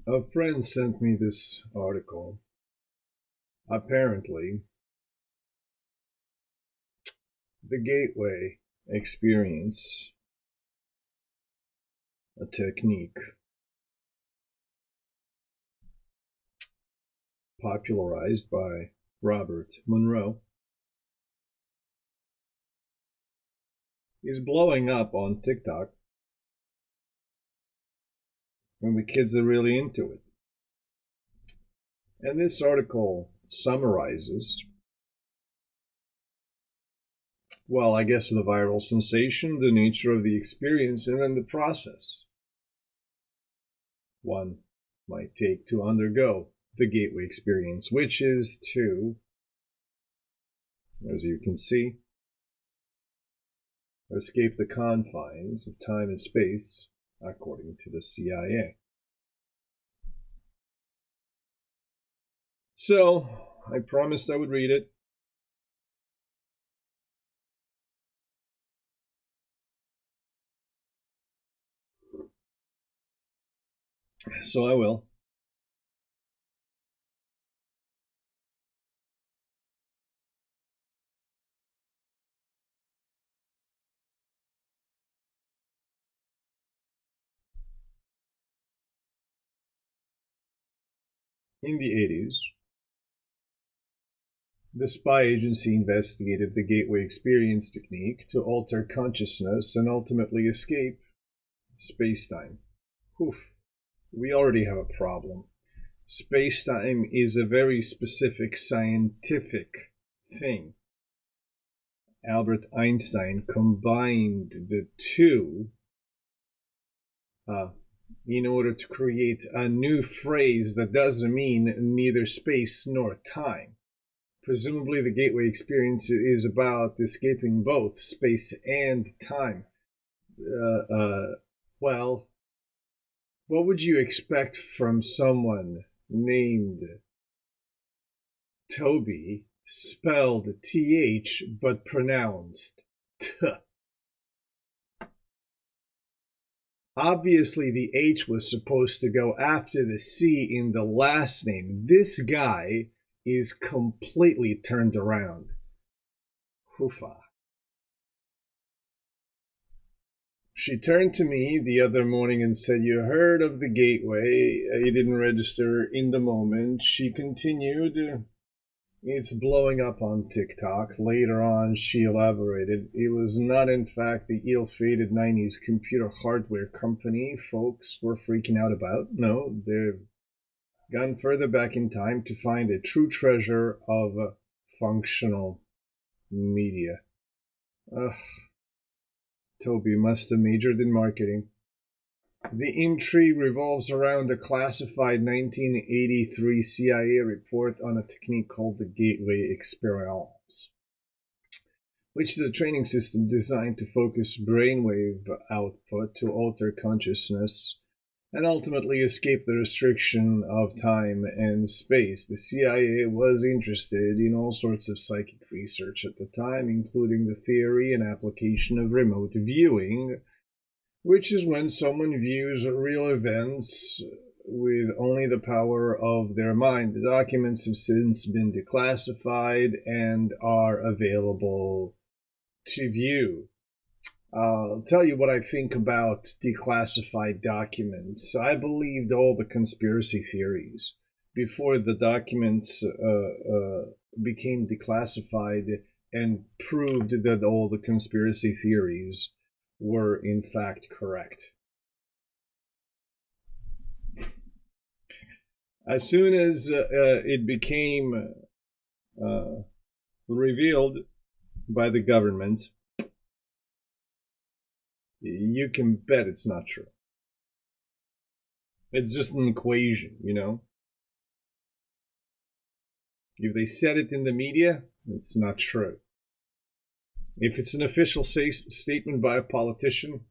A friend sent me this article. Apparently, the Gateway experience, a technique popularized by Robert Monroe, is blowing up on TikTok, and the kids are really into it. And this article summarizes, well, I guess the viral sensation, the nature of the experience, and then the process one might take to undergo the Gateway experience, which is to, as you can see, escape the confines of time and space, according to the CIA. So, I promised I would read it. So I will. In the 80s, the spy agency investigated the Gateway experience technique to alter consciousness and ultimately escape space-time. Oof, we already have a problem. Space-time is a very specific scientific thing. Albert Einstein combined the two in order to create a new phrase that doesn't mean neither space nor time. Presumably, the Gateway experience is about escaping both space and time. Well, what would you expect from someone named Toby, spelled TH but pronounced T? Obviously, the H was supposed to go after the C in the last name. This guy is completely turned around. Hoofa. She turned to me the other morning and said, "You heard of the Gateway. You didn't register in the moment." She continued, "It's blowing up on TikTok." Later on, she elaborated, "It was not, in fact, the ill-fated 90s computer hardware company folks were freaking out about. No, they've gone further back in time to find a true treasure of functional media." Ugh. Toby must have majored in marketing. The intrigue revolves around a classified 1983 CIA report on a technique called the Gateway Experience, which is a training system designed to focus brainwave output to alter consciousness and ultimately escape the restriction of time and space. The CIA was interested in all sorts of psychic research at the time, including the theory and application of remote viewing, which is when someone views real events with only the power of their mind. The documents have since been declassified and are available to view. I'll tell you what I think about declassified documents. I believed all the conspiracy theories before the documents became declassified and proved that all the conspiracy theories were in fact correct. As soon as it became revealed by the government, you can bet it's not true. It's just an equation, you know? If they said it in the media, it's not true. If it's an official statement by a politician,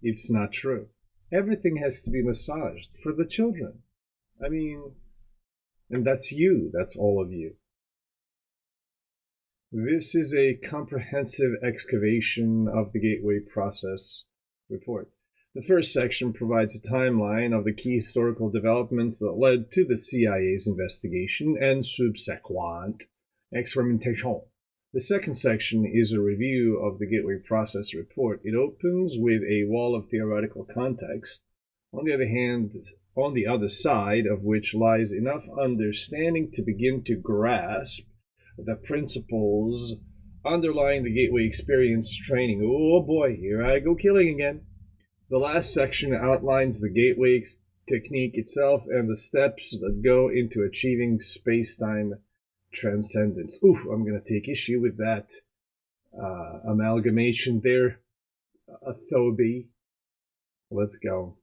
it's not true. Everything has to be massaged for the children. I mean, and that's you, that's all of you. This is a comprehensive excavation of the Gateway process report. The first section provides a timeline of the key historical developments that led to the CIA's investigation and subsequent experimentation. The second section is a review of the Gateway Process report. It opens with a wall of theoretical context. On the other hand, on the other side of which lies enough understanding to begin to grasp the principles underlying the Gateway experience training. Oh boy, here I go killing again. The last section outlines the Gateway technique itself and the steps that go into achieving space-time transcendence. Oof, I'm going to take issue with that amalgamation there, Thoby. Let's go.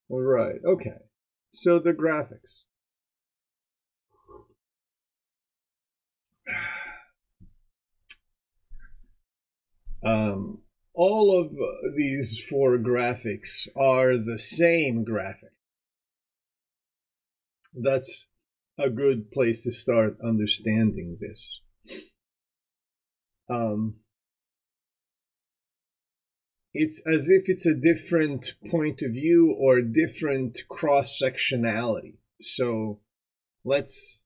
All right, okay. So the graphics. All of these four graphics are the same graphic. That's a good place to start understanding this. It's as if it's a different point of view or different cross-sectionality. So let's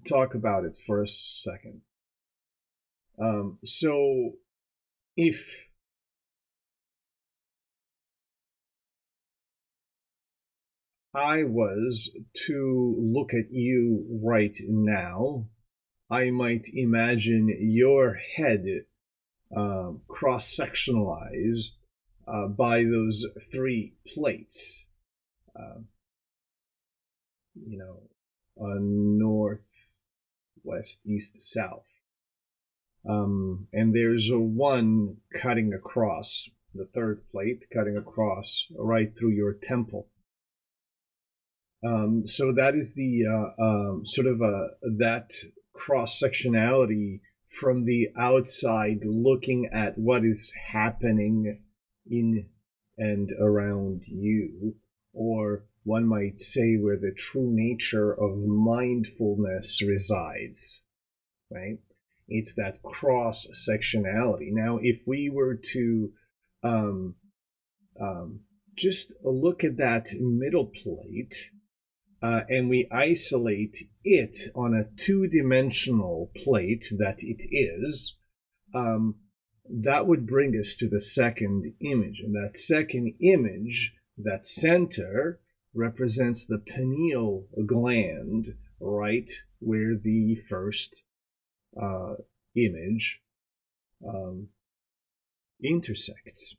talk about it for a second. So if I was to look at you right now, I might imagine your head cross-sectionalized by those three plates. North, west, east, south. And there's a one cutting across, the third plate cutting across right through your temple. So that is the that cross-sectionality from the outside looking at what is happening in and around you, or one might say where the true nature of mindfulness resides, right? It's that cross-sectionality. Now, if we were to just look at that middle plate, and we isolate it on a two-dimensional plate that it is, that would bring us to the second image. And that second image, that center, represents the pineal gland, right where the first image intersects.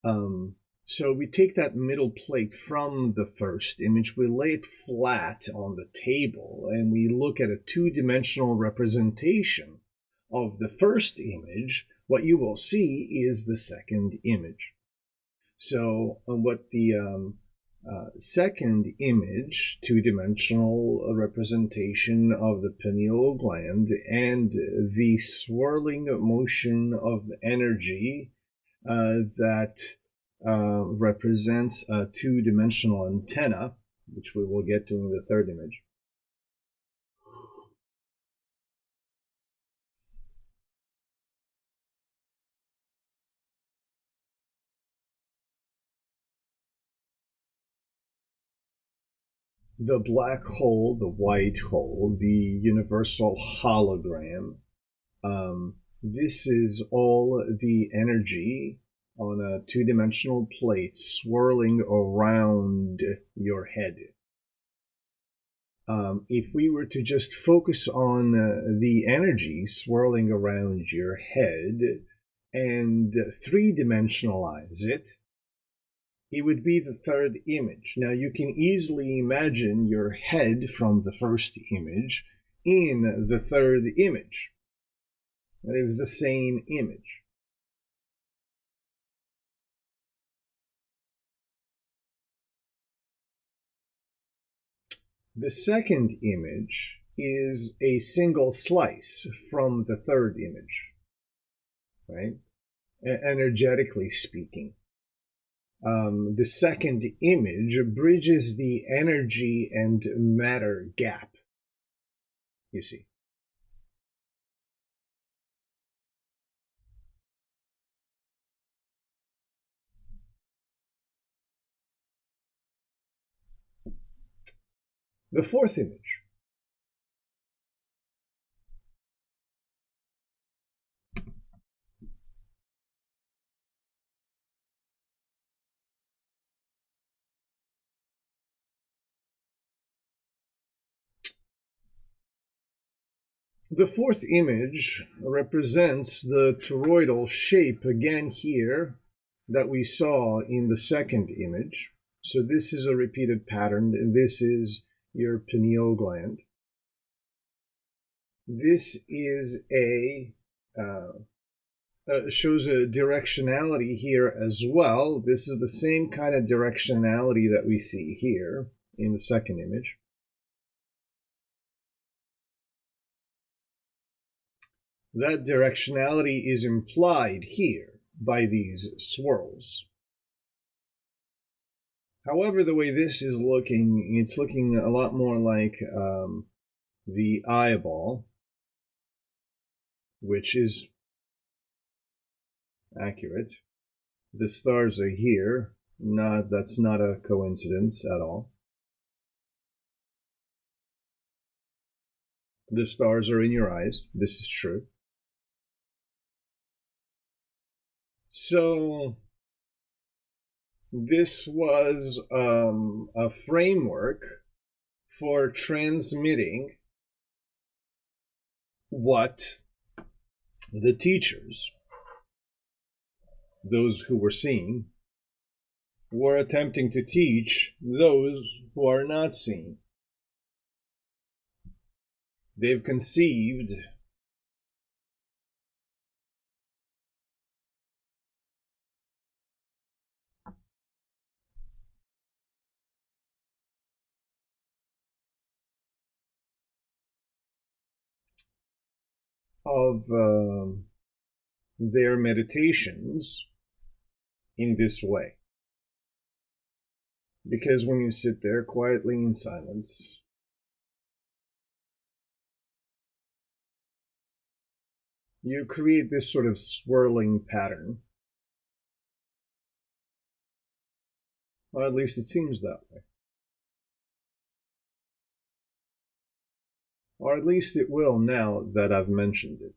So we take that middle plate from the first image, we lay it flat on the table, and we look at a two-dimensional representation of the first image. What you will see is the second image. So what the second image, two-dimensional representation of the pineal gland and the swirling motion of energy that represents a two-dimensional antenna, which we will get to in the third image. The black hole, the white hole, the universal hologram, this is all the energy on a two-dimensional plate swirling around your head. If we were to just focus on the energy swirling around your head and three-dimensionalize it, it would be the third image. Now you can easily imagine your head from the first image in the third image. It is the same image. The second image is a single slice from the third image, right? Energetically speaking. The second image bridges the energy and matter gap. you see. The fourth image. The fourth image represents the toroidal shape again here that we saw in the second image. So this is a repeated pattern, and this is your pineal gland. This is shows a directionality here as well. This is the same kind of directionality that we see here in the second image. That directionality is implied here by these swirls. However, the way this is looking, it's looking a lot more like the eyeball, which is accurate. The stars are here. That's not a coincidence at all. The stars are in your eyes. This is true. So this was a framework for transmitting what the teachers, those who were seeing, were attempting to teach those who are not seeing. They've conceived of their meditations in this way. Because when you sit there quietly in silence, you create this sort of swirling pattern. Or at least it seems that way. Or at least it will now that I've mentioned it.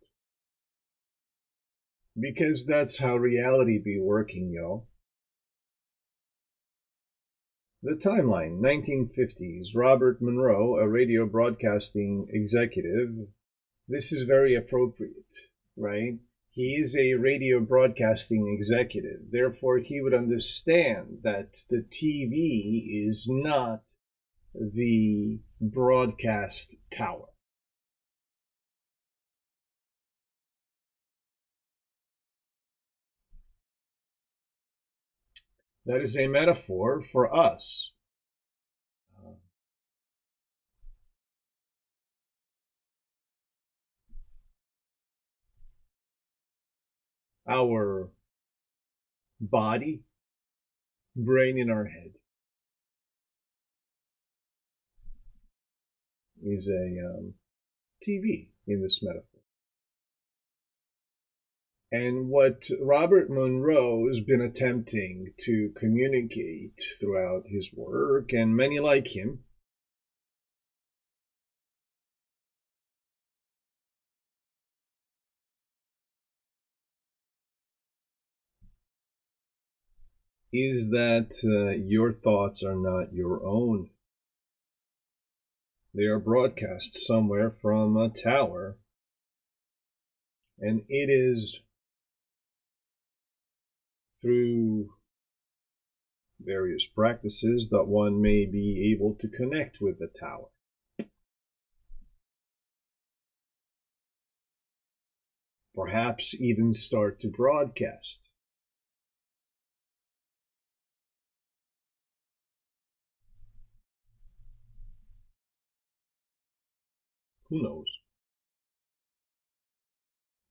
Because that's how reality be working, y'all. The timeline, 1950s, Robert Monroe, a radio broadcasting executive. This is very appropriate, right? He is a radio broadcasting executive. Therefore, he would understand that the TV is not the broadcast tower. That is a metaphor for us. Our body, brain in our head is a TV in this metaphor. And what Robert Monroe has been attempting to communicate throughout his work, and many like him, is that your thoughts are not your own. They are broadcast somewhere from a tower, and it is through various practices that one may be able to connect with the tower. Perhaps even start to broadcast. Who knows?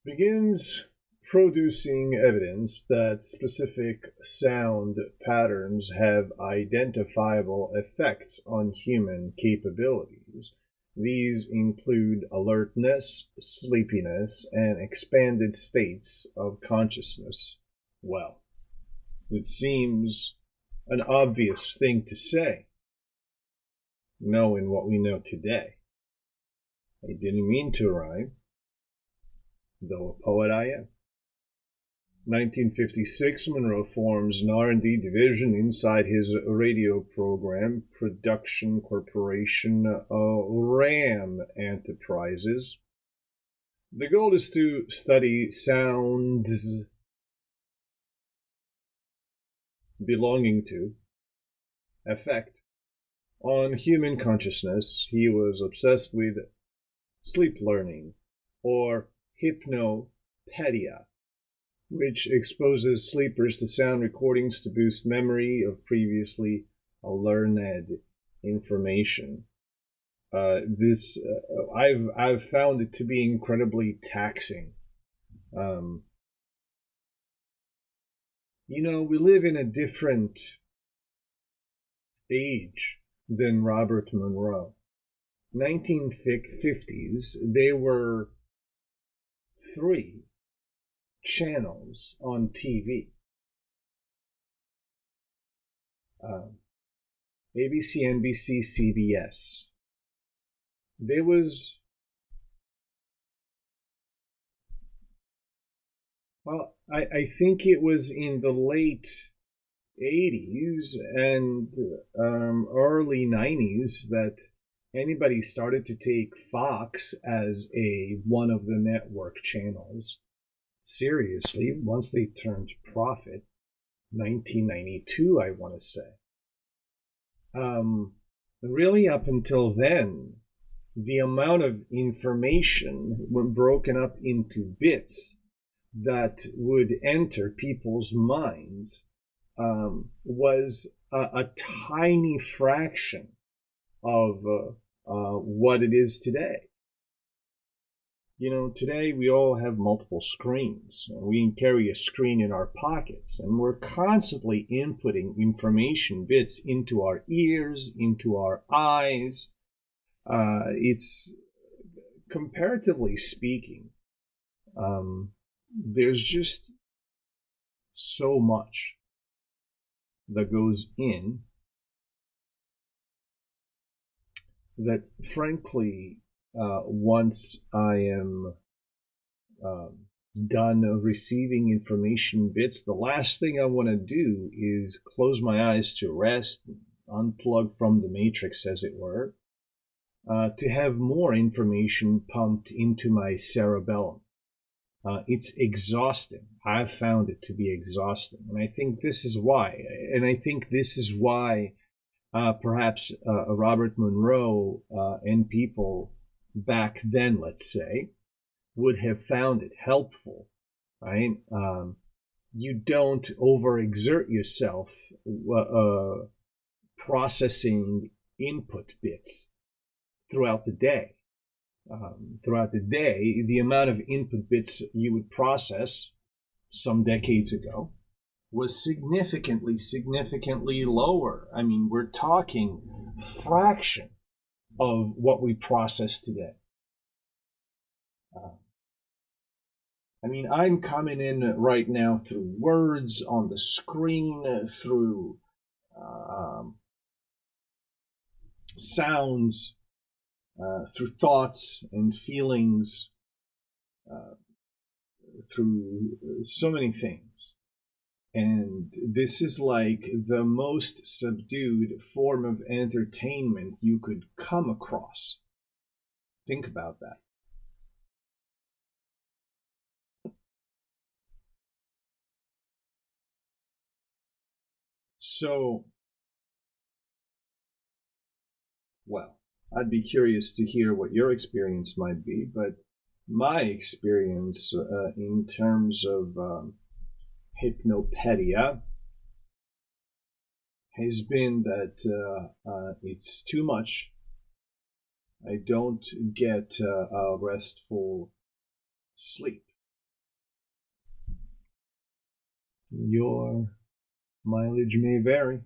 Begins producing evidence that specific sound patterns have identifiable effects on human capabilities, These include alertness, sleepiness, and expanded states of consciousness. Well, it seems an obvious thing to say, knowing what we know today. I didn't mean to rhyme, though a poet I am. 1956, Monroe forms an R&D division inside his radio program, Production Corporation, RAM Enterprises. The goal is to study sounds belonging to, effect on human consciousness. He was obsessed with sleep learning, or hypnopedia, which exposes sleepers to sound recordings to boost memory of previously learned information. I've found it to be incredibly taxing. We live in a different age than Robert Monroe. 1950s, there were 3 channels on TV. ABC, NBC, CBS. There was, I think it was in the late 80s and early 90s that anybody started to take Fox as one of the network channels seriously once they turned profit. 1992, I want to say. Really, up until then, the amount of information, when broken up into bits, that would enter people's minds was a tiny fraction of what it is today. Today we all have multiple screens. We carry a screen in our pockets, and we're constantly inputting information bits into our ears, into our eyes. It's, comparatively speaking, there's just so much that goes in that, frankly, once I am done receiving information bits, the last thing I want to do is close my eyes to rest, unplug from the matrix, as it were, to have more information pumped into my cerebellum. It's exhausting. I've found it to be exhausting. And I think this is why. Perhaps Robert Monroe and people back then, let's say, would have found it helpful, right? You don't overexert yourself processing input bits throughout the day. The amount of input bits you would process some decades ago was significantly lower. I mean, we're talking fraction of what we process today. I'm coming in right now through words on the screen, through sounds, through thoughts and feelings, through so many things. And this is like the most subdued form of entertainment you could come across. Think about that. So, well, I'd be curious to hear what your experience might be, but my experience in terms of hypnopedia has been that it's too much. I don't get a restful sleep. Your mileage may vary.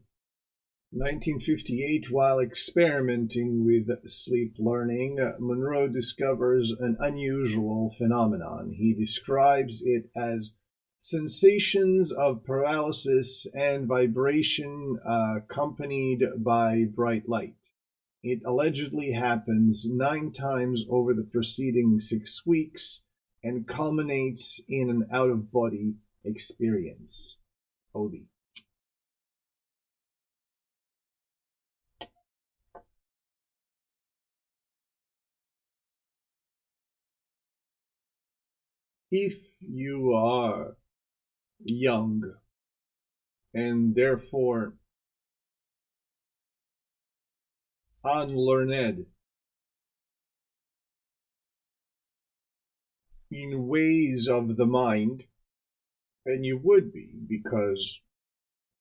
1958, while experimenting with sleep learning, Monroe discovers an unusual phenomenon. He describes it as sensations of paralysis and vibration accompanied by bright light. It allegedly happens 9 times over the preceding 6 weeks and culminates in an out-of-body experience. Obi. If you are young and therefore unlearned in ways of the mind, and you would be, because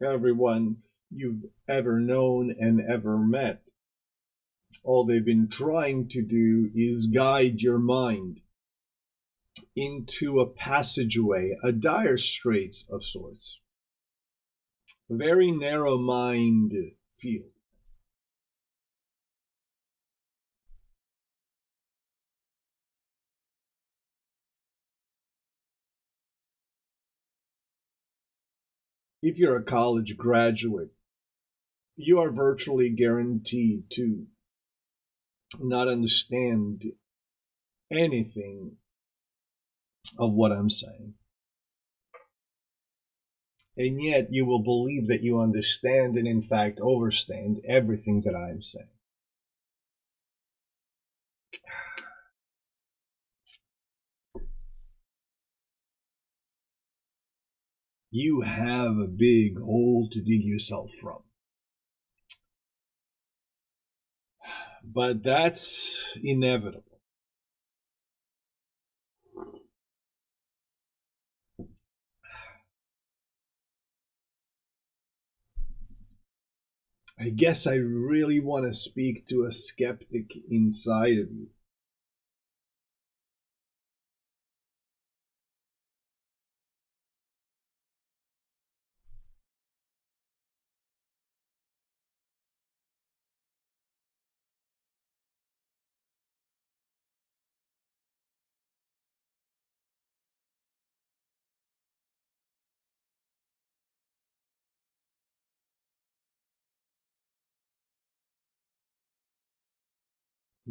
everyone you've ever known and ever met, all they've been trying to do is guide your mind into a passageway, a dire straits of sorts. A very narrow mind field. If you're a college graduate, you are virtually guaranteed to not understand anything of what I'm saying. And yet you will believe that you understand and in fact overstand everything that I'm saying. You have a big hole to dig yourself from. But that's inevitable. I guess I really want to speak to a skeptic inside of you.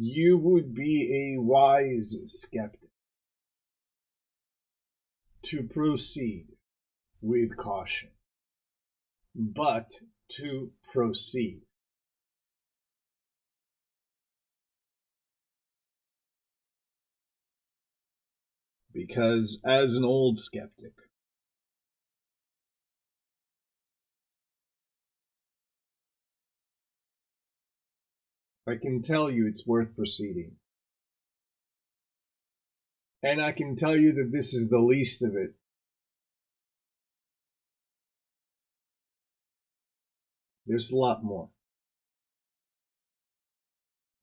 You would be a wise skeptic to proceed with caution, but to proceed. Because as an old skeptic, I can tell you it's worth proceeding. And I can tell you that this is the least of it. There's a lot more.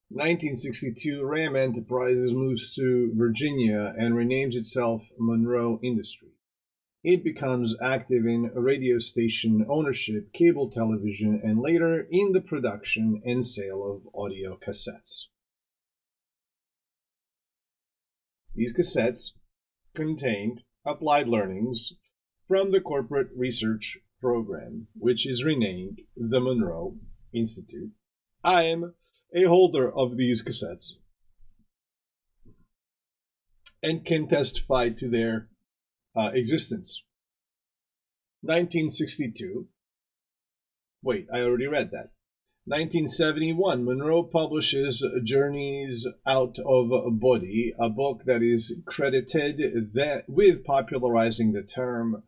1962, Ram Enterprises moves to Virginia and renames itself Monroe Industries. It becomes active in radio station ownership, cable television, and later in the production and sale of audio cassettes. These cassettes contained applied learnings from the corporate research program, which is renamed the Monroe Institute. I am a holder of these cassettes and can testify to their existence. 1962. Wait, I already read that. 1971, Monroe publishes Journeys Out of Body, a book that is credited with popularizing the term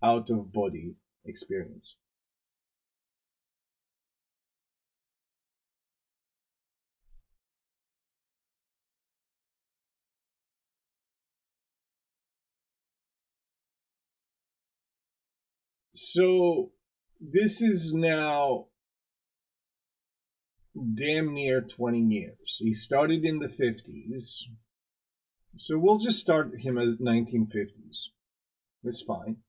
out of body experience. So this is now damn near 20 years. He started in the 50s. So we'll just start him at 1950s. That's fine.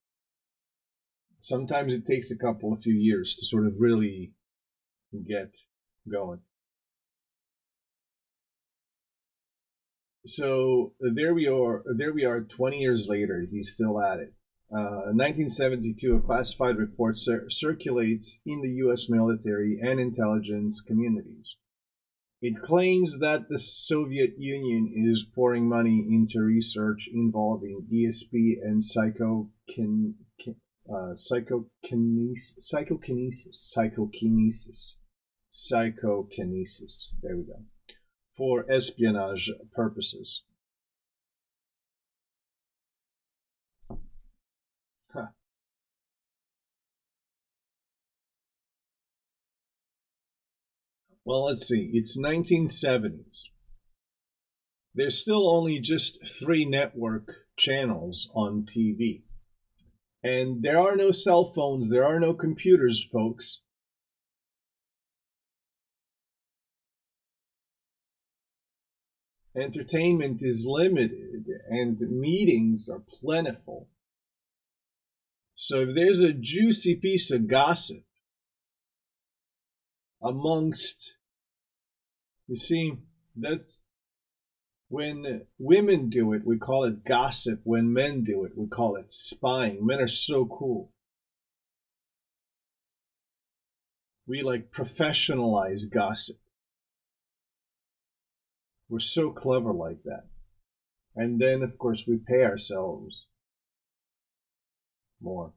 Sometimes it takes a few years to sort of really get going. So there we are. There we are. 20 years later, he's still at it. 1972, a classified report circulates in the U.S. military and intelligence communities. It claims that the Soviet Union is pouring money into research involving ESP and psychokinesis. There we go. For espionage purposes. Huh. Well, let's see. It's 1970s. There's still only just 3 network channels on TV. And there are no cell phones, there are no computers, folks. Entertainment is limited and meetings are plentiful. So if there's a juicy piece of gossip amongst, you see, that's when women do it, we call it gossip. When men do it, we call it spying. Men are so cool. We like professionalize gossip. We're so clever like that. And then, of course, we pay ourselves more.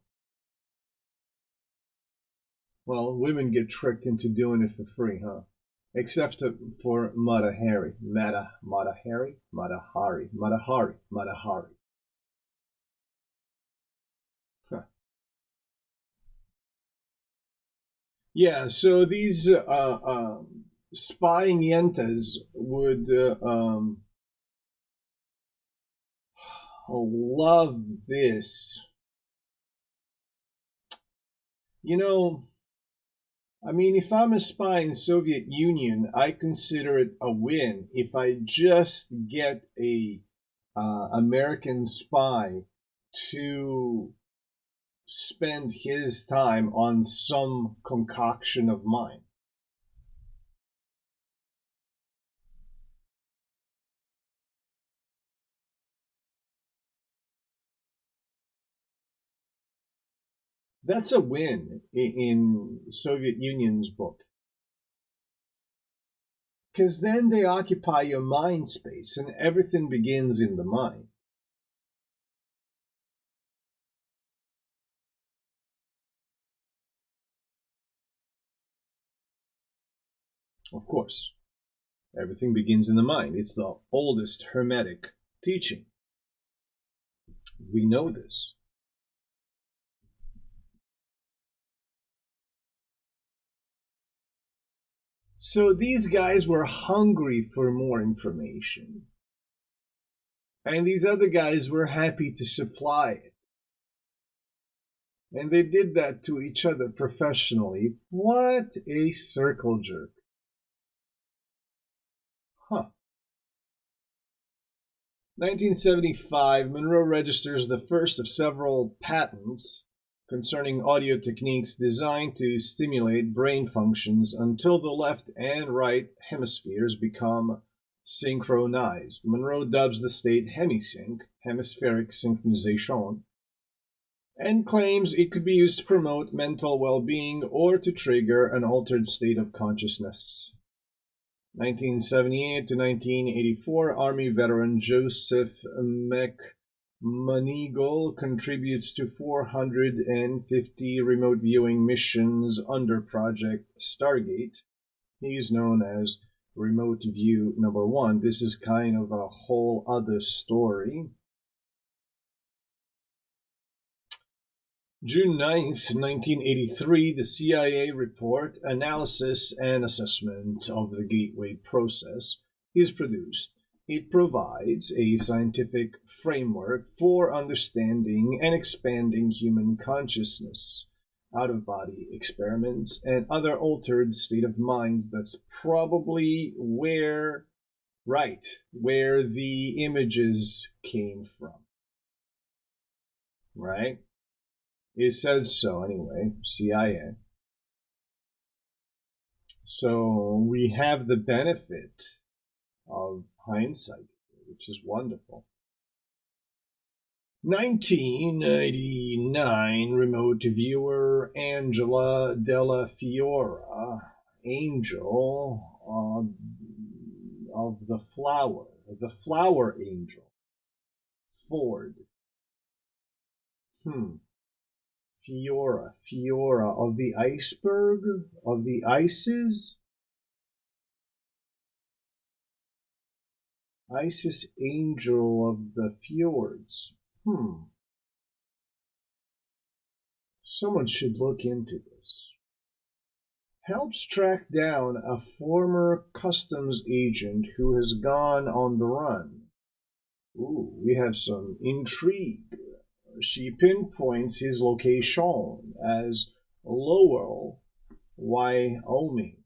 Well, women get tricked into doing it for free, huh? Except for Matahari. Matahari. Huh. Yeah, so these spying yentas would love this. You know, I mean, if I'm a spy in Soviet Union, I consider it a win if I just get a American spy to spend his time on some concoction of mine. That's a win in Soviet Union's book. Because then they occupy your mind space and everything begins in the mind. Of course, everything begins in the mind. It's the oldest Hermetic teaching. We know this. So these guys were hungry for more information. And these other guys were happy to supply it. And they did that to each other professionally. What a circle jerk. Huh. 1975, Monroe registers the first of several patents concerning audio techniques designed to stimulate brain functions until the left and right hemispheres become synchronized. Monroe dubs the state hemisync, hemispheric synchronization, and claims it could be used to promote mental well-being or to trigger an altered state of consciousness. 1978 to 1984, Army veteran Joseph McMonigal contributes to 450 remote viewing missions under Project Stargate. He's known as Remote View Number 1. This is kind of a whole other story. June 9th, 1983, the CIA report, Analysis and Assessment of the Gateway Process, is produced. It provides a scientific framework for understanding and expanding human consciousness, out-of-body experiments, and other altered state of minds. That's probably where the images came from. Right? It says so anyway, CIA. So we have the benefit of hindsight, which is wonderful. 1989 remote viewer Angela Della Fiora, angel of the flower angel, Ford. Fiora of the iceberg, of the ices. Isis angel of the fjords. Someone should look into this. Helps track down a former customs agent who has gone on the run. Ooh, we have some intrigue. She pinpoints his location as Lowell, Wyoming.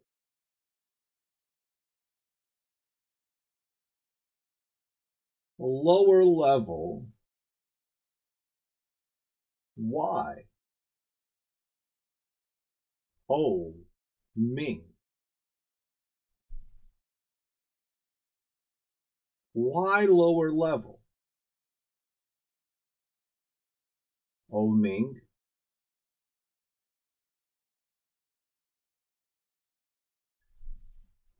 Lower level. Why? Oh, Ming. Why lower level? Oh, Ming.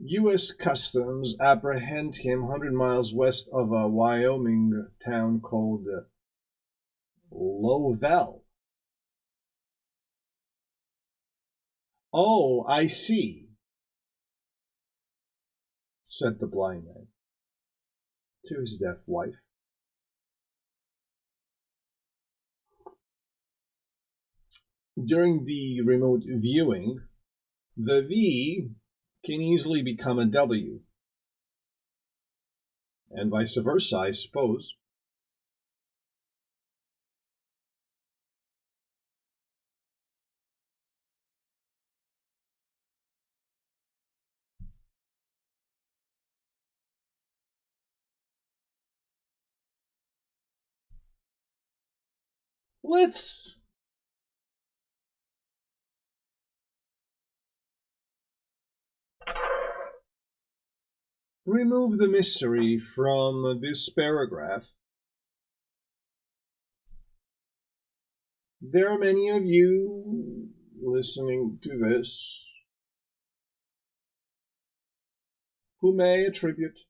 U.S. Customs apprehend him 100 miles west of a Wyoming town called Lovell. Oh, I see, said the blind man to his deaf wife. During the remote viewing, the V can easily become a W, and vice versa, I suppose. Let's remove the mystery from this paragraph. There are many of you listening to this who may attribute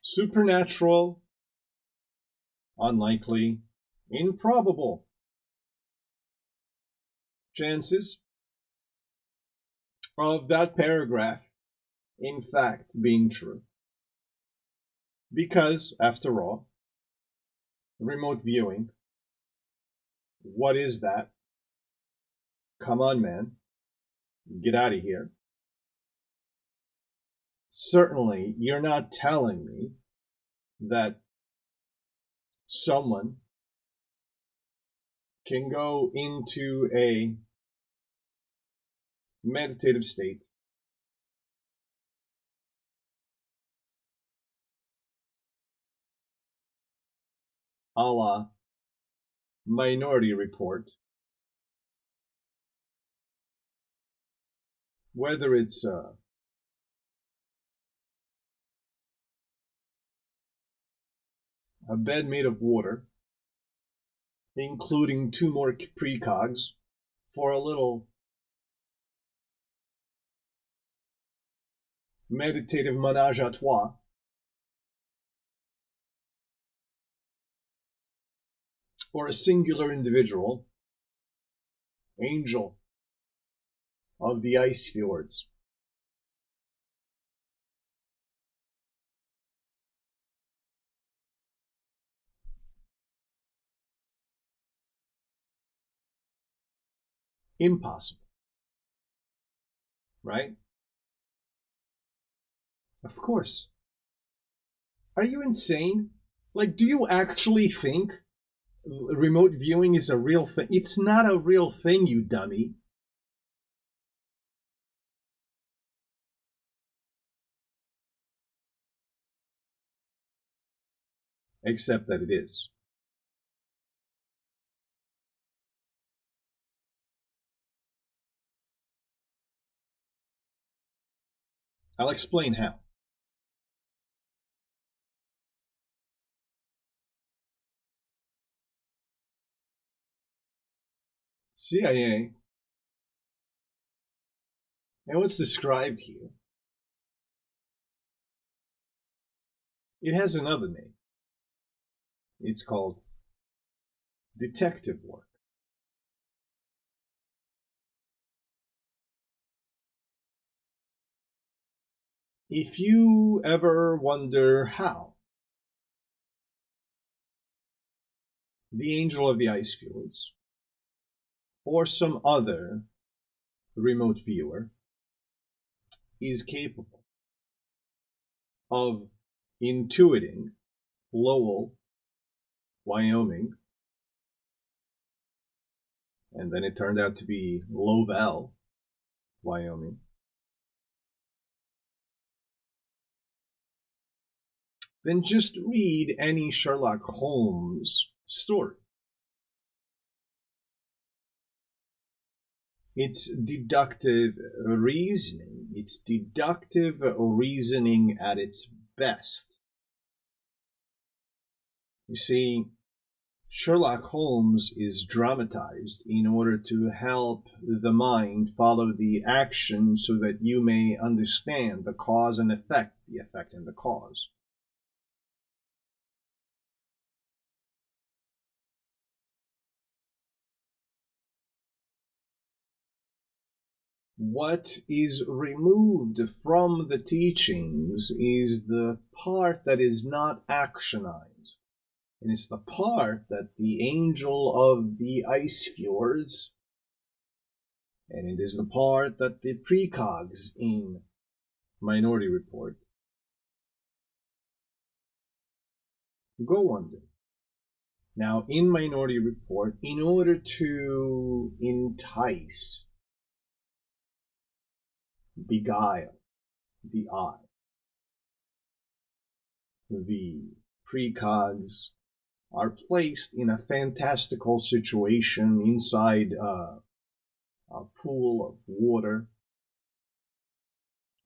supernatural, unlikely, improbable chances of that paragraph in fact being true. Because, after all, remote viewing, what is that? Come on, man. Get out of here. Certainly, you're not telling me that someone can go into a meditative state a la Minority Report, whether it's a bed made of water, including 2 more precogs for a little meditative menage a trois, or a singular individual, angel of the ice fjords. Impossible. Right? Of course. Are you insane? Like, do you actually think remote viewing is a real thing? It's not a real thing, you dummy. Except that it is. I'll explain how. CIA, and what's described here, it has another name. It's called detective work. If you ever wonder how the angel of the ice fields or some other remote viewer is capable of intuiting Lowell, Wyoming, and then it turned out to be Lowell, Wyoming, then just read any Sherlock Holmes story. It's deductive reasoning. It's deductive reasoning at its best. You see, Sherlock Holmes is dramatized in order to help the mind follow the action so that you may understand the cause and effect, the effect and the cause. What is removed from the teachings is the part that is not actionized. And it's the part that the angel of the ice fjords, and it is the part that the precogs in Minority Report go under. Now, in Minority Report, in order to entice, beguile the eye, the precogs are placed in a fantastical situation inside a pool of water.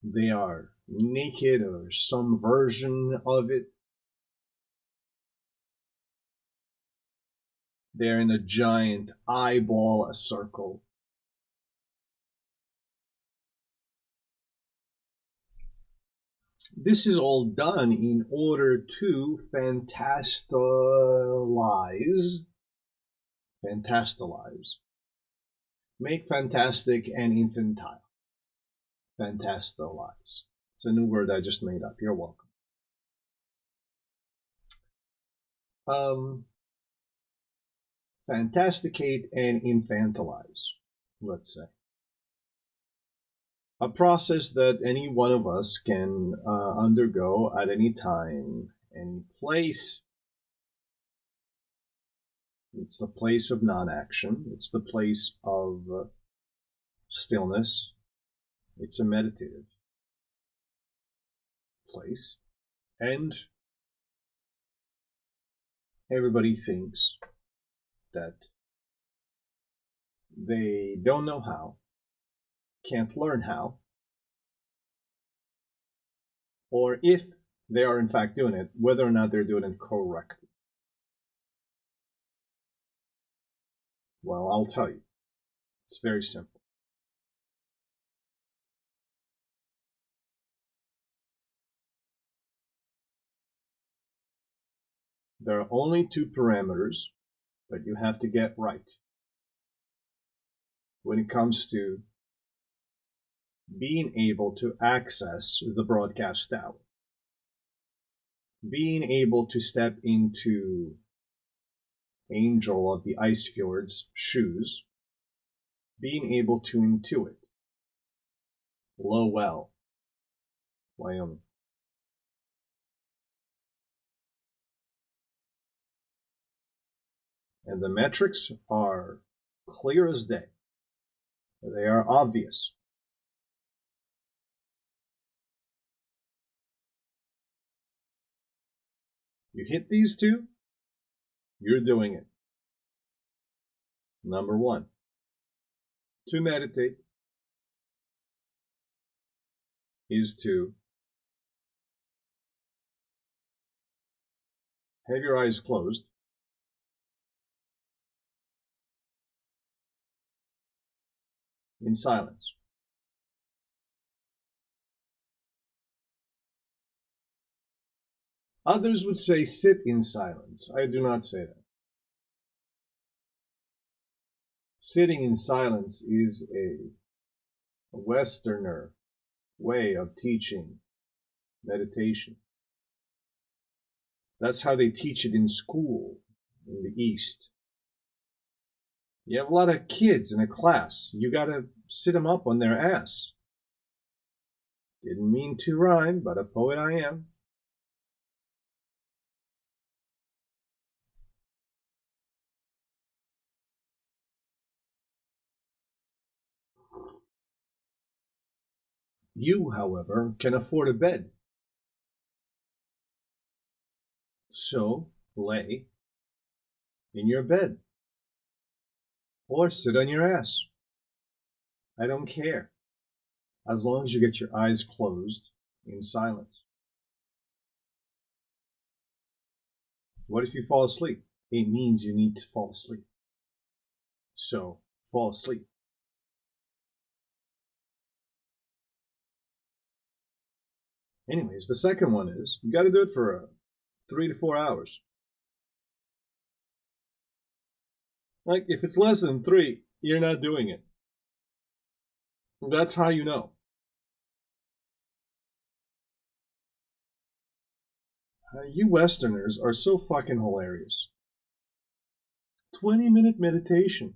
They are naked or some version of it. They're in a giant eyeball, a circle. This is all done in order to fantastalize, make fantastic and infantile. Fantastalize. It's a new word I just made up. You're welcome. Fantasticate and infantilize, let's say. A process that any one of us can undergo at any time, any place. It's the place of non-action. It's the place of stillness. It's a meditative place. And everybody thinks that they don't know how, can't learn how, or if they are in fact doing it, whether or not they're doing it correctly. Well, I'll tell you. It's very simple. There are only two parameters that you have to get right when it comes to being able to access the broadcast tower. Being able to step into Angel of the Ice Fjord's shoes. Being able to intuit Lowell, Wyoming. And the metrics are clear as day. They are obvious. You hit these two, you're doing it. Number one, to meditate. is to have your eyes closed, in silence. Others would say sit in silence. I do not say that. Sitting in silence is a Westerner way of teaching meditation. That's how they teach it in school in the East. You have a lot of kids in a class. You gotta sit them up on their ass. Didn't mean to rhyme, but a poet I am. You, however, can afford a bed. So lay in your bed or sit on your ass. I don't care, as long as you get your eyes closed in silence. What if you fall asleep? It means you need to fall asleep. So fall asleep. Anyways, the second one is you got to do it for 3 to 4 hours. Like, if it's less than 3, you're not doing it. That's how you know. You Westerners are so fucking hilarious. 20-minute meditation.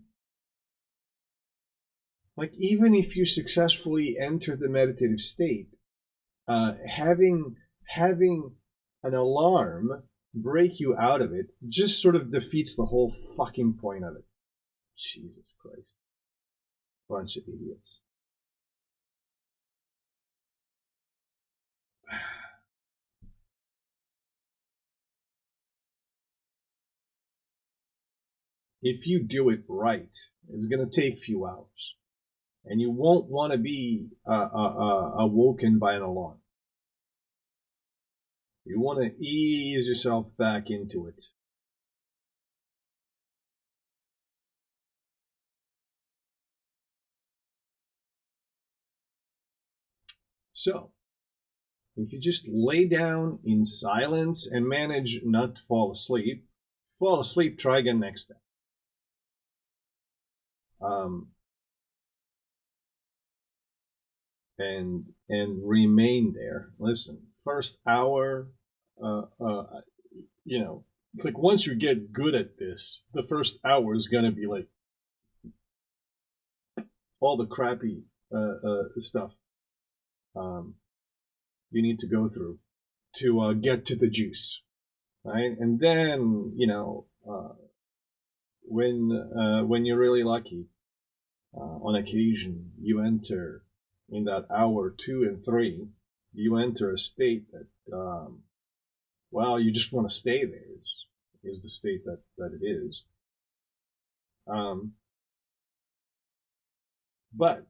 Like, even if you successfully enter the meditative state, having an alarm break you out of it just sort of defeats the whole fucking point of it. Jesus Christ. Bunch of idiots. If you do it right, it's going to take a few hours. And you won't want to be awoken by an alarm. You want to ease yourself back into it. So, if you just lay down in silence and manage not to fall asleep, try again next day. And remain there. Listen, first hour, it's like once you get good at this, the first hour is gonna be like all the crappy stuff you need to go through to get to the juice, right? And then when you're really lucky, on occasion you enter in that hour 2 and 3, you enter a state that you just want to stay there. Is the state that it is. But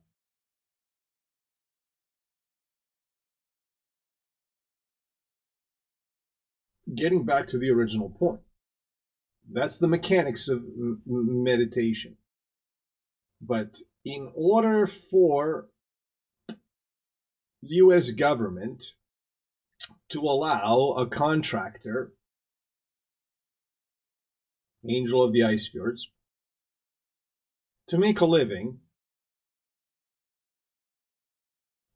getting back to the original point, that's the mechanics of meditation. But in order for the U.S. government to allow a contractor, Angel of the Ice Fjords, to make a living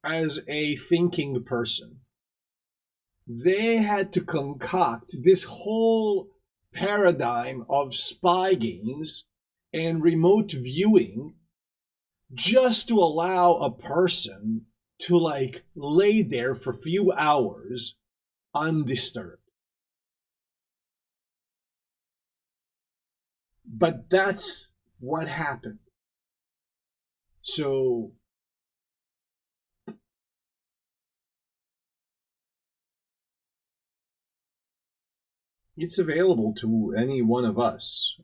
as a thinking person, they had to concoct this whole paradigm of spy games and remote viewing just to allow a person to lay there for a few hours undisturbed. But that's what happened. So it's available to any one of us.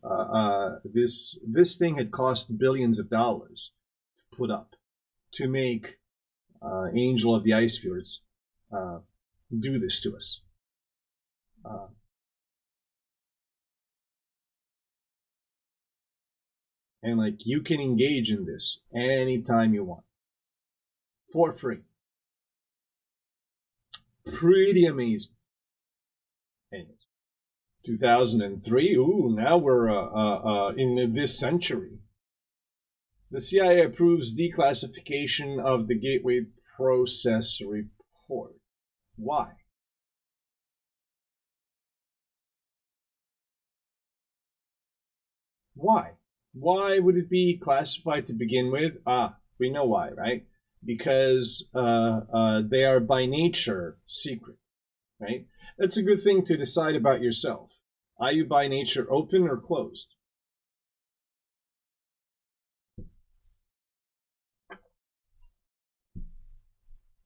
This thing had cost billions of dollars to put up, to make angel of the ice fjords, do this to us. And like, you can engage in this anytime you want, for free. Pretty amazing. Anyways, 2003. Ooh, now we're in this century. The CIA approves declassification of the Gateway Process report. Why? Why? Why would it be classified to begin with? We know why, right? Because they are by nature secret, right? That's a good thing to decide about yourself. Are you by nature open or closed?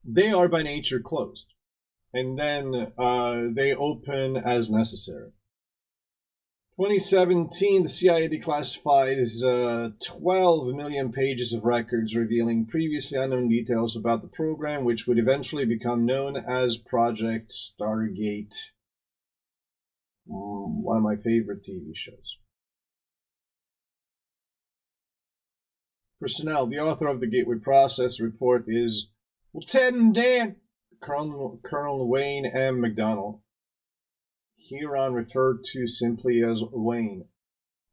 They are by nature closed, and then they open as necessary. 2017, the CIA declassifies 12 million pages of records revealing previously unknown details about the program, which would eventually become known as Project Stargate. One of my favorite TV shows. Personnel. The author of the Gateway Process report is Lieutenant Dan Colonel Wayne M. McDonald, hereon referred to simply as Wayne.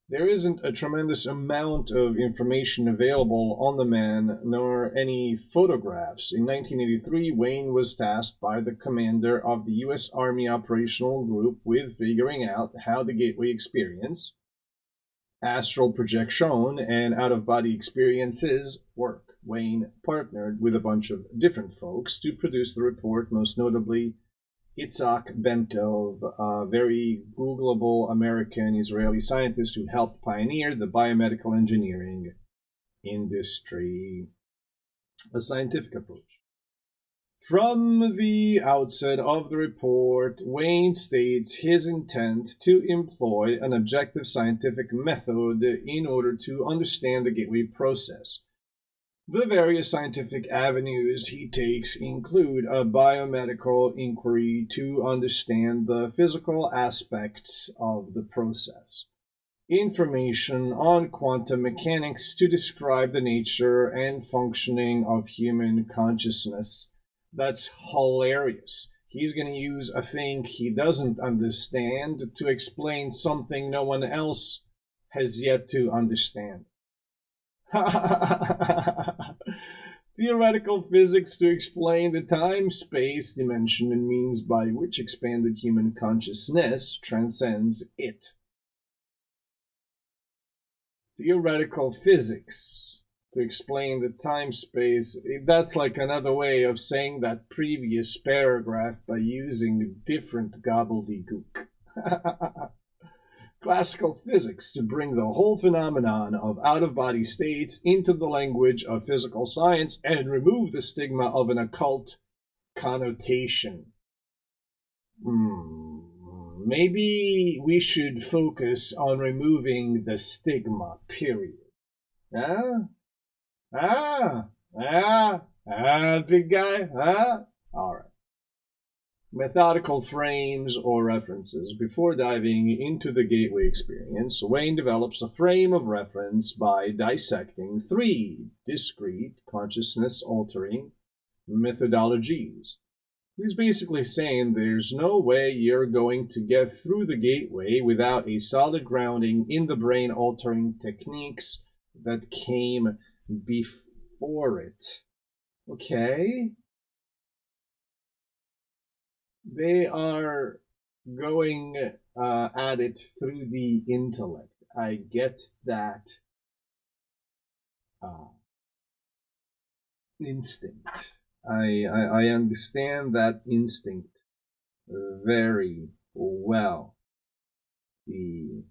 There isn't a tremendous amount of information available on the man, nor any photographs. In 1983, Wayne was tasked by the commander of the U.S. Army Operational Group with figuring out how the Gateway experience, astral projection, and out-of-body experiences work. Wayne partnered with a bunch of different folks to produce the report, most notably Itzhak Bentov, a very Googleable American-Israeli scientist who helped pioneer the biomedical engineering industry. A scientific approach. From the outset of the report, Wayne states his intent to employ an objective scientific method in order to understand the Gateway process. The various scientific avenues he takes include a biomedical inquiry to understand the physical aspects of the process, information on quantum mechanics to describe the nature and functioning of human consciousness. That's hilarious. He's going to use a thing he doesn't understand to explain something no one else has yet to understand. Theoretical physics to explain the time-space dimension and means by which expanded human consciousness transcends it. Theoretical physics to explain the time-space. That's like another way of saying that previous paragraph by using different gobbledygook. Classical physics to bring the whole phenomenon of out-of-body states into the language of physical science and remove the stigma of an occult connotation. Maybe we should focus on removing the stigma, period. Big guy? All right. Methodical frames or references. Before diving into the Gateway experience, Wayne develops a frame of reference by dissecting 3 discrete consciousness-altering methodologies. He's basically saying there's no way you're going to get through the Gateway without a solid grounding in the brain-altering techniques that came before it. Okay? They are going at it through the intellect. I get that instinct. I understand that instinct very well. The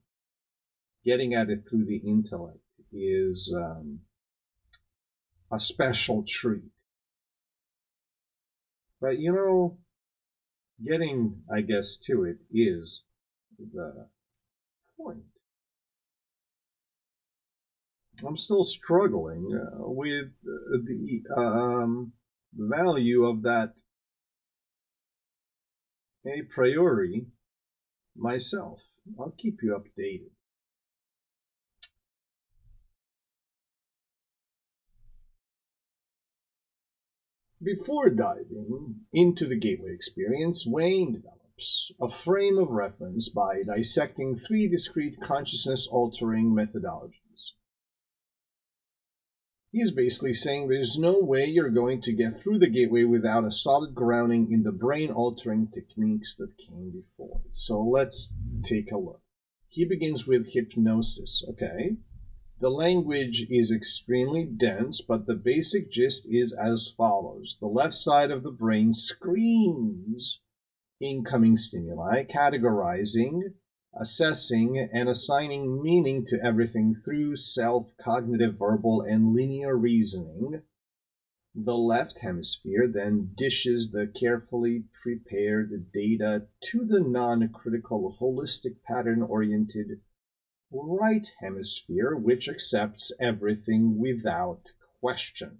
getting at it through the intellect is a special treat. But getting, I guess, to it is the point. I'm still struggling with the the value of that a priori myself. I'll keep you updated. Before diving into the gateway experience, Wayne develops a frame of reference by dissecting three discrete consciousness-altering methodologies. He's basically saying there's no way you're going to get through the gateway without a solid grounding in the brain-altering techniques that came before it. So let's take a look. He begins with hypnosis, okay? The language is extremely dense, but the basic gist is as follows. The left side of the brain screams incoming stimuli, categorizing, assessing, and assigning meaning to everything through self-cognitive, verbal, and linear reasoning. The left hemisphere then dishes the carefully prepared data to the non-critical, holistic, pattern-oriented right hemisphere, which accepts everything without question.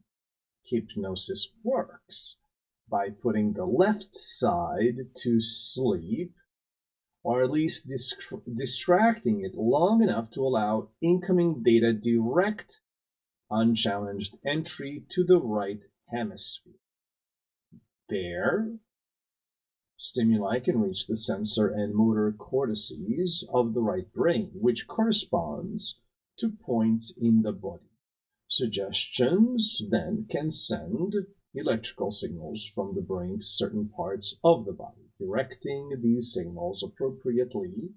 Hypnosis works by putting the left side to sleep, or at least distracting it long enough to allow incoming data direct, unchallenged entry to the right hemisphere. There, stimuli can reach the sensor and motor cortices of the right brain, which corresponds to points in the body. Suggestions then can send electrical signals from the brain to certain parts of the body. Directing these signals appropriately,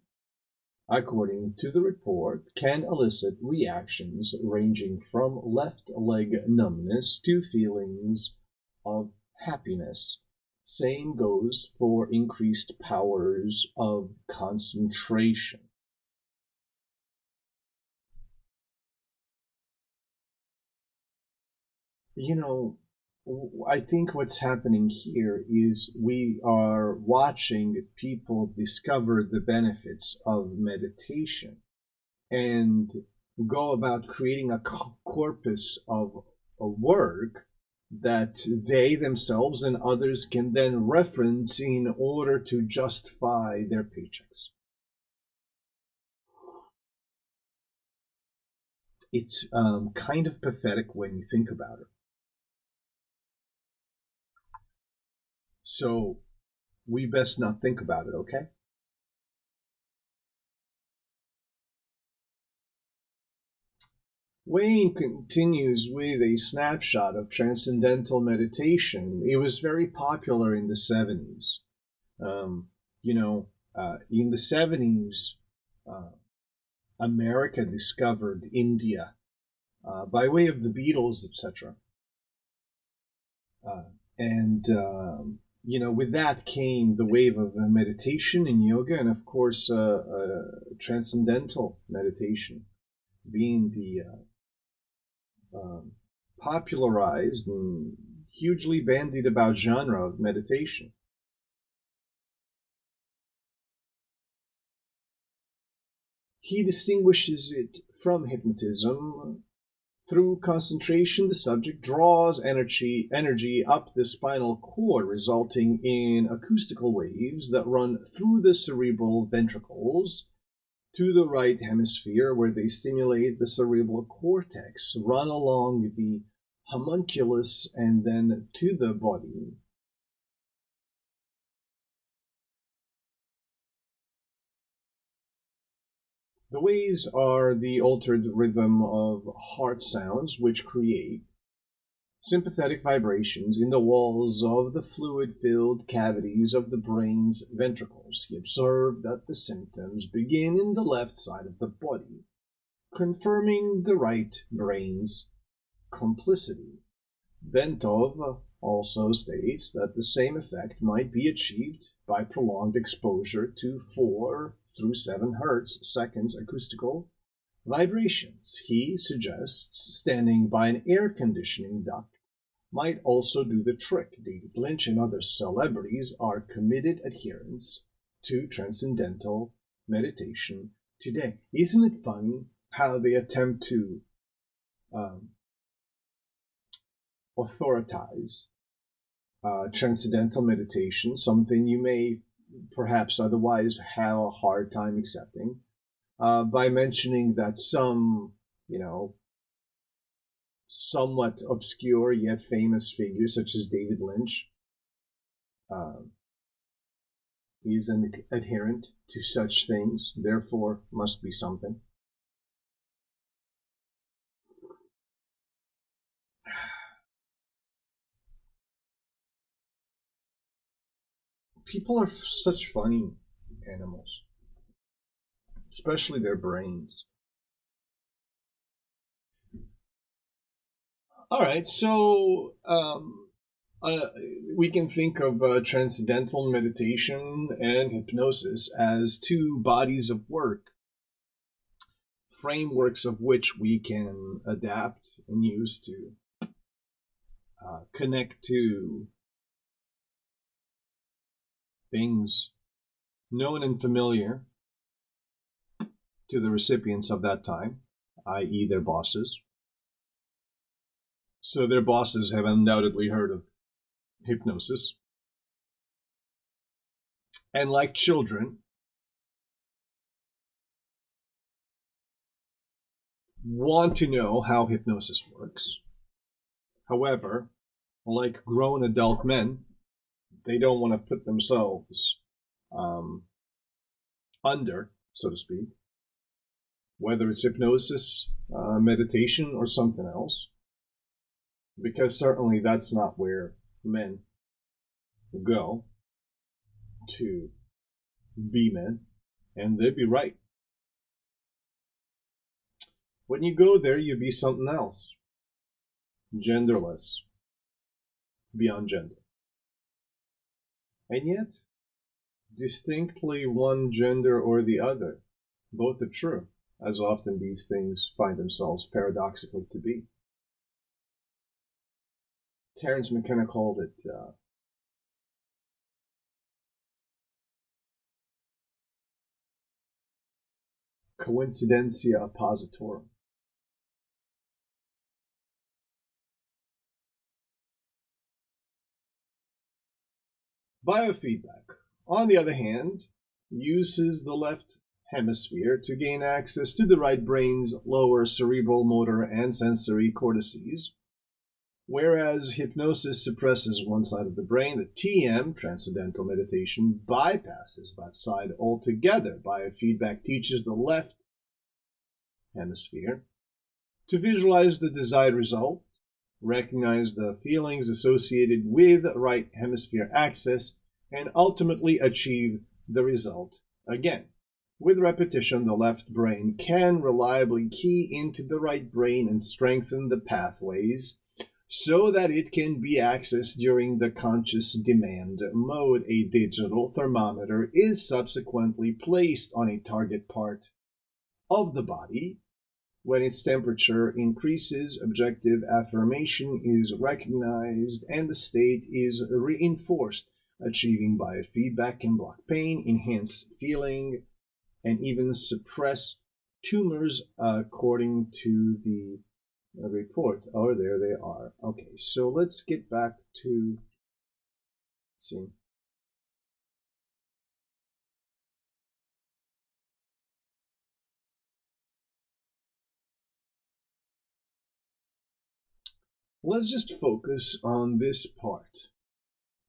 according to the report, can elicit reactions ranging from left leg numbness to feelings of happiness. Same goes for increased powers of concentration. You know, I think what's happening here is we are watching people discover the benefits of meditation and go about creating a corpus of work that they themselves and others can then reference in order to justify their paychecks. It's kind of pathetic when you think about it. So we best not think about it, okay? Wayne continues with a snapshot of Transcendental Meditation. It was very popular in the 70s. In the 70s, America discovered India by way of the Beatles, etc. With that came the wave of meditation and yoga, and of course, transcendental meditation being the popularized and hugely bandied about genre of meditation. He distinguishes it from hypnotism. Through concentration, the subject draws energy up the spinal cord, resulting in acoustical waves that run through the cerebral ventricles to the right hemisphere, where they stimulate the cerebral cortex, run along the homunculus, and then to the body. The waves are the altered rhythm of heart sounds, which create sympathetic vibrations in the walls of the fluid-filled cavities of the brain's ventricles. He observed that the symptoms begin in the left side of the body, confirming the right brain's complicity. Bentov also states that the same effect might be achieved by prolonged exposure to 4 through 7 hertz seconds acoustical vibrations. He suggests standing by an air conditioning duct might also do the trick. David Lynch and other celebrities are committed adherents to transcendental meditation today. Isn't it funny how they attempt to authoritize Transcendental Meditation, something you may perhaps otherwise have a hard time accepting, by mentioning that some, somewhat obscure yet famous figures such as David Lynch uh, is an adherent to such things, therefore must be something. People are such funny animals, especially their brains. All right, so we can think of transcendental meditation and hypnosis as two bodies of work, frameworks of which we can adapt and use to connect to things known and familiar to the recipients of that time, i.e., their bosses. So their bosses have undoubtedly heard of hypnosis. And like children, want to know how hypnosis works. However, like grown adult men, they don't want to put themselves under, so to speak, whether it's hypnosis, meditation, or something else, because certainly that's not where men go to be men, and they'd be right. When you go there, you be something else, genderless, beyond gender. And yet, distinctly one gender or the other. Both are true, as often these things find themselves paradoxically to be. Terence McKenna called it coincidentia oppositorum. Biofeedback, on the other hand, uses the left hemisphere to gain access to the right brain's lower cerebral motor and sensory cortices, whereas hypnosis suppresses one side of the brain. The TM, Transcendental Meditation, bypasses that side altogether. Biofeedback teaches the left hemisphere to visualize the desired result, recognize the feelings associated with right hemisphere access, and ultimately achieve the result again. With repetition, the left brain can reliably key into the right brain and strengthen the pathways so that it can be accessed during the conscious demand mode. A digital thermometer is subsequently placed on a target part of the body. When its temperature increases, objective affirmation is recognized and the state is reinforced. Achieving biofeedback can block pain, enhance feeling, and even suppress tumors, according to the report. Oh, there they are. Okay, so let's get back to, let's see. Let's just focus on this part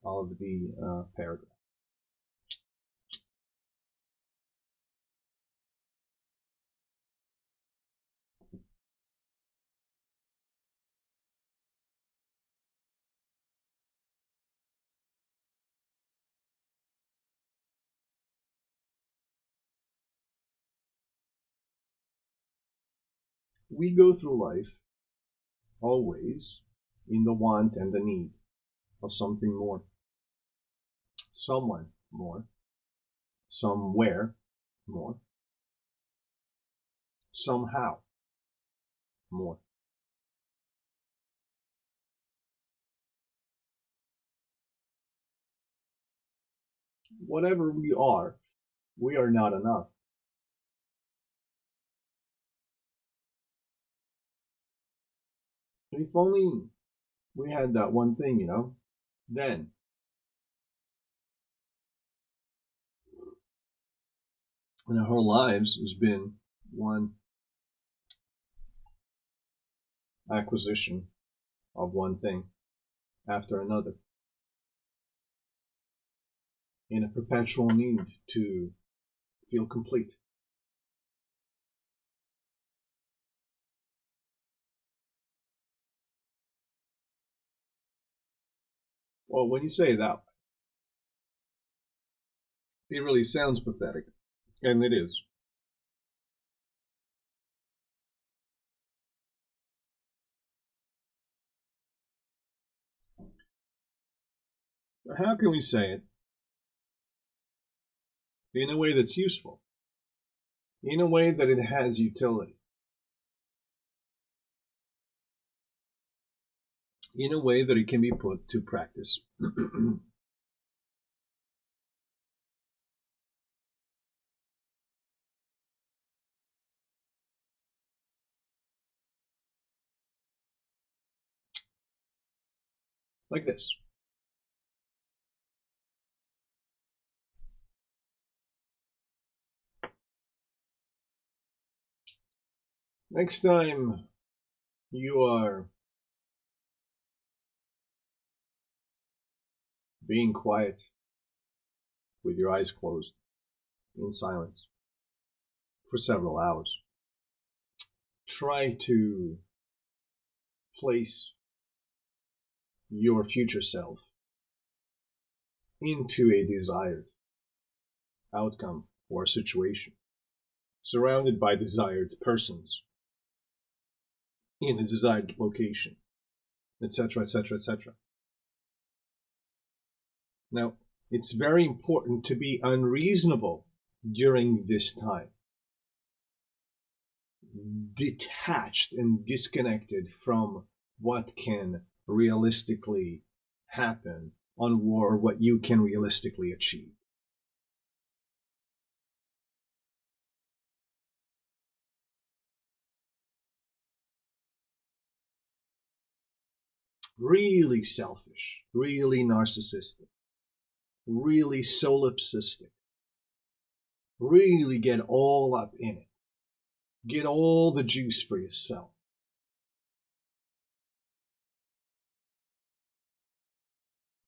of the paragraph. We go through life always in the want and the need of something more, someone more, somewhere more, somehow more. Whatever we are not enough. If only we had that one thing, Then, and our whole lives has been one acquisition of one thing after another, in a perpetual need to feel complete. Well, when you say it that way, it really sounds pathetic, and it is. But how can we say it in a way that's useful, in a way that it has utility, in a way that it can be put to practice? Like this. Next time you are being quiet with your eyes closed in silence for several hours, try to place your future self into a desired outcome or situation, surrounded by desired persons, in a desired location, etc., etc., etc. Now, it's very important to be unreasonable during this time, detached and disconnected from what can realistically happen or what you can realistically achieve. Really selfish, really narcissistic, really solipsistic. Really get all up in it. Get all the juice for yourself.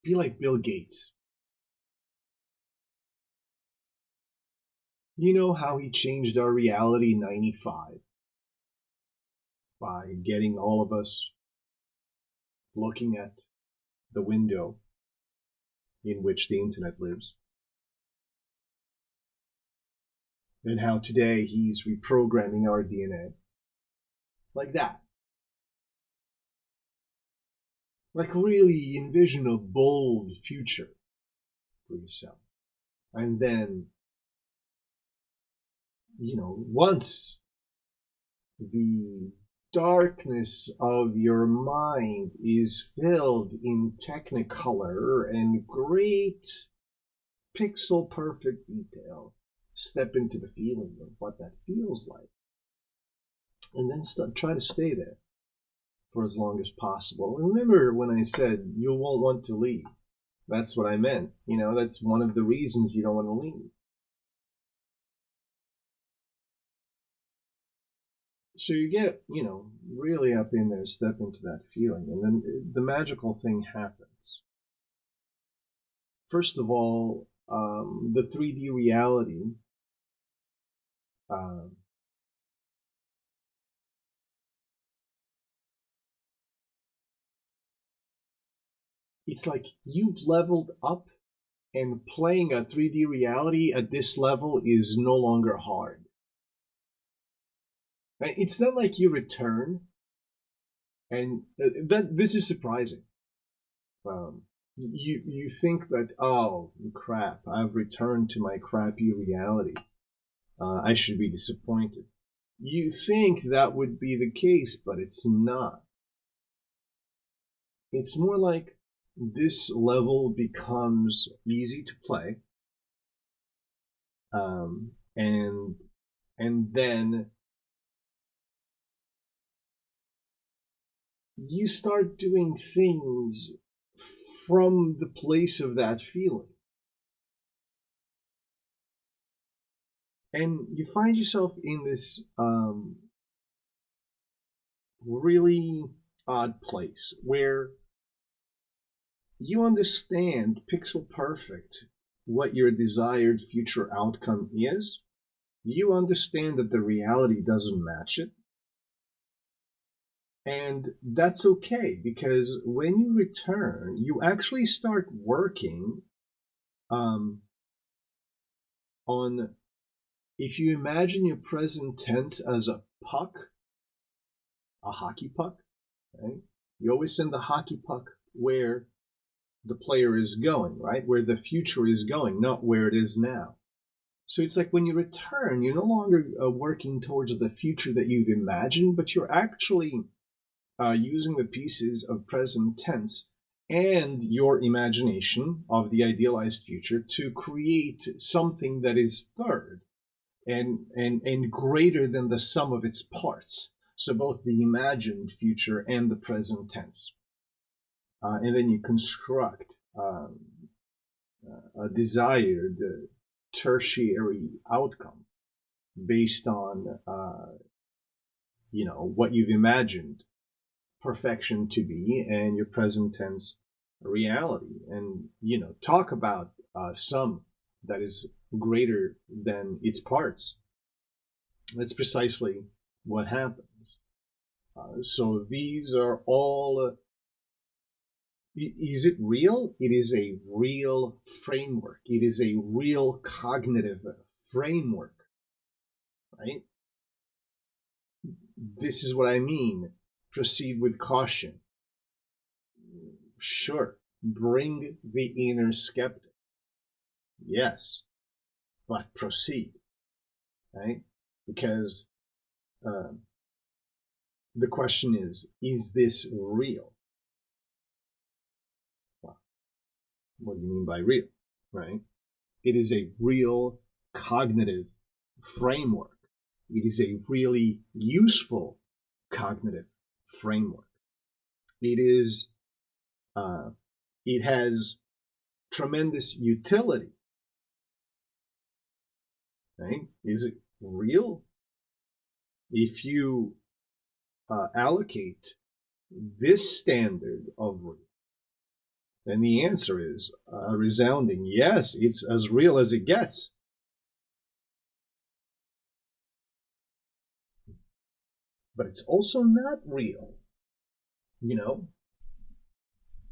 Be like Bill Gates. You know how he changed our reality in 95? By getting all of us looking at the window in which the internet lives. And how today he's reprogramming our DNA. Like that. Like really envision a bold future for yourself. And then, once the darkness of your mind is filled in technicolor and great pixel perfect detail, step into the feeling of what that feels like, and then try to stay there for as long as possible. Remember when I said you won't want to leave? That's what I meant. That's one of the reasons you don't want to leave. So you get, really up in there, step into that feeling, and then the magical thing happens. First of all, the 3D reality it's like you've leveled up, and playing a 3D reality at this level is no longer hard. It's not like you return, and this is surprising. You think that, oh crap, I've returned to my crappy reality. I should be disappointed. You think that would be the case, but it's not. It's more like this level becomes easy to play, and then you start doing things from the place of that feeling. And you find yourself in this really odd place where you understand pixel perfect what your desired future outcome is. You understand that the reality doesn't match it. And that's okay, because when you return, you actually start working on, if you imagine your present tense as a puck, a hockey puck, right? You always send the hockey puck where the player is going, right? Where the future is going, not where it is now. So it's like when you return, you're no longer working towards the future that you've imagined, but you're actually using the pieces of present tense and your imagination of the idealized future to create something that is third and greater than the sum of its parts. So both the imagined future and the present tense. And then you construct a desired tertiary outcome based on, what you've imagined perfection to be and your present tense reality. And, talk about sum that is greater than its parts. That's precisely what happens. So these are all... Is it real? It is a real framework. It is a real cognitive framework, right? This is what I mean. Proceed with caution. Sure, bring the inner skeptic. Yes, but proceed, right? Because the question is this real? What do you mean by real, right? It is a real cognitive framework. It is a really useful cognitive framework. It has tremendous utility, right? Is it real? If you allocate this standard of real, then the answer is a resounding yes. It's as real as it gets. But it's also not real.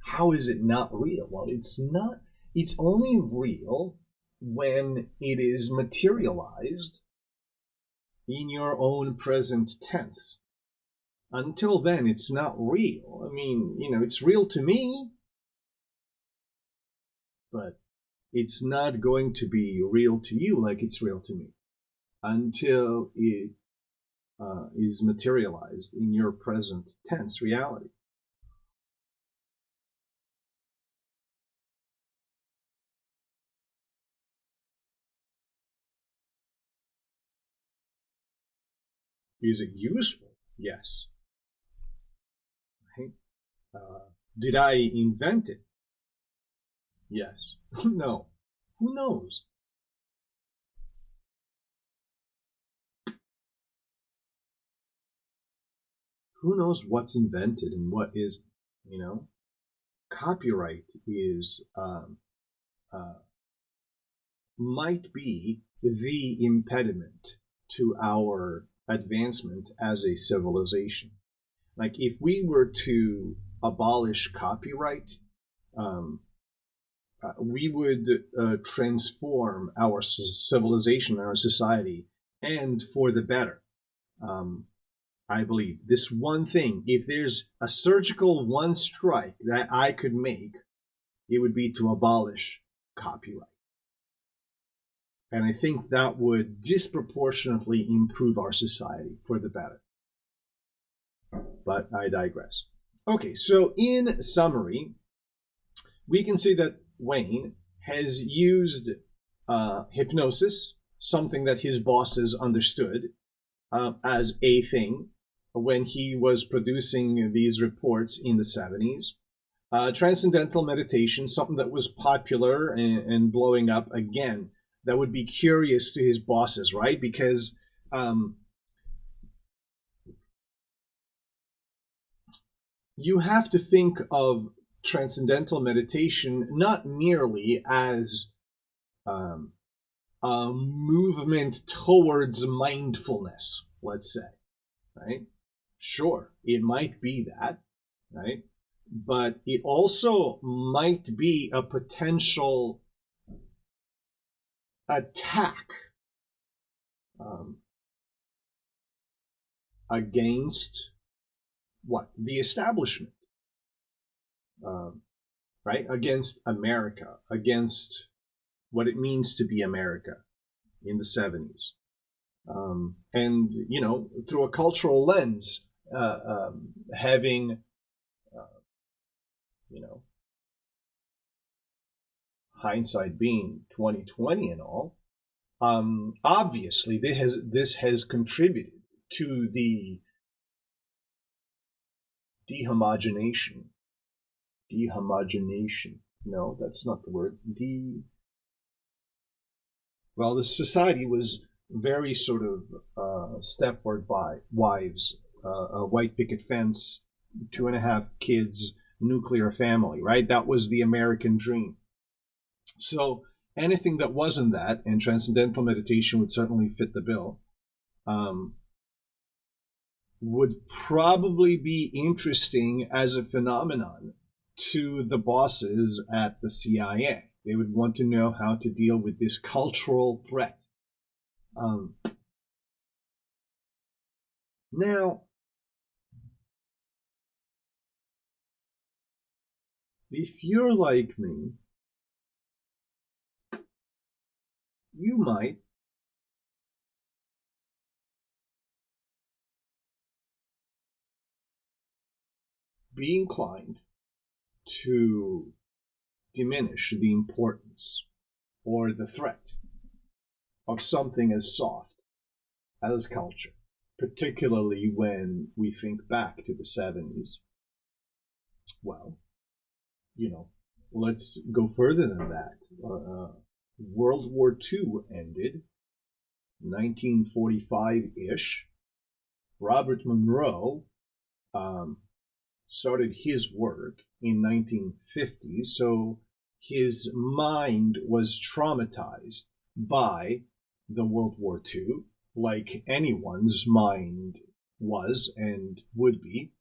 How is it not real? Well, it's not. It's only real when it is materialized in your own present tense. Until then, it's not real. I mean, it's real to me, but it's not going to be real to you like it's real to me until it is materialized in your present tense reality. Is it useful? Yes. Right? Did I invent it? Yes. No. Who knows? Who knows what's invented and what is, Copyright is, might be the impediment to our advancement as a civilization. Like if we were to abolish copyright, we would transform our civilization, our society, and for the better. I believe this one thing, if there's a surgical one strike that I could make, it would be to abolish copyright. And I think that would disproportionately improve our society for the better. But I digress. Okay, so in summary, we can say that Wayne has used hypnosis, something that his bosses understood as a thing when he was producing these reports in the 70s. Transcendental Meditation, something that was popular and blowing up again, that would be curious to his bosses, right? Because you have to think of Transcendental Meditation not merely as a movement towards mindfulness, let's say, right? Sure, it might be that, right? But it also might be a potential attack against what? The establishment, right? Against America, against what it means to be America in the 70s. And, you know, through a cultural lens, having, you know, hindsight being 2020 and all, obviously this has contributed to the dehomogenation. No, that's not the word. Well, the society was very sort of Stepford wives, a white picket fence, 2.5 kids, nuclear family, right? That was the American dream. So anything that wasn't that, and Transcendental Meditation would certainly fit the bill, would probably be interesting as a phenomenon to the bosses at the CIA. They would want to know how to deal with this cultural threat. Now, if you're like me, you might be inclined to diminish the importance or the threat of something as soft as culture, particularly when we think back to the 70s. Well, you know, let's go further than that. World War II ended, 1945-ish. Robert Monroe started his work in 1950, so his mind was traumatized by the World War II, like anyone's mind was and would be.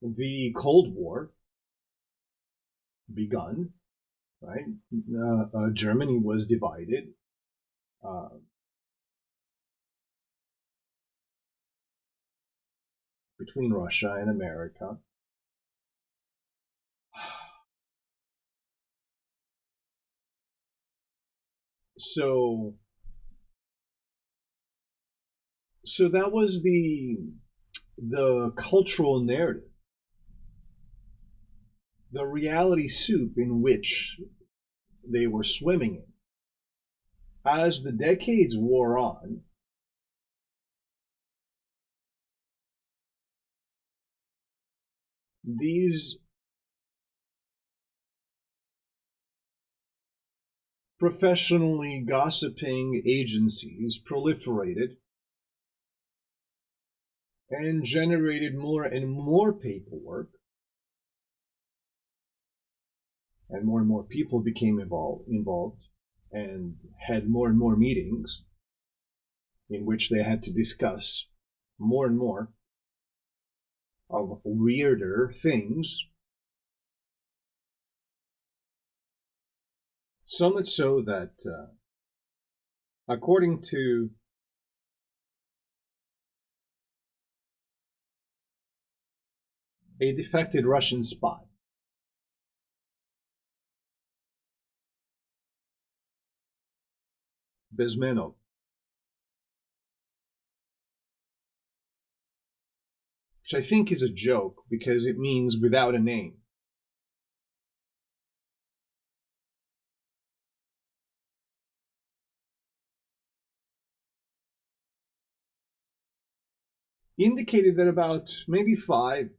The Cold War begun, right? Germany was divided. Between Russia and America. So that was the cultural narrative, the reality soup in which they were swimming in. As the decades wore on, these professionally gossiping agencies proliferated and generated more and more paperwork, and more people became involved and had more and more meetings in which they had to discuss more and more of weirder things. So much so that, according to a defected Russian spy, Bezmenov, which I think is a joke because it means without a name. indicated that about maybe 5,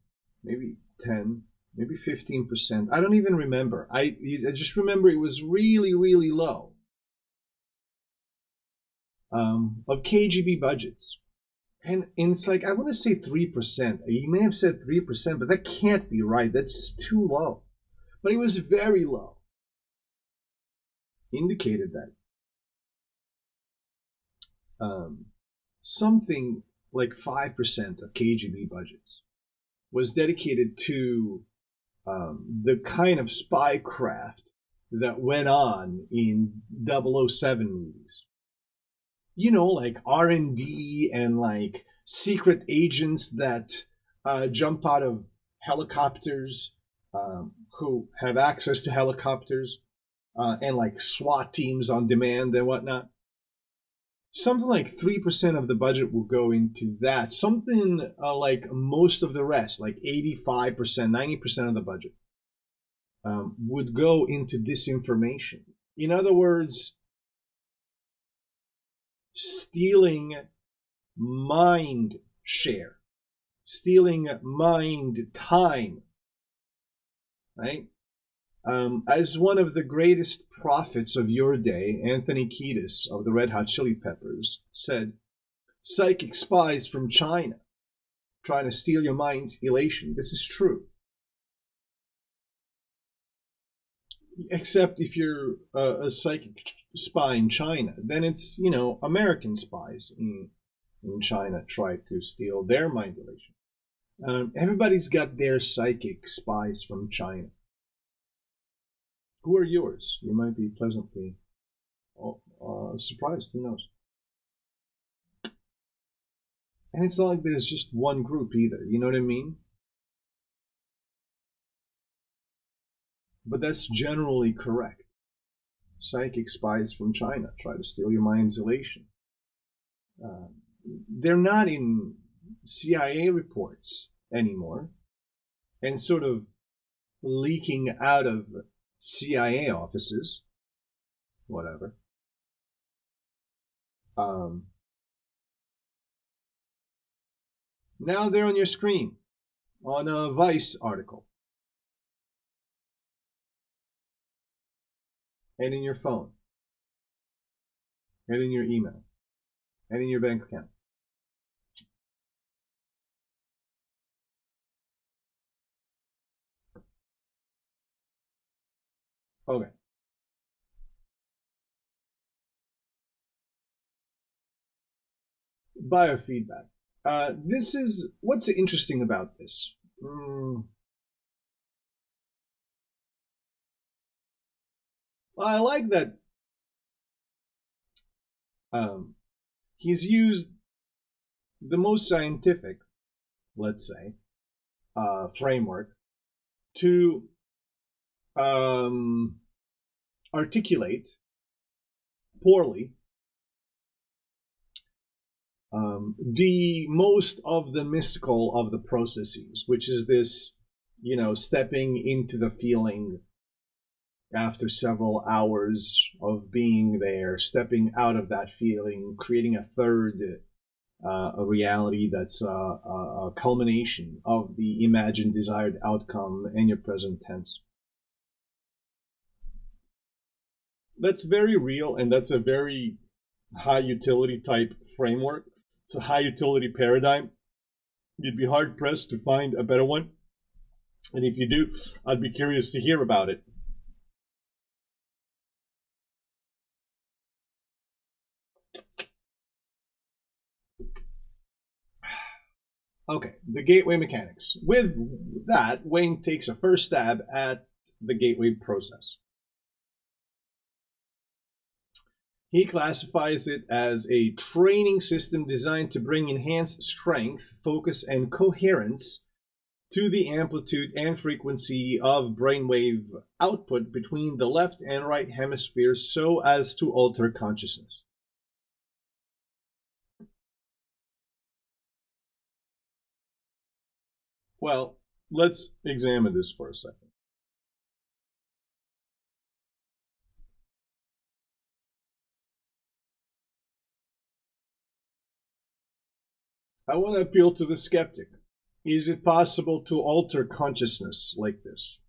maybe 10, maybe 15%. I don't even remember. I just remember it was really, really low of KGB budgets. And it's like, I want to say 3%. You may have said 3%, but that can't be right. That's too low. But it was very low. Indicated that something like 5% of KGB budgets was dedicated to the kind of spycraft that went on in 007 movies. You know, like R&D and like secret agents that jump out of helicopters, who have access to helicopters, and like SWAT teams on demand and whatnot. Something like 3% of the budget will go into that. Something like most of the rest, like 85%, 90% of the budget, would go into disinformation. In other words, stealing mind share, stealing mind time, right? As one of the greatest prophets of your day, Anthony Kiedis of the Red Hot Chili Peppers, said, psychic spies from China trying to steal your mind's elation. This is true. Except if you're a psychic spy in China, then it's, American spies in China try to steal their mind elation. Everybody's got their psychic spies from China. Who are yours? You might be pleasantly surprised. Who knows? And it's not like there's just one group either. You know what I mean? But that's generally correct. Psychic spies from China try to steal your mind's elation. They're not in CIA reports anymore and sort of leaking out of CIA offices, whatever. Now they're on your screen on a Vice article and in your phone and in your email and in your bank account. Okay. Biofeedback. This is what's interesting about this. I like that he's used the most scientific, let's say, framework to articulate poorly the most of the mystical of the processes, which is this, stepping into the feeling after several hours of being there, stepping out of that feeling, creating a third a reality that's a culmination of the imagined desired outcome in your present tense. That's very real, and that's a very high utility type framework. It's a high utility paradigm. You'd be hard pressed to find a better one. And if you do, I'd be curious to hear about it. Okay, the gateway mechanics. With that, Wayne takes a first stab at the gateway process. He classifies it as a training system designed to bring enhanced strength, focus, and coherence to the amplitude and frequency of brainwave output between the left and right hemispheres so as to alter consciousness. Well, let's examine this for a second. I want to appeal to the skeptic. Is it possible to alter consciousness like this?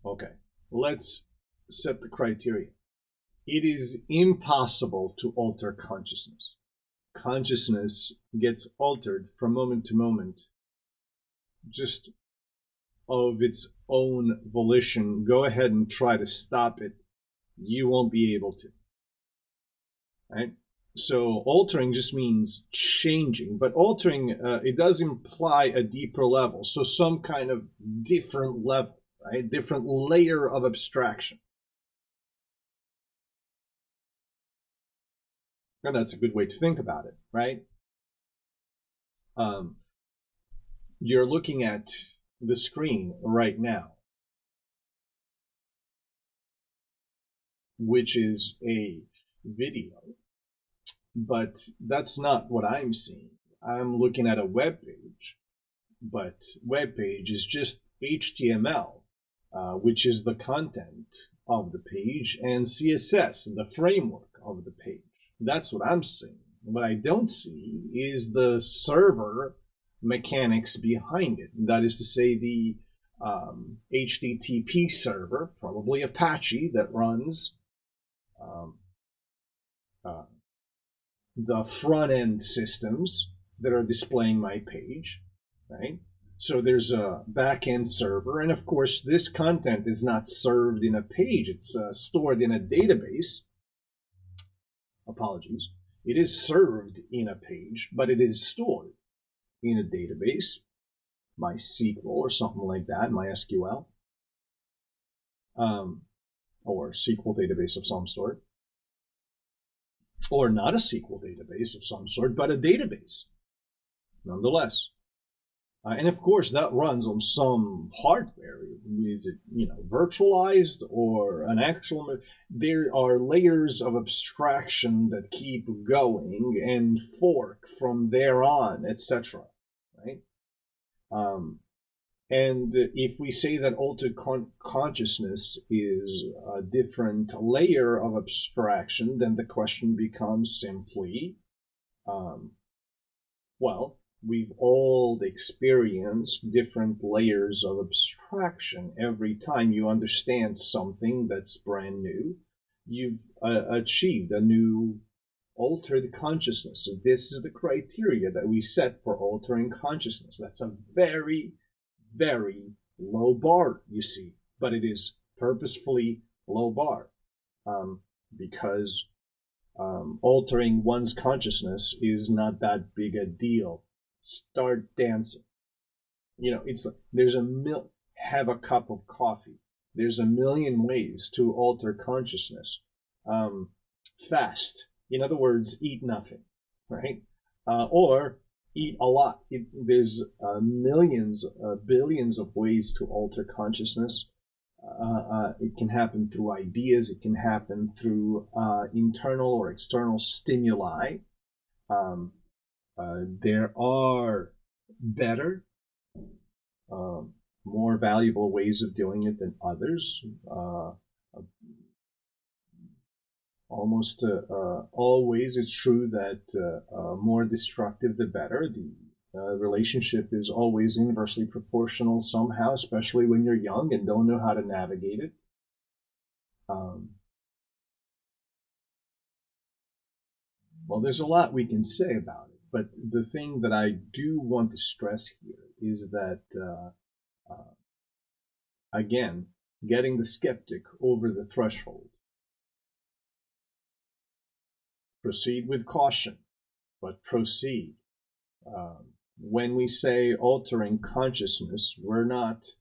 Okay, let's set the criteria. It is impossible to alter consciousness. Consciousness gets altered from moment to moment just of its own volition. Go ahead and try to stop it. You won't be able to. Right? So altering just means changing, but altering, it does imply a deeper level. So some kind of different level, right? Different layer of abstraction. And that's a good way to think about it, right? You're looking at the screen right now, which is a video, but that's not what I'm seeing. I'm looking at a web page, but web page is just HTML, which is the content of the page, and CSS, the framework of the page. That's what I'm seeing. What I don't see is the server mechanics behind it. That is to say, the HTTP server, probably Apache, that runs the front-end systems that are displaying my page, right? So there's a back-end server, and of course, this content is not served in a page. It's stored in a database. Apologies. It is served in a page, but it is stored in a database, MySQL or something like that, MySQL, or SQL database of some sort, or not a SQL database of some sort, but a database, nonetheless. And of course, that runs on some hardware. Is it, virtualized or an actual? There are layers of abstraction that keep going and fork from there on, etc. Right? And if we say that altered consciousness is a different layer of abstraction, then the question becomes simply, we've all experienced different layers of abstraction. Every time you understand something that's brand new, you've achieved a new altered consciousness. So this is the criteria that we set for altering consciousness. That's a very, very low bar, you see, but it is purposefully low bar because altering one's consciousness is not that big a deal. Start dancing. It's there's have a cup of coffee. There's a million ways to alter consciousness. Fast. In other words, eat nothing, right? Or eat a lot. There's millions, billions of ways to alter consciousness. It can happen through ideas. It can happen through internal or external stimuli. There are better, more valuable ways of doing it than others. Almost always it's true that more destructive the better. The relationship is always inversely proportional somehow, especially when you're young and don't know how to navigate it. Well, there's a lot we can say about it, but the thing that I do want to stress here is that, again, getting the skeptic over the threshold. Proceed with caution, but proceed. When we say altering consciousness, we're not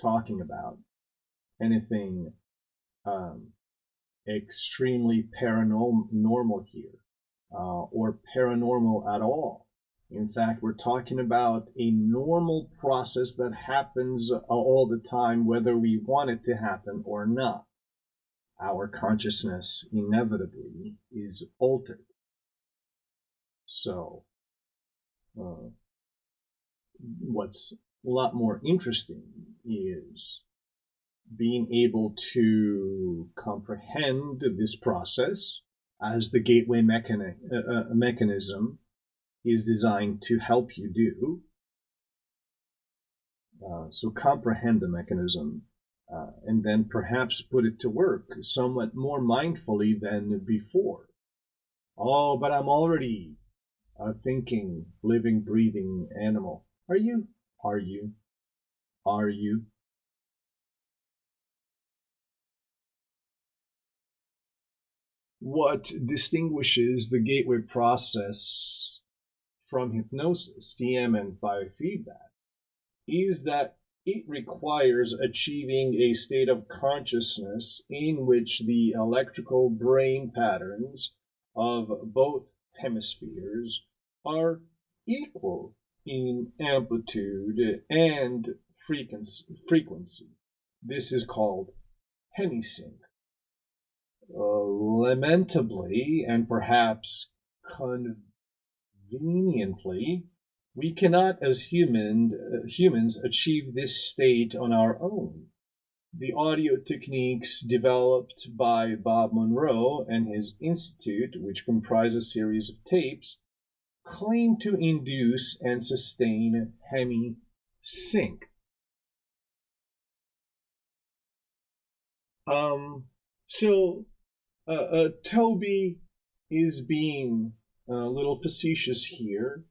talking about anything extremely paranormal here, or paranormal at all. In fact, we're talking about a normal process that happens all the time, whether we want it to happen or not. Our consciousness inevitably is altered. So, what's a lot more interesting is being able to comprehend this process as the gateway mechanism is designed to help you do. So comprehend the mechanism and then perhaps put it to work somewhat more mindfully than before. Oh, but I'm already a thinking, living, breathing animal. Are you? Are you? Are you? What distinguishes the gateway process from hypnosis, TM, and biofeedback is that it requires achieving a state of consciousness in which the electrical brain patterns of both hemispheres are equal in amplitude and frequency. This is called hemisync. Lamentably, and perhaps conveniently, we cannot, as humans, achieve this state on our own. The audio techniques developed by Bob Monroe and his institute, which comprise a series of tapes, claim to induce and sustain hemisync. Toby is being a little facetious here,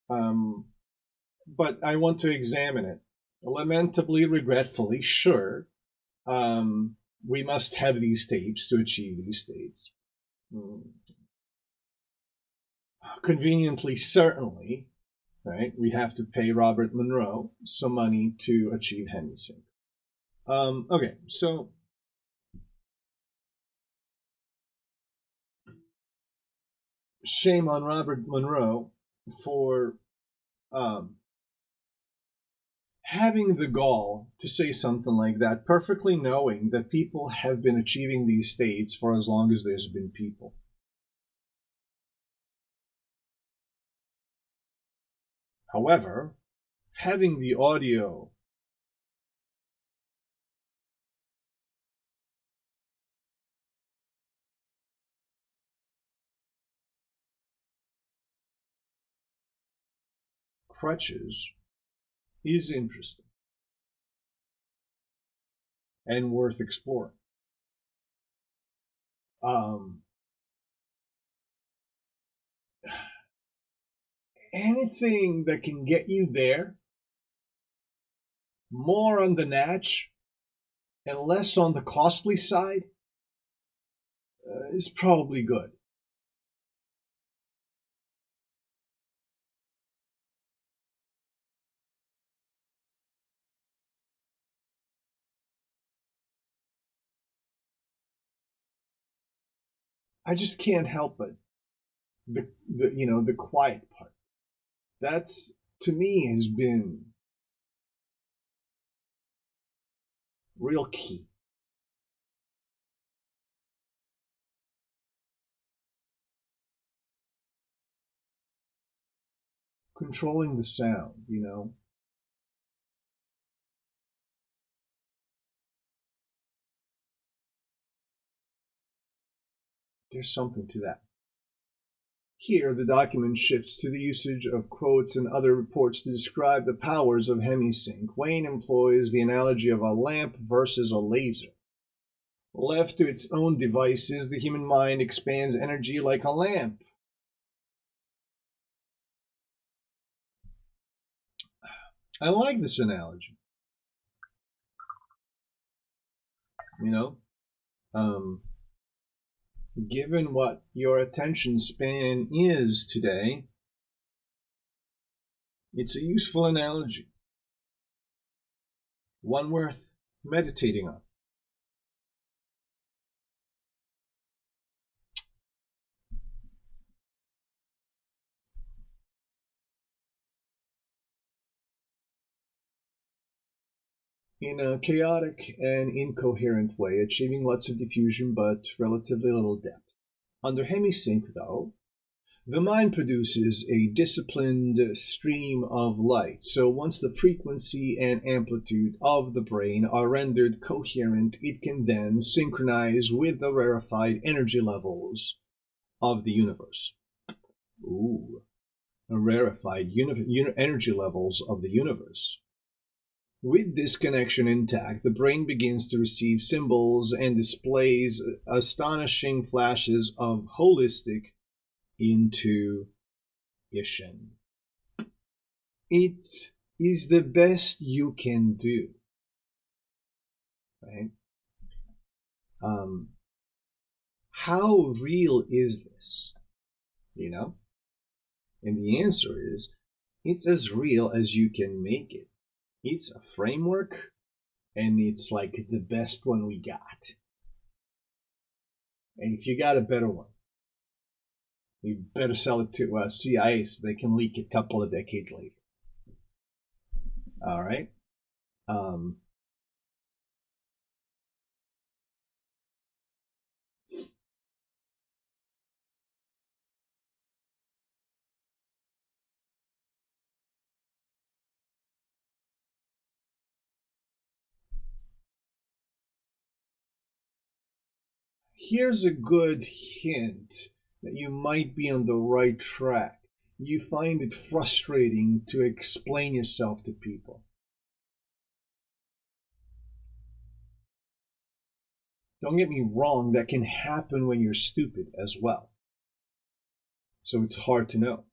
but I want to examine it. Lamentably, regretfully, sure, we must have these tapes to achieve these states. Conveniently, certainly, right? We have to pay Robert Monroe some money to achieve hemisync. Okay, so shame on Robert Monroe for having the gall to say something like that, perfectly knowing that people have been achieving these states for as long as there's been people. However, having the audio crutches is interesting and worth exploring. Anything that can get you there, more on the natch and less on the costly side, is probably good. I just can't help it. The quiet part. That's, to me, has been real key. Controlling the sound, There's something to that. Here, the document shifts to the usage of quotes and other reports to describe the powers of hemisync. Wayne employs the analogy of a lamp versus a laser. Left to its own devices, the human mind expands energy like a lamp. I like this analogy. Given what your attention span is today, it's a useful analogy. One worth meditating on. In a chaotic and incoherent way, achieving lots of diffusion but relatively little depth. Under hemisync, though, the mind produces a disciplined stream of light. So once the frequency and amplitude of the brain are rendered coherent, it can then synchronize with the rarefied energy levels of the universe. Ooh. Rarefied energy levels of the universe. With this connection intact, the brain begins to receive symbols and displays astonishing flashes of holistic intuition. It is the best you can do, right? How real is this? You know? And the answer is, it's as real as you can make it. It's a framework, and it's like the best one we got. And if you got a better one, you better sell it to CIA so they can leak it a couple of decades later. All right? Here's a good hint that you might be on the right track. You find it frustrating to explain yourself to people. Don't get me wrong, that can happen when you're stupid as well. So it's hard to know.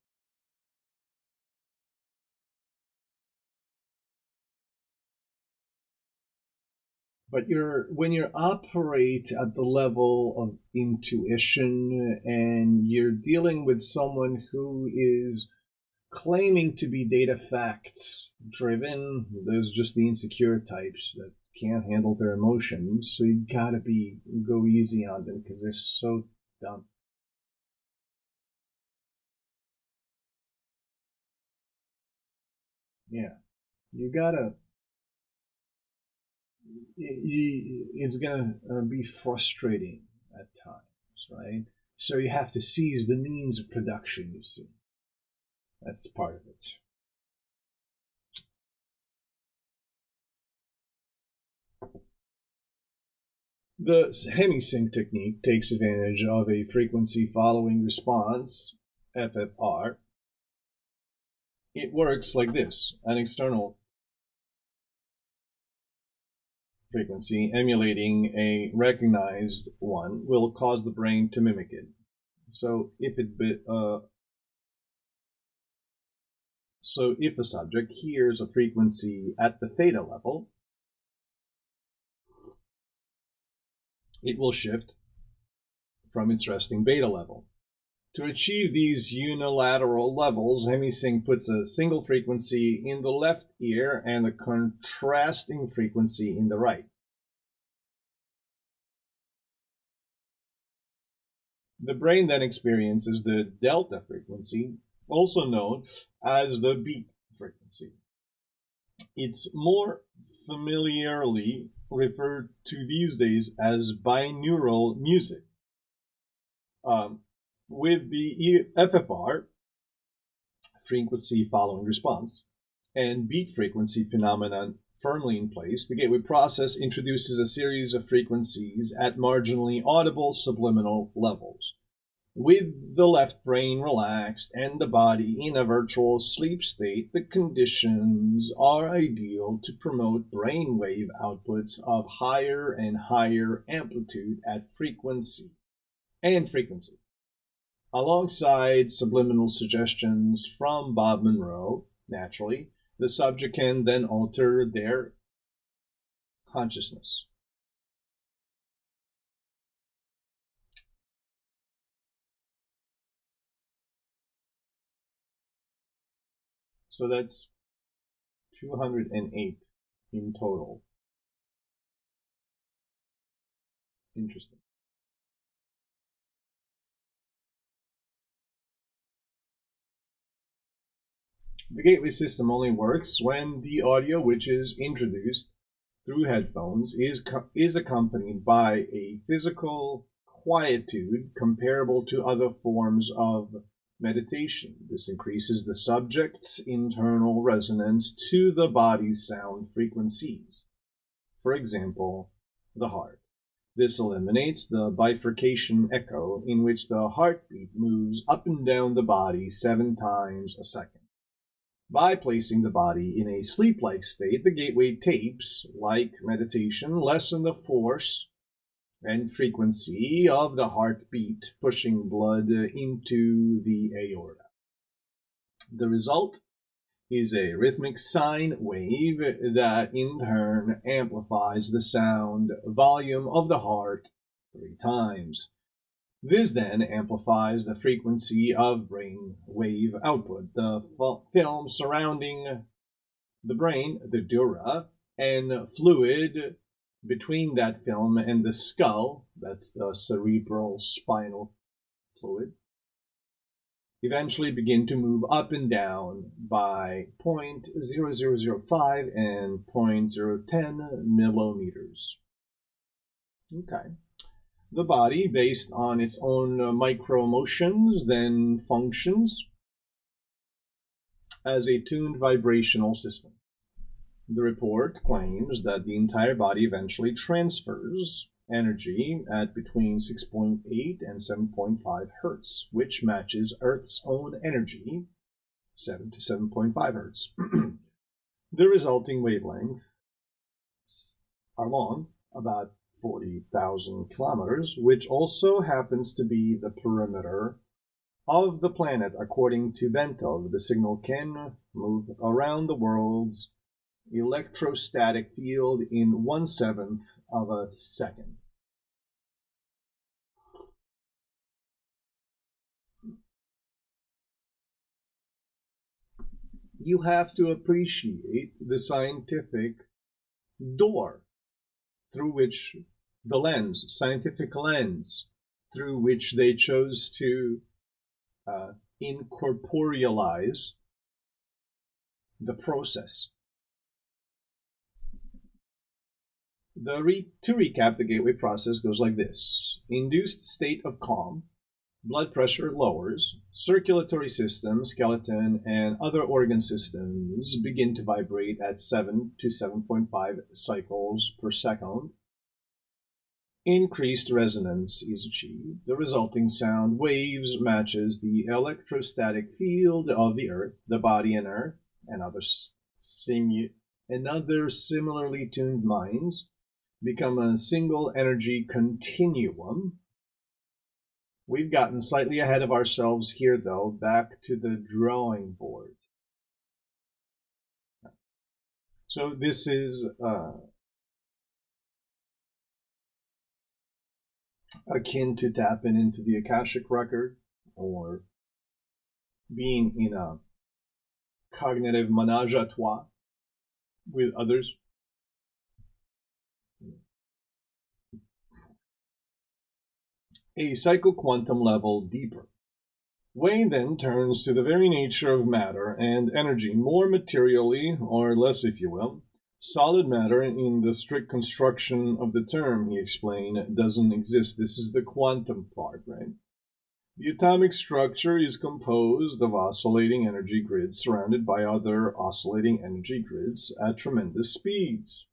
But when you operate at the level of intuition and you're dealing with someone who is claiming to be data facts driven, there's just the insecure types that can't handle their emotions. So you gotta go easy on them because they're so dumb. Yeah, you gotta. It's gonna be frustrating at times, right? So you have to seize the means of production, you see. That's part of it. The hemisync technique takes advantage of a frequency following response, FFR. It works like this: an external frequency emulating a recognized one will cause the brain to mimic it. So if a subject hears a frequency at the theta level, it will shift from its resting beta level. To achieve these unilateral levels, hemisync puts a single frequency in the left ear and a contrasting frequency in the right. The brain then experiences the delta frequency, also known as the beat frequency. It's more familiarly referred to these days as binaural music. With the FFR, frequency following response, and beat frequency phenomenon firmly in place, the gateway process introduces a series of frequencies at marginally audible subliminal levels. With the left brain relaxed and the body in a virtual sleep state, the conditions are ideal to promote brainwave outputs of higher and higher amplitude at frequency. Alongside subliminal suggestions from Bob Monroe, naturally, the subject can then alter their consciousness. So that's 208 in total. Interesting. The gateway system only works when the audio which is introduced through headphones is accompanied by a physical quietude comparable to other forms of meditation. This increases the subject's internal resonance to the body's sound frequencies. For example, the heart. This eliminates the bifurcation echo in which the heartbeat moves up and down the body 7 times a second. By placing the body in a sleep-like state, the gateway tapes, like meditation, lessen the force and frequency of the heartbeat, pushing blood into the aorta. The result is a rhythmic sine wave that in turn amplifies the sound volume of the heart 3 times. This then amplifies the frequency of brain wave output. The film surrounding the brain, the dura, and fluid between that film and the skull, that's the cerebral spinal fluid, eventually begin to move up and down by 0.0005 and 0.010 millimeters. Okay. The body, based on its own micro motions, then functions as a tuned vibrational system. The report claims that the entire body eventually transfers energy at between 6.8 and 7.5 hertz, which matches Earth's own energy, 7 to 7.5 hertz. The resulting wavelengths are long, about 40,000 kilometers, which also happens to be the perimeter of the planet. According to Bentov, the signal can move around the world's electrostatic field in 1/7 of a second. You have to appreciate the scientific door through which the lens, scientific lens, through which they chose to incorporealize the process. To recap, the gateway process goes like this. Induced state of calm, blood pressure lowers, circulatory system, skeleton, and other organ systems begin to vibrate at 7 to 7.5 cycles per second. Increased resonance is achieved. The resulting sound waves matches the electrostatic field of the Earth, the body and Earth, and other similarly tuned minds become a single energy continuum. We've gotten slightly ahead of ourselves here, though. Back to the drawing board. So this is akin to tapping into the Akashic record or being in a cognitive menage a trois with others. A psychoquantum level deeper. Wayne then turns to the very nature of matter and energy, more materially, or less if you will. Solid matter, in the strict construction of the term, he explained, doesn't exist. This is the quantum part, right? The atomic structure is composed of oscillating energy grids surrounded by other oscillating energy grids at tremendous speeds.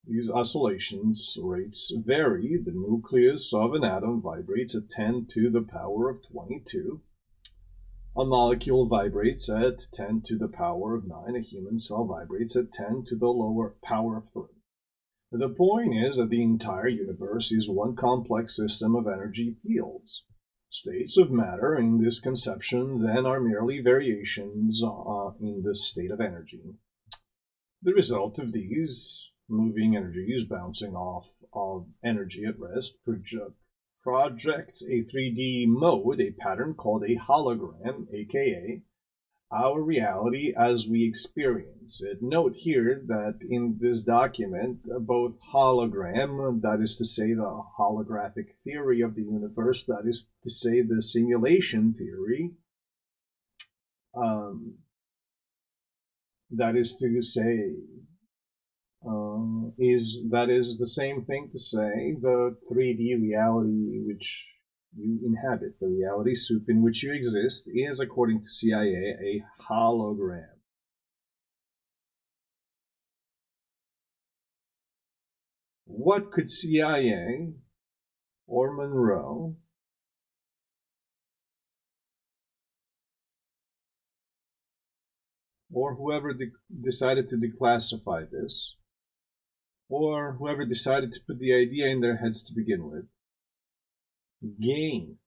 These oscillations rates vary. The nucleus of an atom vibrates at 10 to the power of 22. A molecule vibrates at 10 to the power of 9. A human cell vibrates at 10 to the lower power of 3. The point is that the entire universe is one complex system of energy fields. States of matter in this conception then are merely variations in the state of energy. The result of these moving energies bouncing off of energy at rest projects a 3D mode, a pattern called a hologram, aka our reality as we experience it. Note here that in this document, both hologram, that is to say the holographic theory of the universe, that is to say the simulation theory, that is to say that is the same thing to say the 3D reality which you inhabit, the reality soup in which you exist, is, according to CIA, a hologram. What could CIA or Monroe, or whoever decided to declassify this, or whoever decided to put the idea in their heads to begin with, gain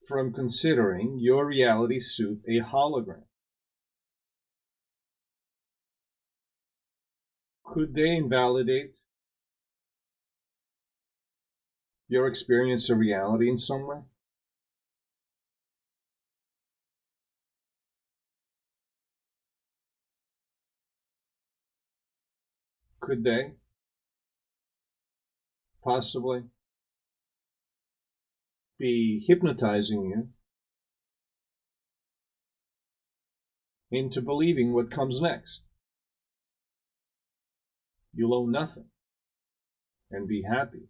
from considering your reality soup a hologram? Could they invalidate your experience of reality in some way? Could they possibly be hypnotizing you into believing what comes next? You'll own nothing and be happy.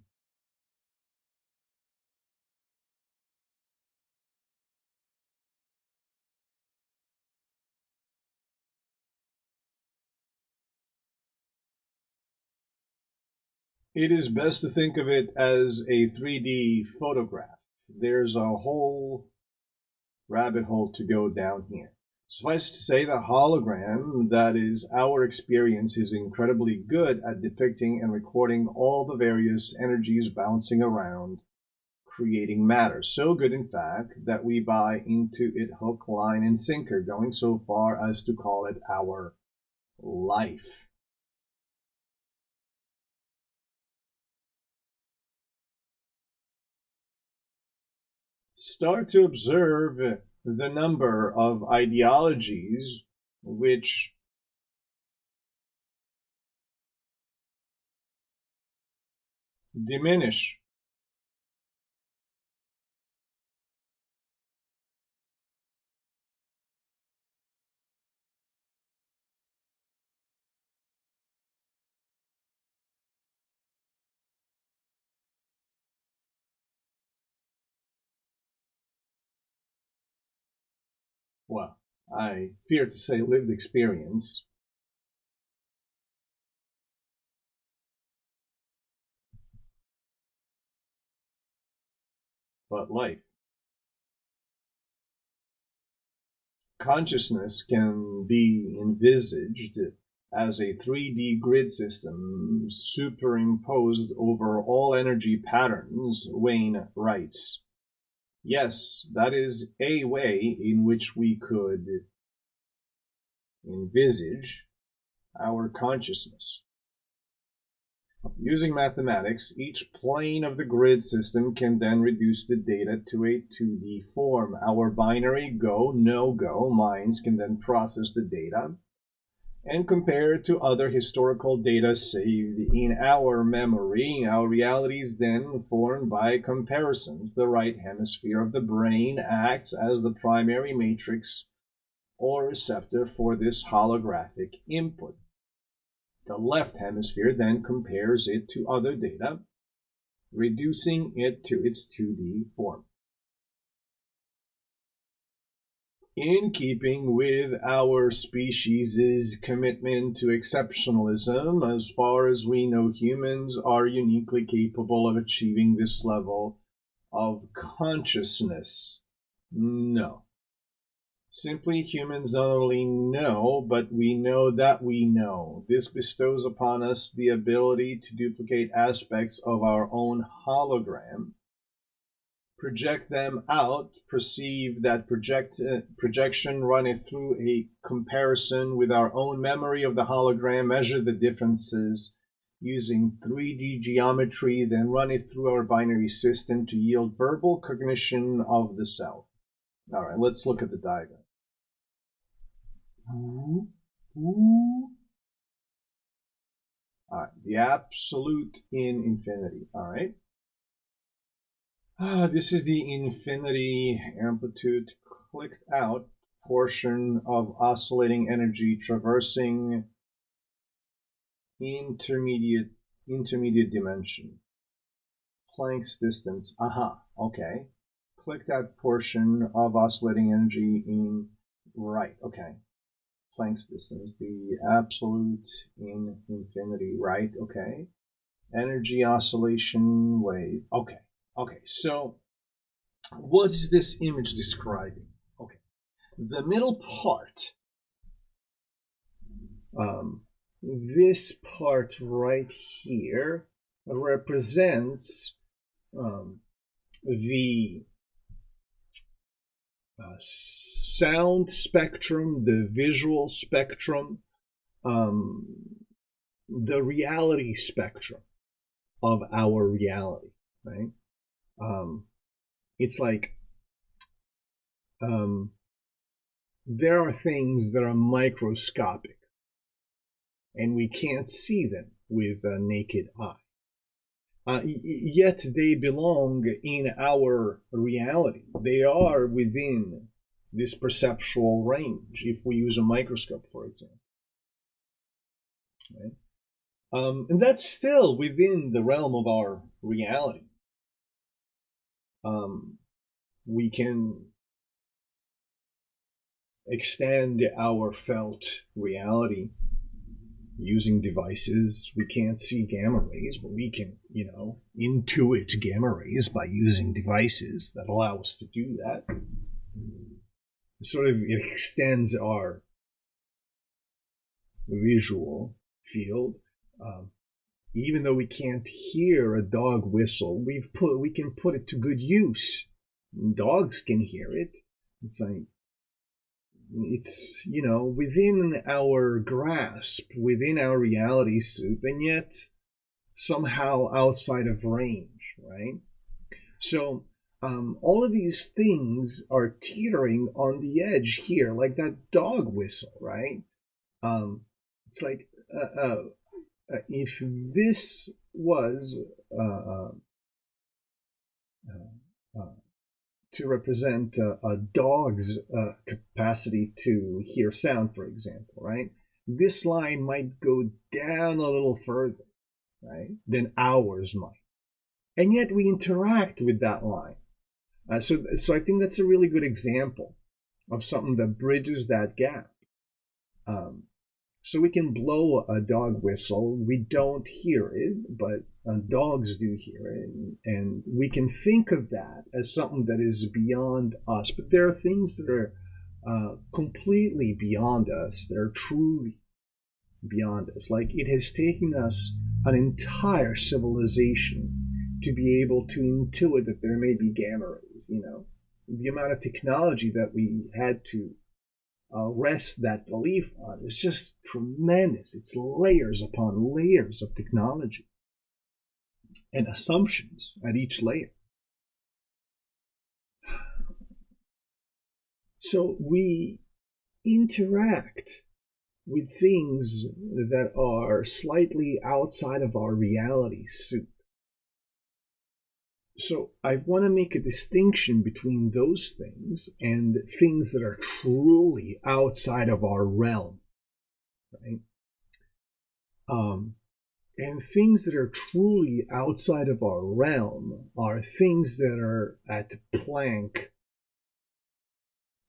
It is best to think of it as a 3D photograph. There's a whole rabbit hole to go down here. Suffice to say, the hologram, that is our experience, is incredibly good at depicting and recording all the various energies bouncing around, creating matter. So good, in fact, that we buy into it hook, line, and sinker, going so far as to call it our life. Start to observe the number of ideologies which diminish well, I fear to say lived experience. But life. Consciousness can be envisaged as a 3D grid system superimposed over all energy patterns, Wayne writes. Yes, that is a way in which we could envisage our consciousness. Using mathematics, each plane of the grid system can then reduce the data to a 2D form. Our binary go, no-go minds can then process the data and compare it to other historical data saved in our memory. Our reality is then formed by comparisons. The right hemisphere of the brain acts as the primary matrix or receptor for this holographic input. The left hemisphere then compares it to other data, reducing it to its 2D form. In keeping with our species' commitment to exceptionalism, as far as we know, humans are uniquely capable of achieving this level of consciousness. No. Simply, humans not only know, but we know that we know. This bestows upon us the ability to duplicate aspects of our own hologram, project them out, perceive that projection, run it through a comparison with our own memory of the hologram, measure the differences using 3D geometry, then run it through our binary system to yield verbal cognition of the self. All right, let's look at the diagram. All right, the absolute in infinity. All right. This is the infinity amplitude clicked out portion of oscillating energy traversing intermediate dimension. Planck's distance. Okay. Clicked out portion of oscillating energy in right. Okay. Planck's distance, the absolute in infinity, right? Okay. Energy, oscillation, wave. Okay. So what is this image describing? Okay. The middle part, this part right here represents the sound spectrum, the visual spectrum, the reality spectrum of our reality, right? It's like there are things that are microscopic and we can't see them with a naked eye. Yet they belong in our reality. They are within this perceptual range if we use a microscope, for example. Right? And that's still within the realm of our reality. We can extend our felt reality using devices. We can't see gamma rays, but we can, intuit gamma rays by using devices that allow us to do that. It extends our visual field. Even though we can't hear a dog whistle, we can put it to good use. Dogs can hear it. It's within our grasp, within our reality soup, and yet somehow outside of range, right? So all of these things are teetering on the edge here, like that dog whistle, right? It's like if this was to represent a dog's capacity to hear sound, for example, right? This line might go down a little further, right, than ours might. And yet we interact with that line. So I think that's a really good example of something that bridges that gap. So we can blow a dog whistle. We don't hear it, but dogs do hear it. And we can think of that as something that is beyond us. But there are things that are completely beyond us, that are truly beyond us. Like it has taken us an entire civilization to be able to intuit that there may be gamma rays, The amount of technology that we had to rest that belief on is just tremendous. It's layers upon layers of technology and assumptions at each layer. So we interact with things that are slightly outside of our reality soup. So I want to make a distinction between those things and things that are truly outside of our realm, right? And things that are truly outside of our realm are things that are at Planck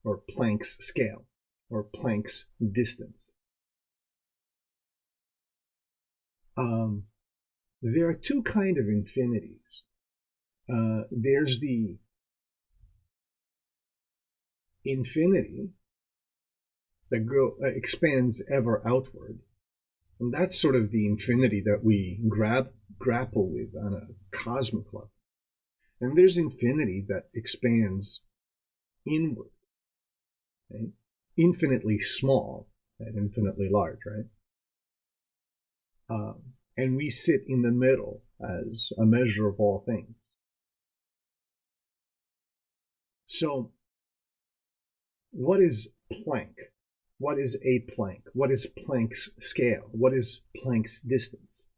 or Planck's scale or Planck's distance. There are two kinds of infinities. There's the infinity that expands ever outward, and that's sort of the infinity that we grapple with on a cosmic level. And there's infinity that expands inward, right? Infinitely small and infinitely large, right? And we sit in the middle as a measure of all things. So, what is Planck? What is a Planck? What is Planck's scale? What is Planck's distance?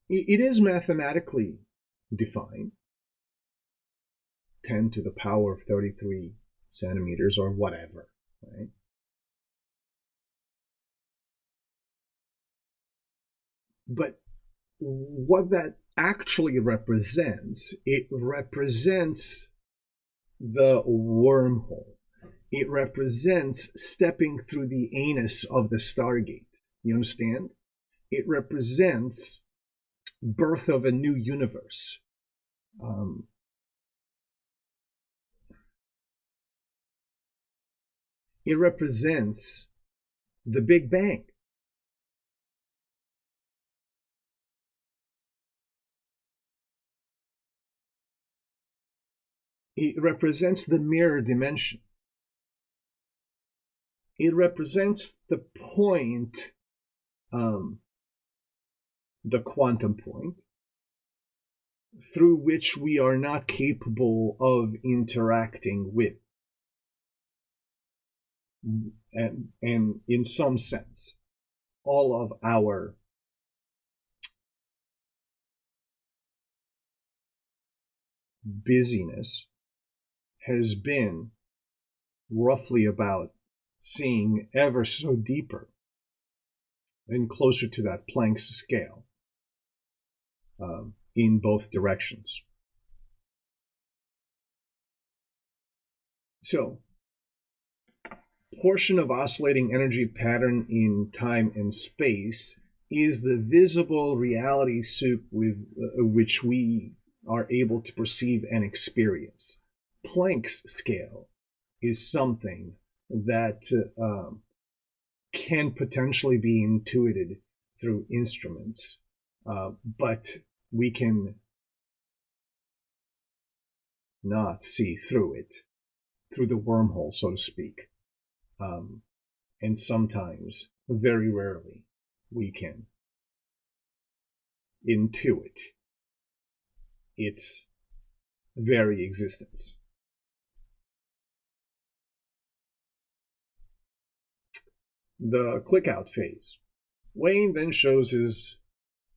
It is mathematically defined, 10 to the power of 33 centimeters or whatever, right? But what that actually represents, it represents the wormhole. It represents stepping through the anus of the Stargate. You understand? It represents birth of a new universe. It represents the Big Bang. It represents the mirror dimension. It represents the point, the quantum point, through which we are not capable of interacting with. And in some sense, all of our busyness has been roughly about seeing ever so deeper and closer to that Planck's scale in both directions. So, portion of oscillating energy pattern in time and space is the visible reality soup with which we are able to perceive and experience. Planck's scale is something that can potentially be intuited through instruments, but we can not see through it, through the wormhole, so to speak. And sometimes, very rarely, we can intuit its very existence. The click-out phase. Wayne then shows his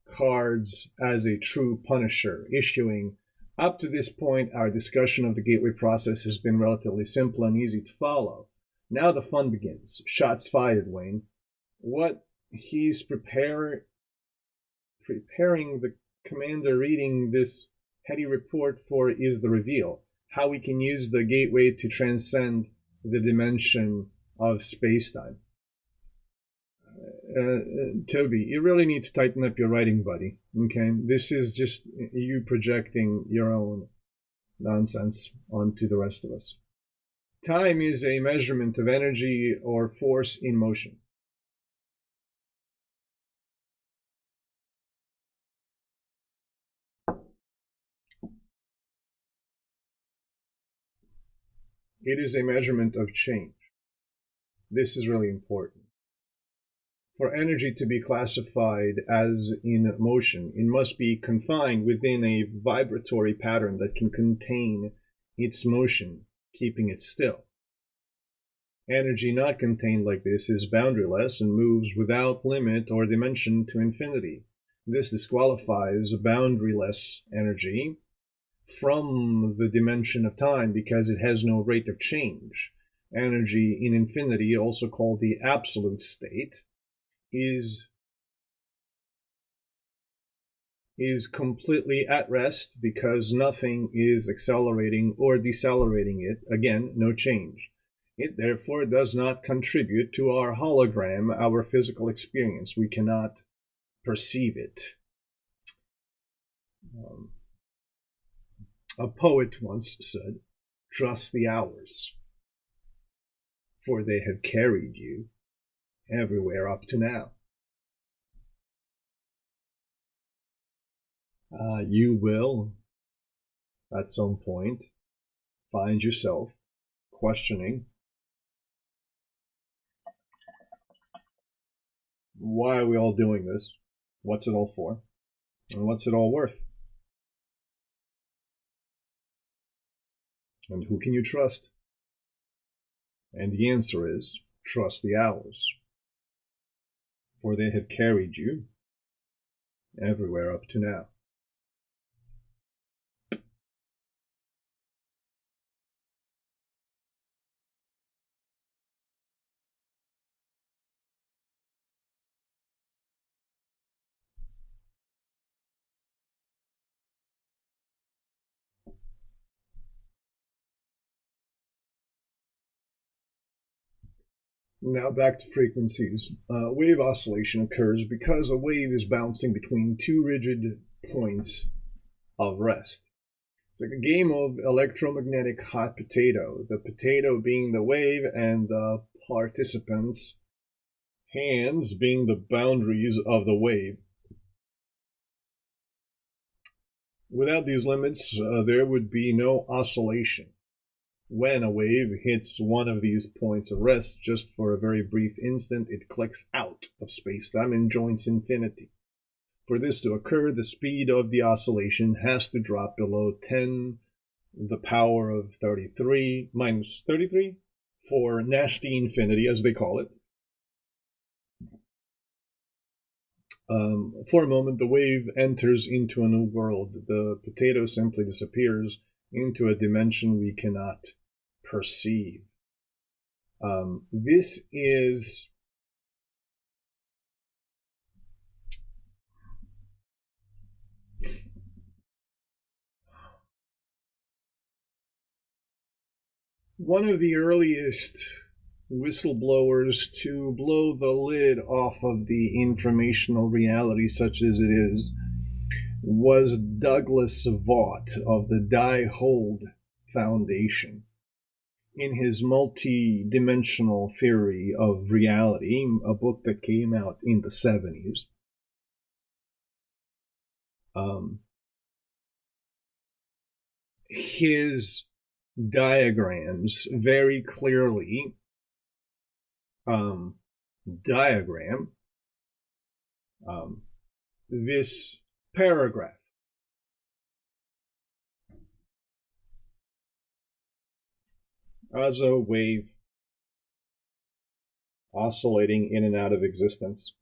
cards as a true punisher, issuing, "Up to this point, our discussion of the gateway process has been relatively simple and easy to follow. Now the fun begins. Shots fired, Wayne. What he's preparing the commander reading this heady report for is the reveal. How we can use the gateway to transcend the dimension of space-time." Toby, you really need to tighten up your writing, buddy. Okay? This is just you projecting your own nonsense onto the rest of us. Time is a measurement of energy or force in motion. It is a measurement of change. This is really important. For energy to be classified as in motion, it must be confined within a vibratory pattern that can contain its motion, keeping it still. Energy not contained like this is boundaryless and moves without limit or dimension to infinity. This disqualifies boundaryless energy from the dimension of time because it has no rate of change. Energy in infinity, also called the absolute state, is completely at rest because nothing is accelerating or decelerating it. Again, no change. It therefore does not contribute to our hologram, our physical experience. We cannot perceive it. A poet once said, "Trust the hours, for they have carried you everywhere up to now." You will, at some point, find yourself questioning, why are we all doing this? What's it all for? And what's it all worth? And who can you trust? And the answer is, trust the hours, for they have carried you everywhere up to now. Now back to frequencies. Wave oscillation occurs because a wave is bouncing between two rigid points of rest. It's like a game of electromagnetic hot potato, the potato being the wave and the participants' hands being the boundaries of the wave. Without these limits, there would be no oscillation. When a wave hits one of these points of rest, just for a very brief instant, it clicks out of spacetime and joins infinity. For this to occur, the speed of the oscillation has to drop below 10 the power of 33 minus 33 for nasty infinity, as they call it. For a moment, the wave enters into a new world. The potato simply disappears into a dimension we cannot perceive. This is one of the earliest whistleblowers to blow the lid off of the informational reality such as it is was Douglas Vaught of the Die Hold Foundation. In his multi-dimensional theory of reality, a book that came out in the 70s, his diagrams very clearly diagram this paragraph. As a wave oscillating in and out of existence,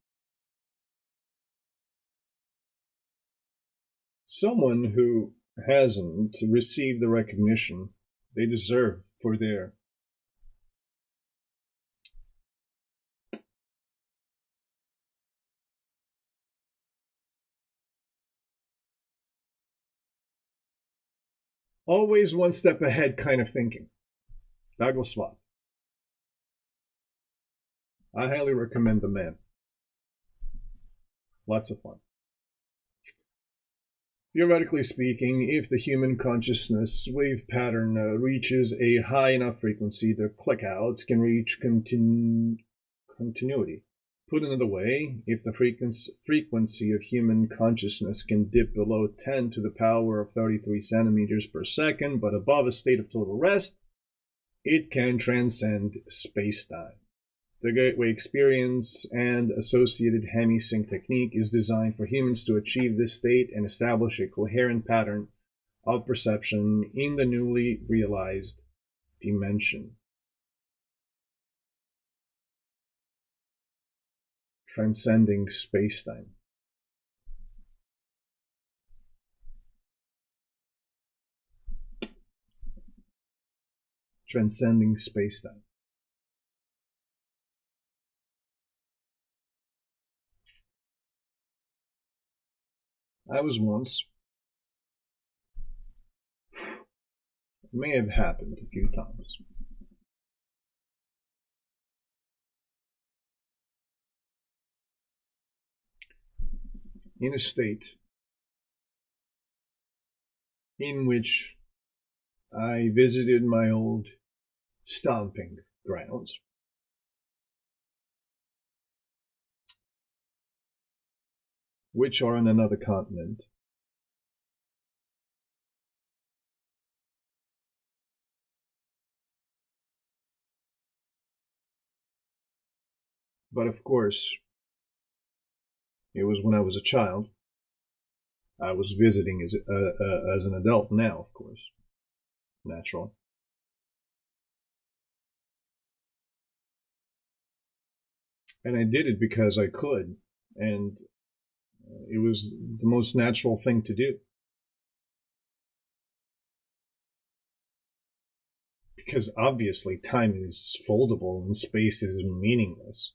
someone who hasn't received the recognition they deserve for their always one step ahead kind of thinking. Douglas Vaught. I highly recommend the man. Lots of fun. Theoretically speaking, if the human consciousness wave pattern reaches a high enough frequency, the clickouts can reach continuity. Put another way, if the frequency of human consciousness can dip below 10 to the power of 33 centimeters per second, but above a state of total rest, it can transcend space-time. The Gateway experience and associated hemisync technique is designed for humans to achieve this state and establish a coherent pattern of perception in the newly realized dimension. Transcending spacetime. Transcending spacetime. I was once. It may have happened a few times. In a state in which I visited my old stomping grounds. Which are on another continent. But of course, it was when I was a child. I was visiting as an adult now, of course. Natural. And I did it because I could. And it was the most natural thing to do. Because obviously time is foldable and space is meaningless.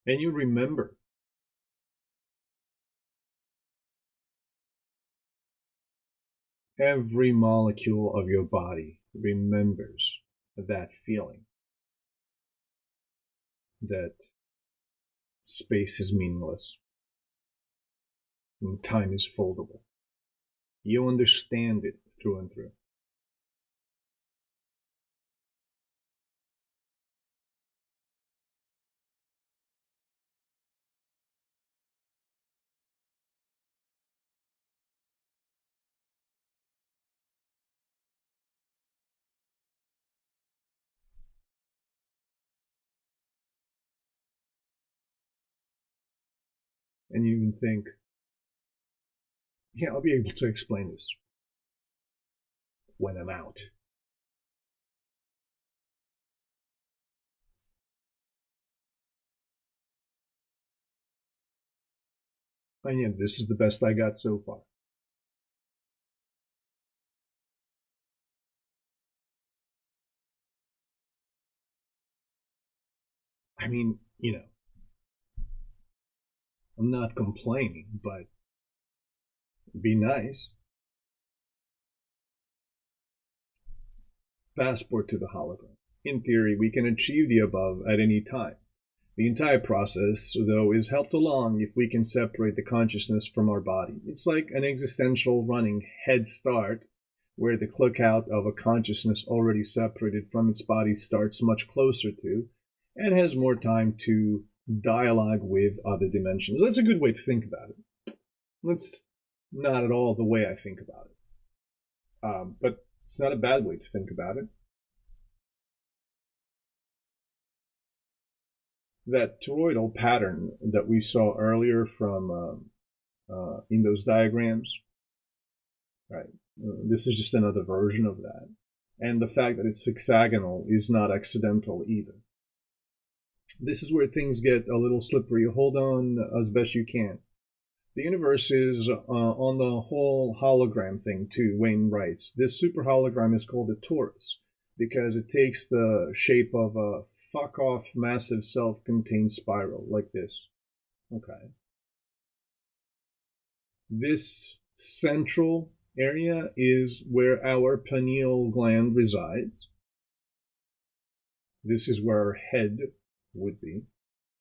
And you remember. Every molecule of your body remembers that feeling that space is meaningless and time is foldable. You understand it through and through. And you even think, yeah, I'll be able to explain this when I'm out. And yet, this is the best I got so far. I mean, I'm not complaining, but it'd be nice. Passport to the hologram. In theory, we can achieve the above at any time. The entire process, though, is helped along if we can separate the consciousness from our body. It's like an existential running head start, where the clickout of a consciousness already separated from its body starts much closer to, and has more time to dialogue with other dimensions. That's a good way to think about it. That's not at all the way I think about it. But it's not a bad way to think about it. That toroidal pattern that we saw earlier from in those diagrams, right? This is just another version of that. And the fact that it's hexagonal is not accidental either. This is where things get a little slippery. Hold on as best you can. The universe is on the whole hologram thing too, Wayne writes. This super hologram is called a torus because it takes the shape of a fuck-off massive self-contained spiral like this. Okay. This central area is where our pineal gland resides. This is where our head would be,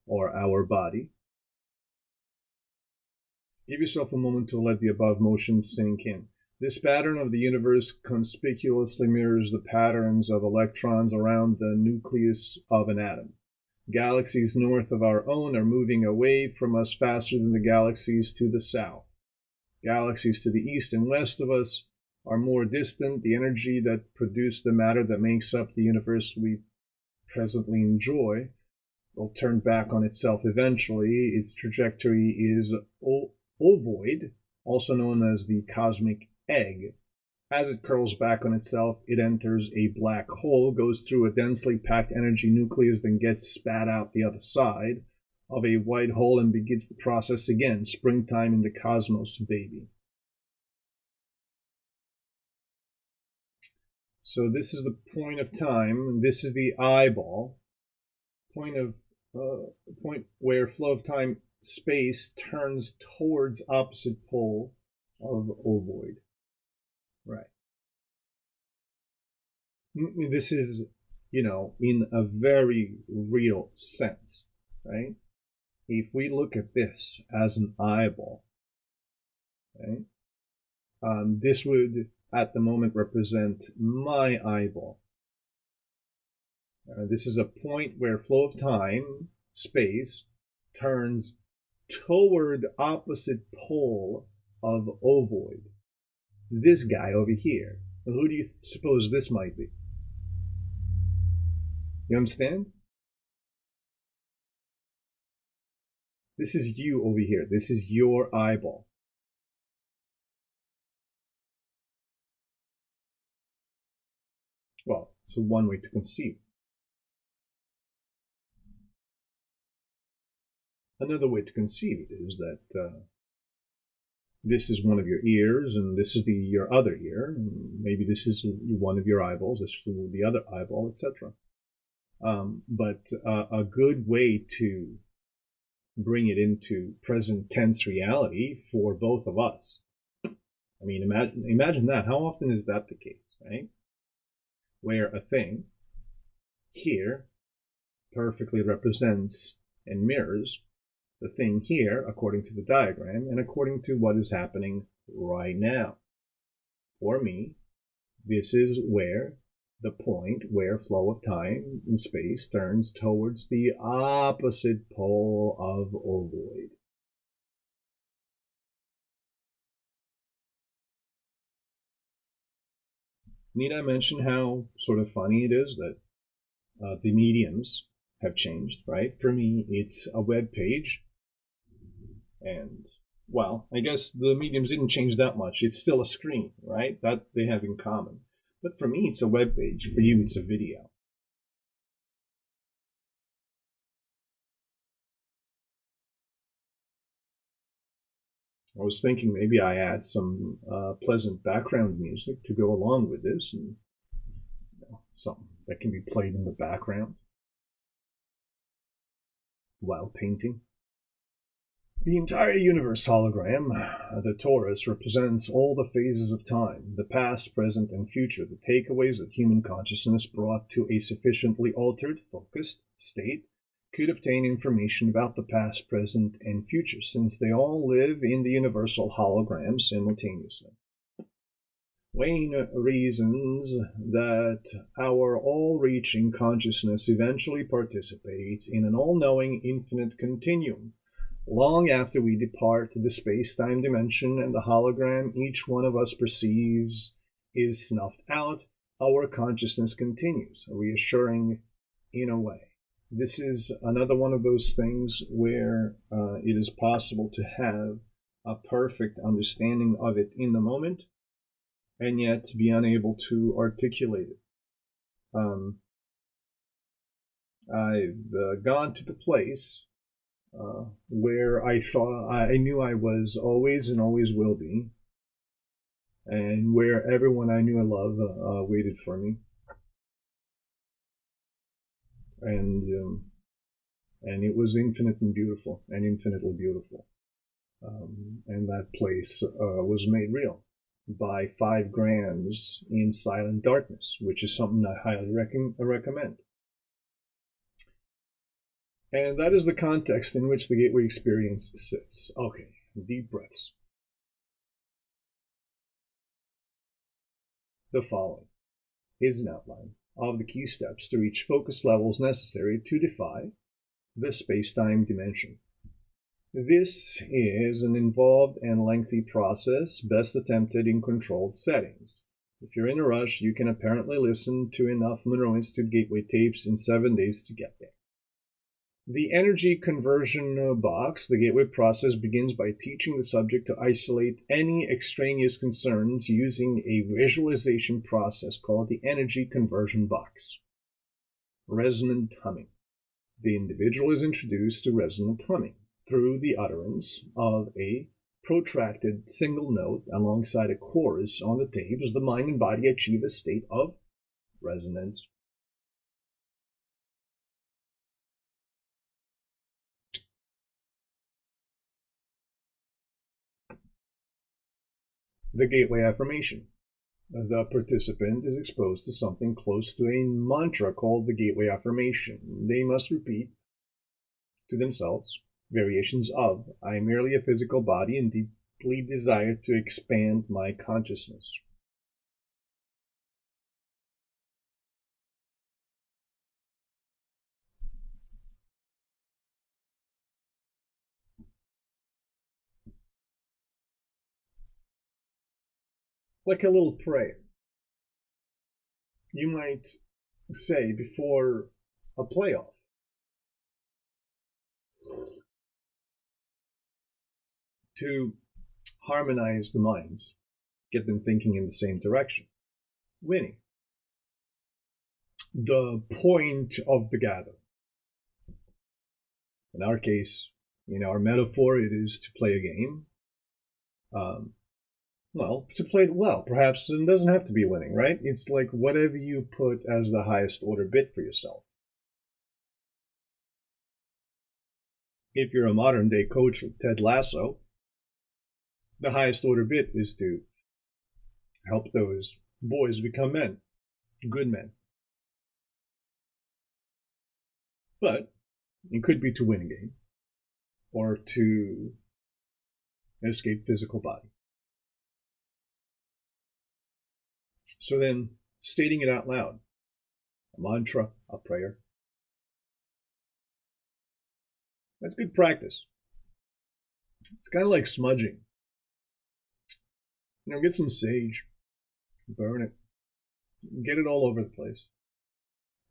or our body. Give yourself a moment to let the above motion sink in. This pattern of the universe conspicuously mirrors the patterns of electrons around the nucleus of an atom. Galaxies north of our own are moving away from us faster than the galaxies to the south. Galaxies to the east and west of us are more distant. The energy that produced the matter that makes up the universe we presently enjoy will turn back on itself eventually. Its trajectory is ovoid, also known as the cosmic egg. As it curls back on itself, it enters a black hole, goes through a densely packed energy nucleus, then gets spat out the other side of a white hole and begins the process again. Springtime in the cosmos, baby. So this is the point of time. This is the eyeball. Point where flow of time space turns towards opposite pole of ovoid. Right. This is, in a very real sense, right? If we look at this as an eyeball, right, this would at the moment represent my eyeball. This is a point where flow of time, space, turns toward opposite pole of ovoid. This guy over here. Who do you suppose this might be? You understand? This is you over here. This is your eyeball. Well, it's one way to conceive. Another way to conceive it is that this is one of your ears, and this is your other ear. And maybe this is one of your eyeballs. This is the other eyeball, etc. But a good way to bring it into present tense reality for both of us. I mean, imagine that. How often is that the case, right? Where a thing here perfectly represents and mirrors the thing here according to the diagram and according to what is happening right now. For me, this is where the point where flow of time and space turns towards the opposite pole of ovoid. Need I mention how sort of funny it is that the mediums have changed, right? For me, it's a web page. And, well, I guess the mediums didn't change that much. It's still a screen, right? That they have in common. But for me, it's a web page. For you, it's a video. I was thinking maybe I add some pleasant background music to go along with this, and something that can be played in the background while painting. The entire universe hologram, the torus, represents all the phases of time, the past, present, and future, the takeaways that human consciousness brought to a sufficiently altered, focused state could obtain information about the past, present, and future, since they all live in the universal hologram simultaneously. Wayne reasons that our all-reaching consciousness eventually participates in an all-knowing infinite continuum. Long after we depart the space-time dimension and the hologram each one of us perceives is snuffed out, our consciousness continues, reassuring in a way. This is another one of those things where it is possible to have a perfect understanding of it in the moment and yet be unable to articulate it. I've gone to the place where I thought I knew I was always and always will be, and where everyone I knew and loved waited for me, and it was infinite and beautiful, and infinitely beautiful, and that place was made real by 5 grams in silent darkness, which is something I highly recommend. And that is the context in which the Gateway experience sits. Okay, deep breaths. The following is an outline of the key steps to reach focus levels necessary to defy the space-time dimension. This is an involved and lengthy process, best attempted in controlled settings. If you're in a rush, you can apparently listen to enough Monroe Institute Gateway tapes in 7 days to get there. The energy conversion box, the Gateway process, begins by teaching the subject to isolate any extraneous concerns using a visualization process called the energy conversion box. Resonant humming. The individual is introduced to resonant humming through the utterance of a protracted single note alongside a chorus on the tapes. The mind and body achieve a state of resonance. The Gateway Affirmation. The participant is exposed to something close to a mantra called the Gateway Affirmation. They must repeat to themselves variations of, I am merely a physical body and deeply desire to expand my consciousness. Like a little prayer. You might say before a playoff, to harmonize the minds, get them thinking in the same direction. Winning. The point of the gathering. In our case, in our metaphor, it is to play a game. Well, to play it well, perhaps it doesn't have to be winning, right? It's like whatever you put as the highest order bit for yourself. if you're a modern day coach with Ted Lasso, the highest order bit is to help those boys become men, good men. But it could be to win a game or to escape physical body. So then, stating it out loud, a mantra, a prayer, that's good practice. It's kind of like smudging. Get some sage, burn it, get it all over the place,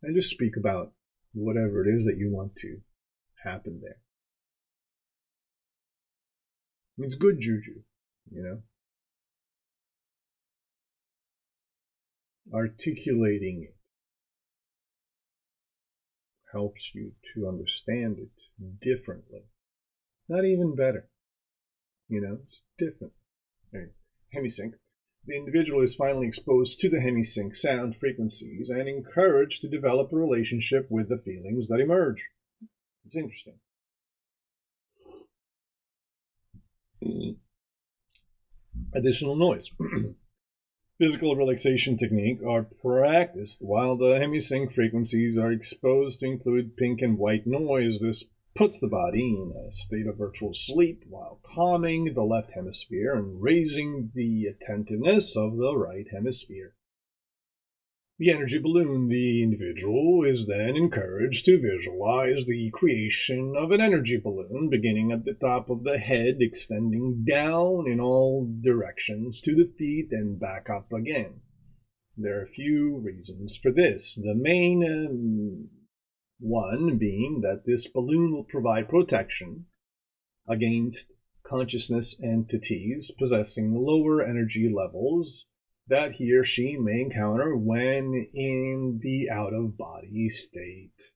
and just speak about whatever it is that you want to happen there. It's good juju, Articulating it helps you to understand it differently. Not even better. It's different. Hemisync. The individual is finally exposed to the hemisync sound frequencies and encouraged to develop a relationship with the feelings that emerge. It's interesting. Additional noise. Physical relaxation technique are practiced while the hemisync frequencies are exposed to include pink and white noise. This puts the body in a state of virtual sleep while calming the left hemisphere and raising the attentiveness of the right hemisphere. The energy balloon. The individual is then encouraged to visualize the creation of an energy balloon beginning at the top of the head, extending down in all directions to the feet and back up again. There are a few reasons for this. The main one being that this balloon will provide protection against consciousness entities possessing lower energy levels that he or she may encounter when in the out-of-body state.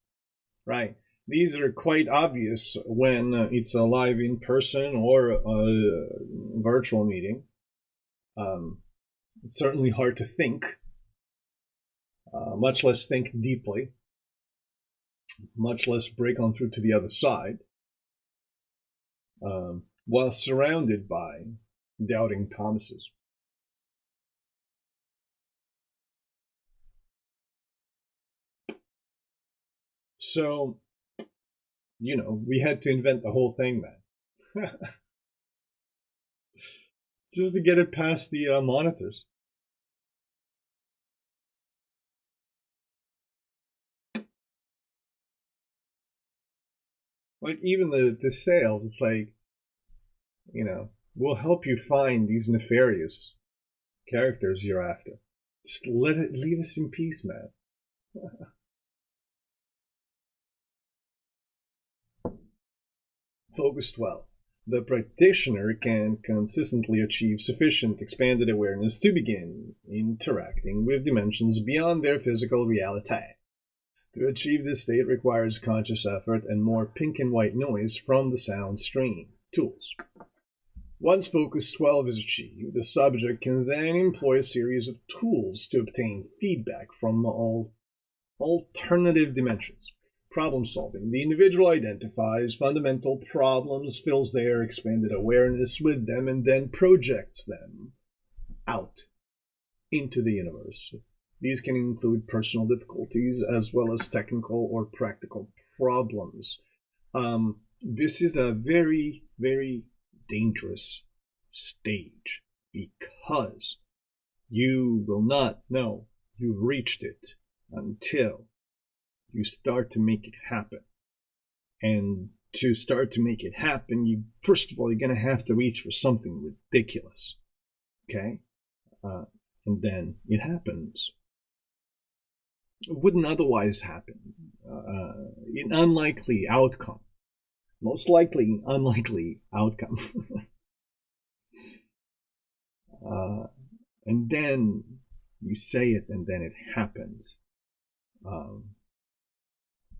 Right. These are quite obvious when it's a live in-person or a virtual meeting. It's certainly hard to think, much less think deeply, much less break on through to the other side, while surrounded by doubting Thomases. So, we had to invent the whole thing, man. Just to get it past the monitors. Like, even the sales, it's like, we'll help you find these nefarious characters you're after. Just leave us in peace, man. Focus 12. The practitioner can consistently achieve sufficient expanded awareness to begin interacting with dimensions beyond their physical reality. To achieve this state requires conscious effort and more pink and white noise from the sound stream. Tools. Once Focus 12 is achieved, the subject can then employ a series of tools to obtain feedback from all alternative dimensions. Problem solving. The individual identifies fundamental problems, fills their expanded awareness with them, and then projects them out into the universe. These can include personal difficulties as well as technical or practical problems. This is a very, very dangerous stage because you will not know you've reached it until you start to make it happen. And to start to make it happen, first of all, you're going to have to reach for something ridiculous. Okay? And then it happens. It wouldn't otherwise happen. An unlikely outcome. Most likely unlikely outcome. And then you say it and then it happens.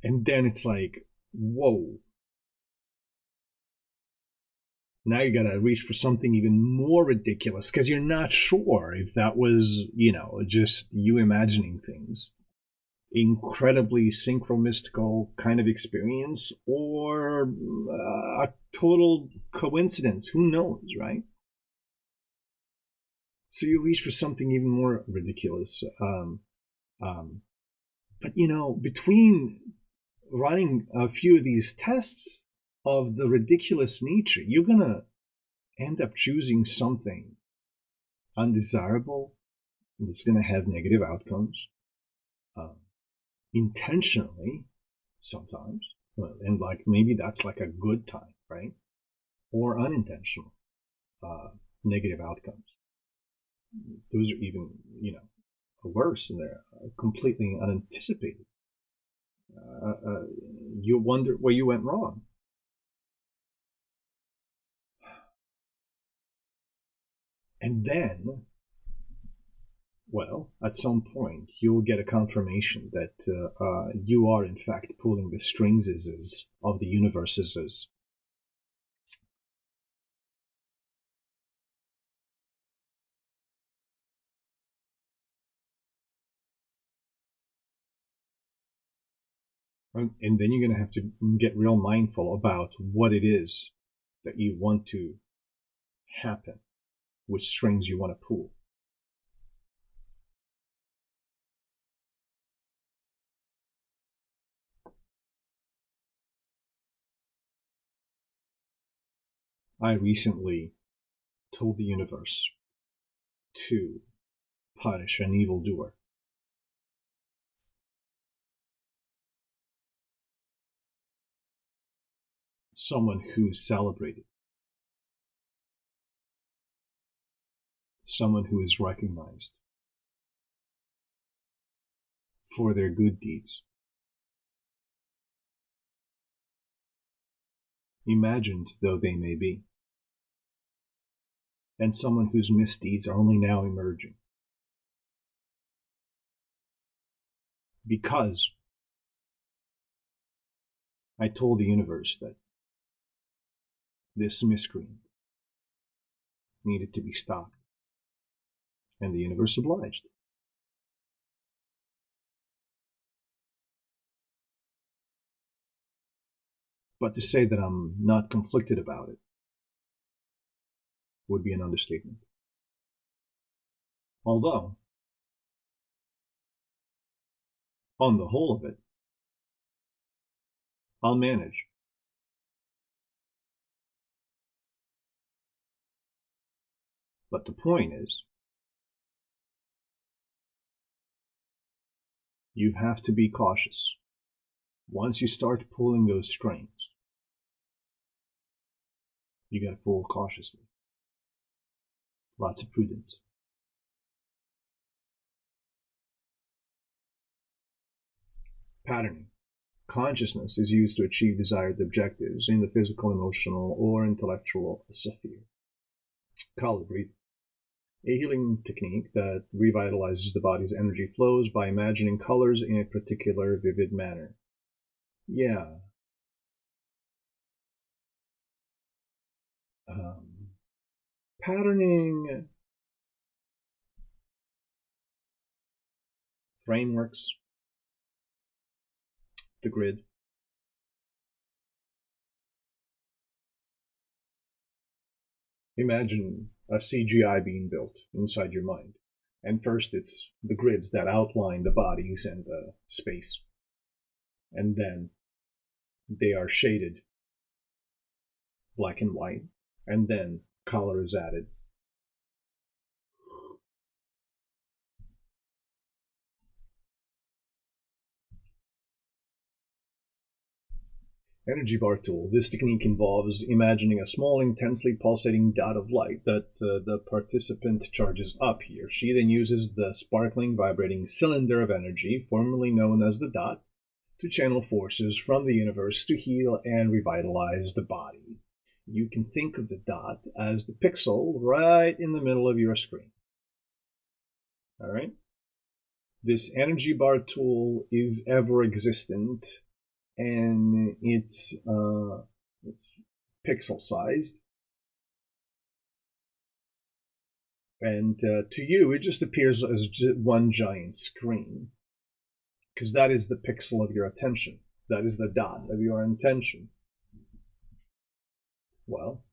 And then it's like, whoa. Now you gotta reach for something even more ridiculous because you're not sure if that was, just you imagining things. incredibly synchromystical kind of experience, or a total coincidence. Who knows, right? So you reach for something even more ridiculous. But between running a few of these tests of the ridiculous nature, you're going to end up choosing something undesirable that's going to have negative outcomes, intentionally sometimes, and like maybe that's like a good time, right? Or unintentional negative outcomes. Those are even, worse, and they're completely unanticipated. You wonder where you went wrong. And then, well, at some point, you'll get a confirmation that you are, in fact, pulling the strings of the universes. And then you're going to have to get real mindful about what it is that you want to happen, which strings you want to pull. I recently told the universe to punish an evildoer. Someone who's celebrated. Someone who is recognized for their good deeds. Imagined though they may be. And someone whose misdeeds are only now emerging. Because I told the universe that this miscreant needed to be stopped. And the universe obliged. But to say that I'm not conflicted about it would be an understatement. Although, on the whole of it, I'll manage. But the point is, you have to be cautious. Once you start pulling those strings, you gotta pull cautiously. Lots of prudence. Patterning. Consciousness is used to achieve desired objectives in the physical, emotional, or intellectual sphere. Color breathing. A healing technique that revitalizes the body's energy flows by imagining colors in a particular vivid manner. Yeah. Patterning frameworks, the grid. Imagine a CGI being built inside your mind. And first it's the grids that outline the bodies and the space. And then they are shaded black and white. And then color is added. Energy bar tool. This technique involves imagining a small, intensely pulsating dot of light that the participant charges up. He or she then uses the sparkling, vibrating cylinder of energy, formerly known as the dot, to channel forces from the universe to heal and revitalize the body. You can think of the dot as the pixel right in the middle of your screen. All right? This energy bar tool is ever existent, and it's pixel sized, and to you it just appears as one giant screen because that is the pixel of your attention. That is the dot of your intention. Well,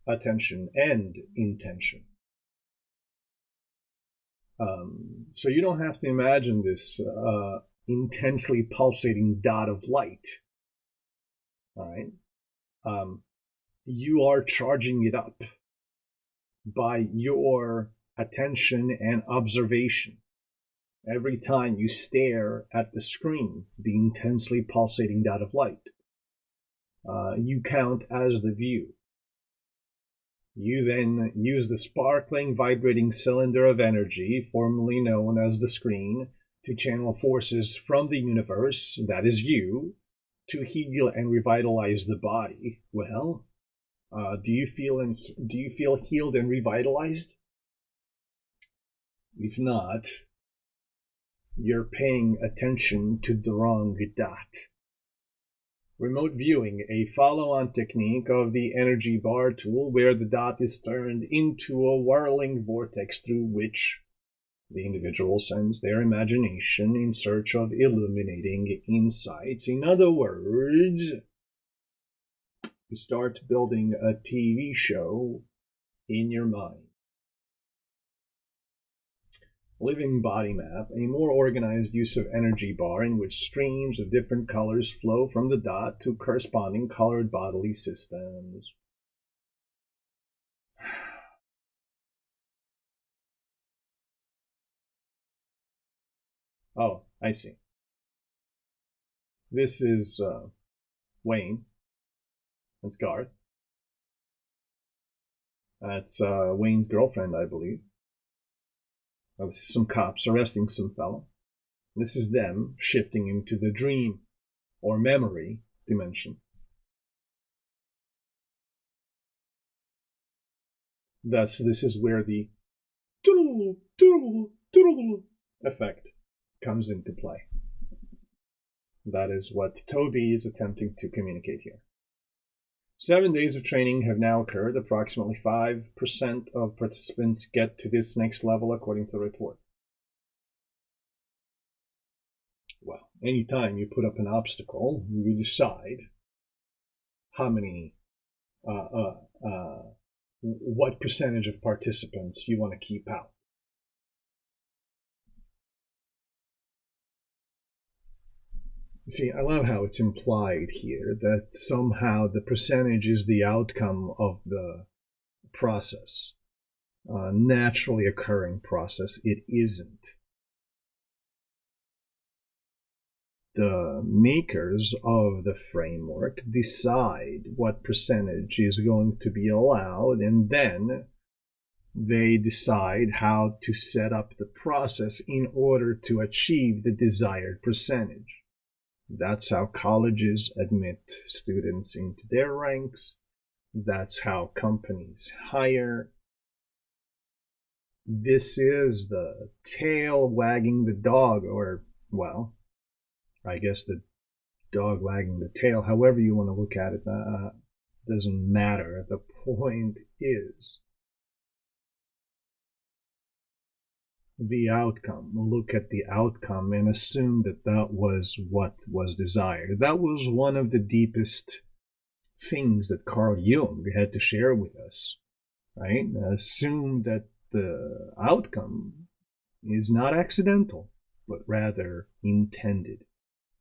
attention and intention. So you don't have to imagine this intensely pulsating dot of light. All right? You are charging it up by your attention and observation. Every time you stare at the screen, the intensely pulsating dot of light, you count as the view. You then use the sparkling, vibrating cylinder of energy, formerly known as the screen, to channel forces from the universe, that is you, to heal and revitalize the body. Well, do you feel healed and revitalized? If not, you're paying attention to the wrong dot. Remote viewing, a follow-on technique of the energy bar tool where the dot is turned into a whirling vortex through which the individual sends their imagination in search of illuminating insights. In other words, you start building a TV show in your mind. Living body map, a more organized use of energy bar in which streams of different colors flow from the dot to corresponding colored bodily systems. Oh, I see. This is Wayne. That's Garth. That's Wayne's girlfriend, I believe. Some cops arresting some fellow. This is them shifting into the dream or memory dimension. Thus, this is where the effect comes into play. That is what Toby is attempting to communicate here. 7 days of training have now occurred. Approximately 5% of participants get to this next level, according to the report. Well, anytime you put up an obstacle, you decide how many, what percentage of participants you want to keep out. See, I love how it's implied here that somehow the percentage is the outcome of the process, naturally occurring process. It isn't. The makers of the framework decide what percentage is going to be allowed, and then they decide how to set up the process in order to achieve the desired percentage. That's how colleges admit students into their ranks. That's how companies hire. This is the tail wagging the dog, or, well, I guess the dog wagging the tail, however you want to look at it, doesn't matter. The point is the outcome. Look at the outcome and assume that that was what was desired. That was one of the deepest things that Carl Jung had to share with us, right? Assume that the outcome is not accidental, but rather intended.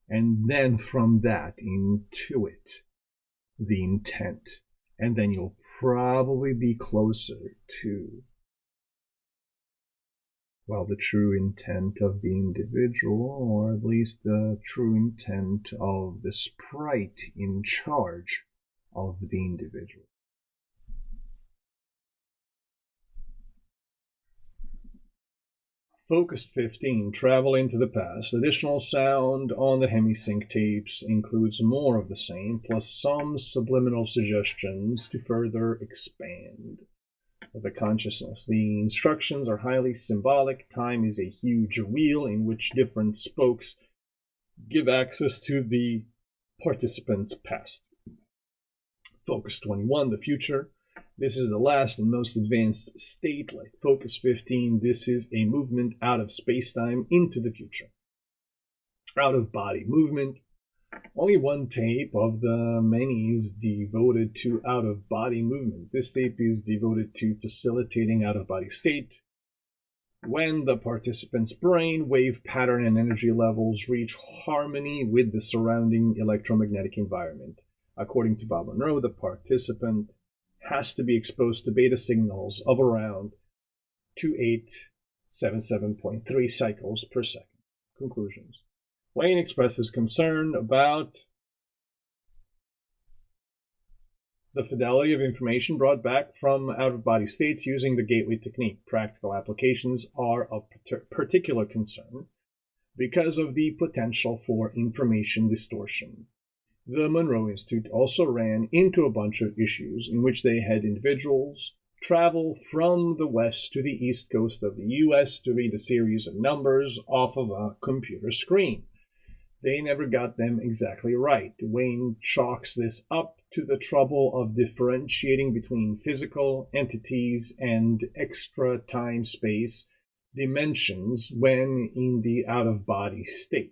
And then from that, intuit the intent. And then you'll probably be closer to, well, the true intent of the individual, or at least the true intent of the sprite in charge of the individual. Focused 15, travel into the past. Additional sound on the hemisync tapes includes more of the same, plus some subliminal suggestions to further expand the consciousness. The instructions are highly symbolic. Time is a huge wheel in which different spokes give access to the participant's past. Focus 21, the future. This is the last and most advanced state, like Focus 15. This is a movement out of space-time into the future. out-of-body movement. Only one tape of the many is devoted to out-of-body movement. This tape is devoted to facilitating out-of-body state when the participant's brain wave pattern and energy levels reach harmony with the surrounding electromagnetic environment. According to Bob Monroe, the participant has to be exposed to beta signals of around 2877.3 cycles per second. Conclusions. Wayne expresses concern about the fidelity of information brought back from out-of-body states using the gateway technique. Practical applications are of particular concern because of the potential for information distortion. The Monroe Institute also ran into a bunch of issues in which they had individuals travel from the west to the east coast of the U.S. to read a series of numbers off of a computer screen. They never got them exactly right. Wayne chalks this up to the trouble of differentiating between physical entities and extra time-space dimensions when in the out-of-body state.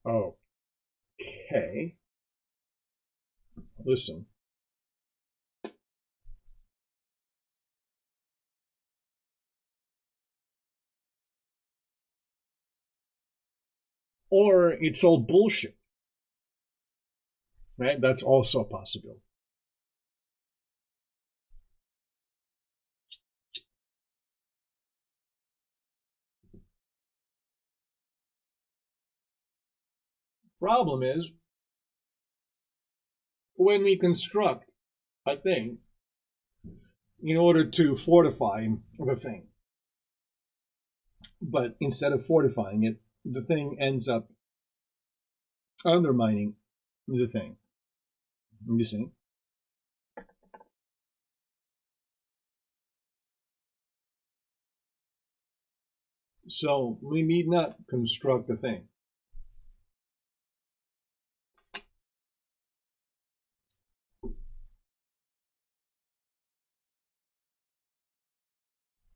Okay. Listen. Or it's all bullshit. Right? That's also a possibility. Problem is, when we construct a thing in order to fortify the thing, but instead of fortifying it, the thing ends up undermining the thing. You see? So we need not construct a thing.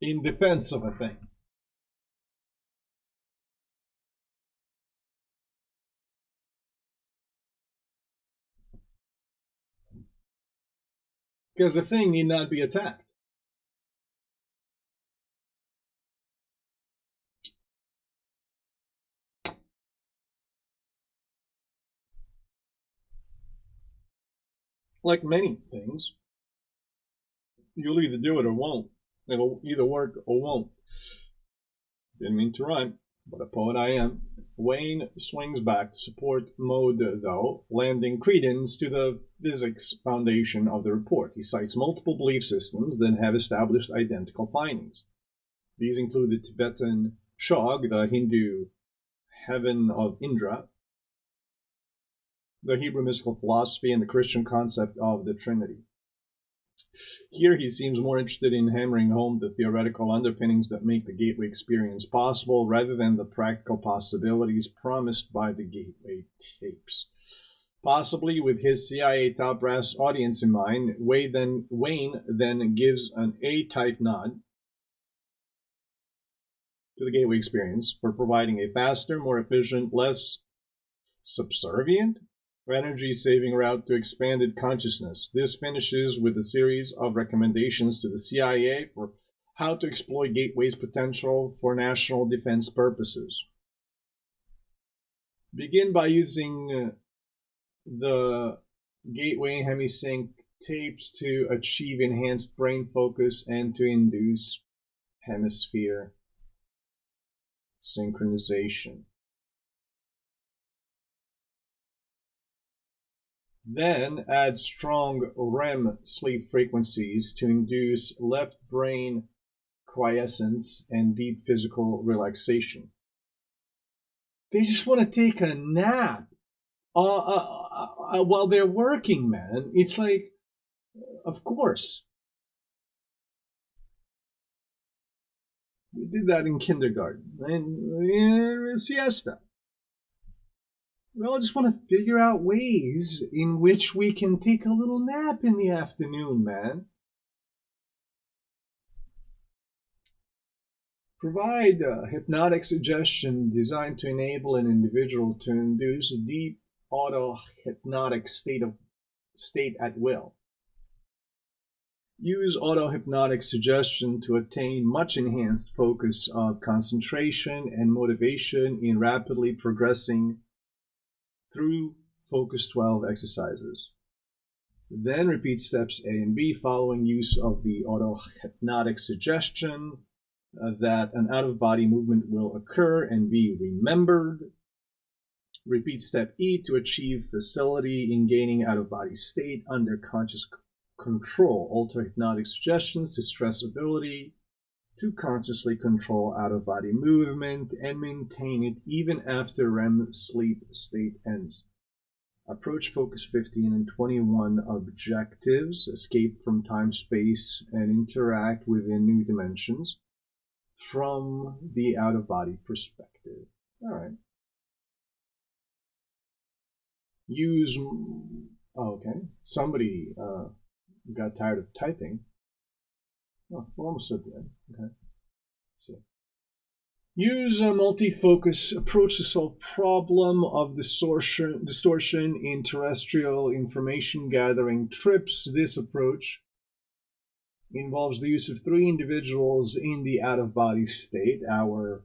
In defense of a thing. Because the thing need not be attacked. Like many things, you'll either do it or won't. It'll either work or won't. Didn't mean to rhyme, but a poet I am. Wayne swings back to support mode, though, lending credence to the physics foundation of the report. He cites multiple belief systems that have established identical findings. These include the Tibetan Shog, the Hindu heaven of Indra, the Hebrew mystical philosophy, and the Christian concept of the Trinity. Here he seems more interested in hammering home the theoretical underpinnings that make the Gateway experience possible rather than the practical possibilities promised by the Gateway tapes. Possibly with his CIA top brass audience in mind, Wayne then gives an A-type nod to the Gateway experience for providing a faster, more efficient, less subservient energy-saving route to expanded consciousness. This finishes with a series of recommendations to the CIA for how to exploit Gateway's potential for national defense purposes. Begin by using the Gateway Hemisync tapes to achieve enhanced brain focus and to induce hemisphere synchronization. Then add strong REM sleep frequencies to induce left brain quiescence and deep physical relaxation. They just want to take a nap while they're working, man. It's like, of course. We did that in kindergarten. And siesta. We all just want to figure out ways in which we can take a little nap in the afternoon, man. provide hypnotic suggestion designed to enable an individual to induce a deep auto-hypnotic state at will. Use auto-hypnotic suggestion to attain much enhanced focus of concentration and motivation in rapidly progressing through Focus 12 exercises. Then repeat steps A and B following use of the auto-hypnotic suggestion that an out-of-body movement will occur and be remembered. Repeat step E to achieve facility in gaining out-of-body state under conscious control. Alter hypnotic suggestions to stress ability to consciously control out-of-body movement and maintain it even after REM sleep state ends. Approach Focus 15 and 21 objectives. Escape from time, space, and interact within new dimensions from the out-of-body perspective. All right. Use... Oh, okay. Somebody got tired of typing. Oh, we're almost at the end. Okay. So, use a multi-focus approach to solve problem of distortion in terrestrial information gathering trips. This approach involves the use of 3 individuals in the out-of-body state, our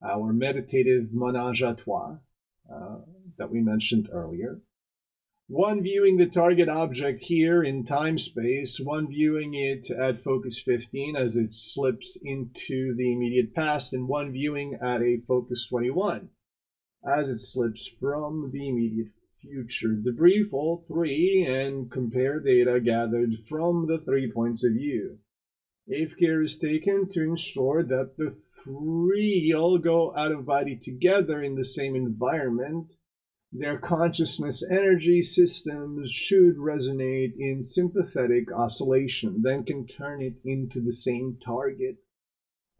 meditative ménage à trois that we mentioned earlier. One viewing the target object here in time-space, one viewing it at Focus 15 as it slips into the immediate past, and one viewing at a Focus 21 as it slips from the immediate future. Debrief all 3 and compare data gathered from the 3 points of view. If care is taken to ensure that the 3 all go out of body together in the same environment, their consciousness energy systems should resonate in sympathetic oscillation, then can turn it into the same target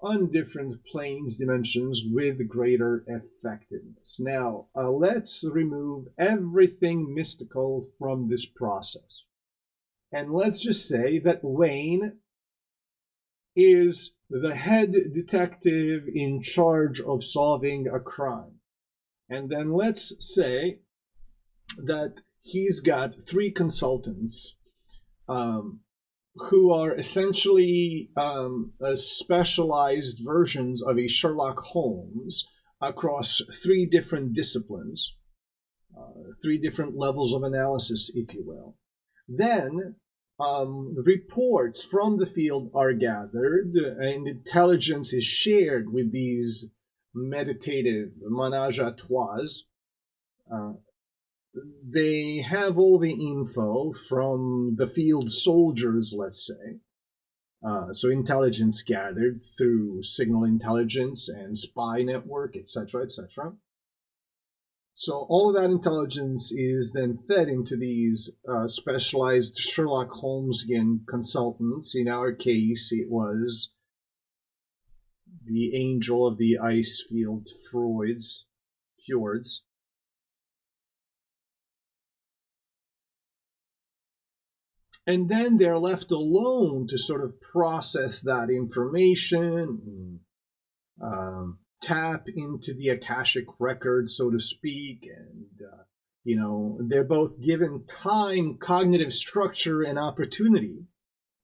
on different planes, dimensions, with greater effectiveness. Now, let's remove everything mystical from this process. And let's just say that Wayne is the head detective in charge of solving a crime. And then let's say that he's got 3 consultants who are essentially specialized versions of a Sherlock Holmes across 3 different disciplines, 3 different levels of analysis, if you will. Then reports from the field are gathered and intelligence is shared with these meditative ménage à trois. They have all the info from the field soldiers, let's say. So intelligence gathered through signal intelligence and spy network, etc., etc. So all of that intelligence is then fed into these specialized Sherlock Holmesian consultants. In our case, it was the angel of the ice field fjords. And then they're left alone to sort of process that information, tap into the Akashic record, so to speak, and, they're both given time, cognitive structure, and opportunity,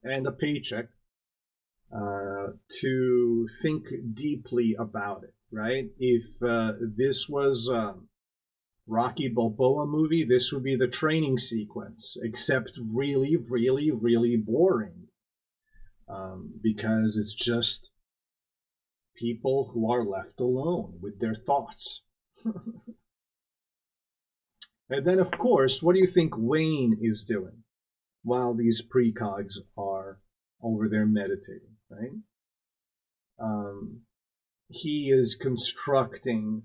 and a paycheck to think deeply about it, right? If this was Rocky Balboa movie, this would be the training sequence, except really, really, really boring. Because it's just people who are left alone with their thoughts. And then, of course, what do you think Wayne is doing while these precogs are over there meditating, right? He is constructing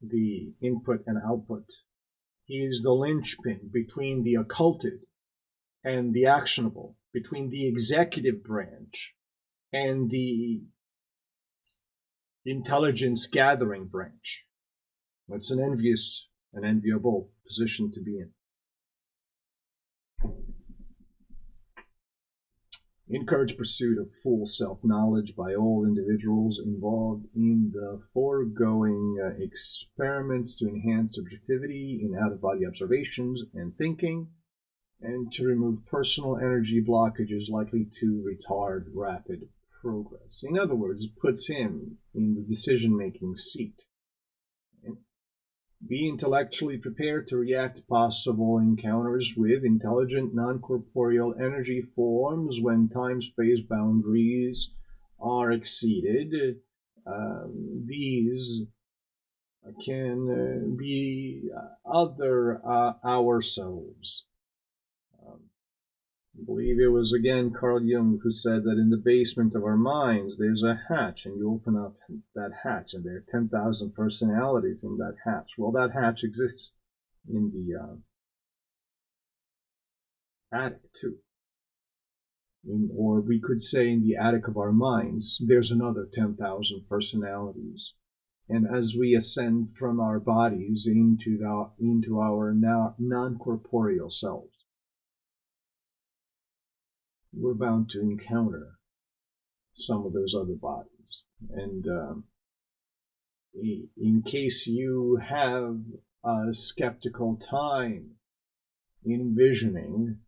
the input and output. He is the linchpin between the occulted and the actionable, between the executive branch and the intelligence gathering branch. It's an enviable position to be in. Encourage pursuit of full self-knowledge by all individuals involved in the foregoing experiments to enhance objectivity in out-of-body observations and thinking, and to remove personal energy blockages likely to retard rapid progress. In other words, it puts him in the decision-making seat. Be intellectually prepared to react to possible encounters with intelligent non-corporeal energy forms when time-space boundaries are exceeded. These can be other ourselves. I believe it was again Carl Jung who said that in the basement of our minds there's a hatch, and you open up that hatch and there are 10,000 personalities in that hatch. Well, that hatch exists in the attic too. Or we could say in the attic of our minds there's another 10,000 personalities. And as we ascend from our bodies into our non-corporeal selves, we're bound to encounter some of those other bodies. And in case you have a skeptical time envisioning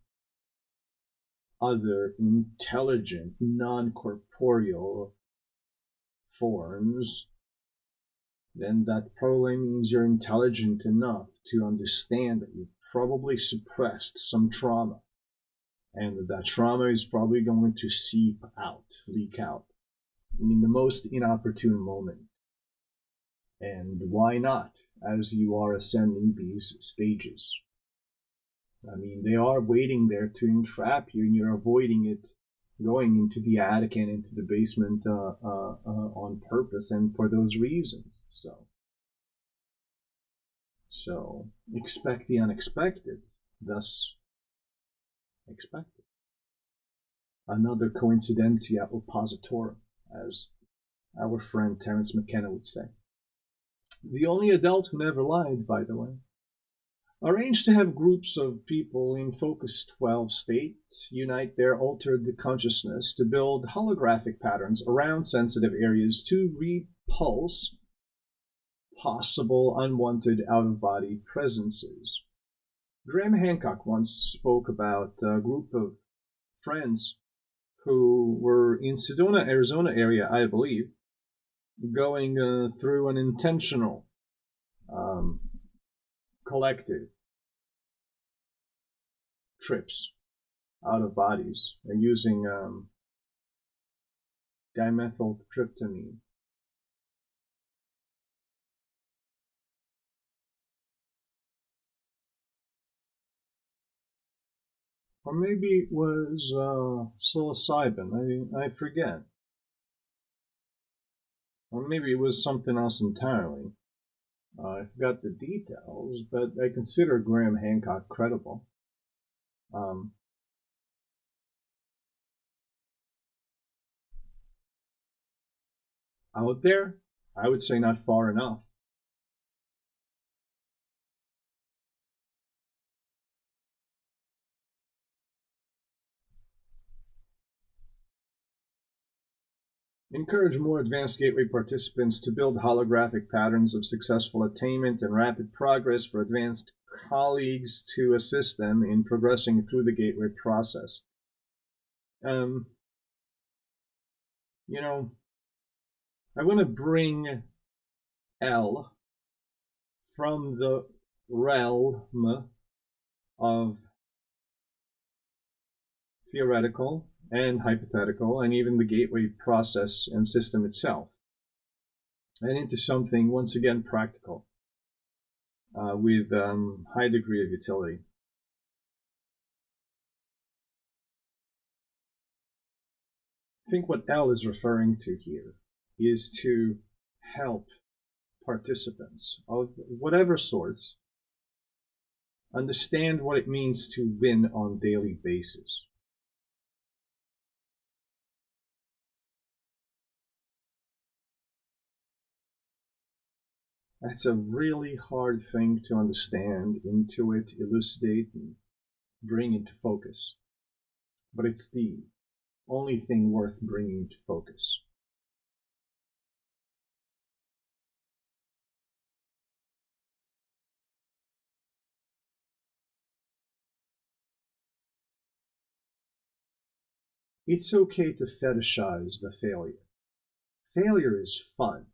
other intelligent, non-corporeal forms, then that probably means you're intelligent enough to understand that you've probably suppressed some trauma. And that trauma is probably going to leak out, in the most inopportune moment. And why not, as you are ascending these stages? I mean, they are waiting there to entrap you, and you're avoiding it, going into the attic and into the basement on purpose and for those reasons. So expect the unexpected, thus expected. Another coincidentia oppositorum, as our friend Terence McKenna would say. The only adult who never lied, by the way. Arrange to have groups of people in Focus 12 state unite their altered consciousness to build holographic patterns around sensitive areas to repulse possible unwanted out-of-body presences. Graham Hancock once spoke about a group of friends who were in Sedona, Arizona area, I believe, going through an intentional collective trips out of bodies and using dimethyltryptamine. Or maybe it was psilocybin, I forget. Or maybe it was something else entirely. I forgot the details, but I consider Graham Hancock credible. Out there, I would say not far enough. Encourage more advanced Gateway participants to build holographic patterns of successful attainment and rapid progress for advanced colleagues to assist them in progressing through the Gateway process. I want to bring L from the realm of theoretical and hypothetical, and even the Gateway process and system itself, and into something, once again, practical, with high degree of utility. I think what L is referring to here is to help participants of whatever sorts understand what it means to win on a daily basis. That's a really hard thing to understand, intuit, elucidate, and bring into focus. But it's the only thing worth bringing to focus. It's okay to fetishize the failure. Failure is fun.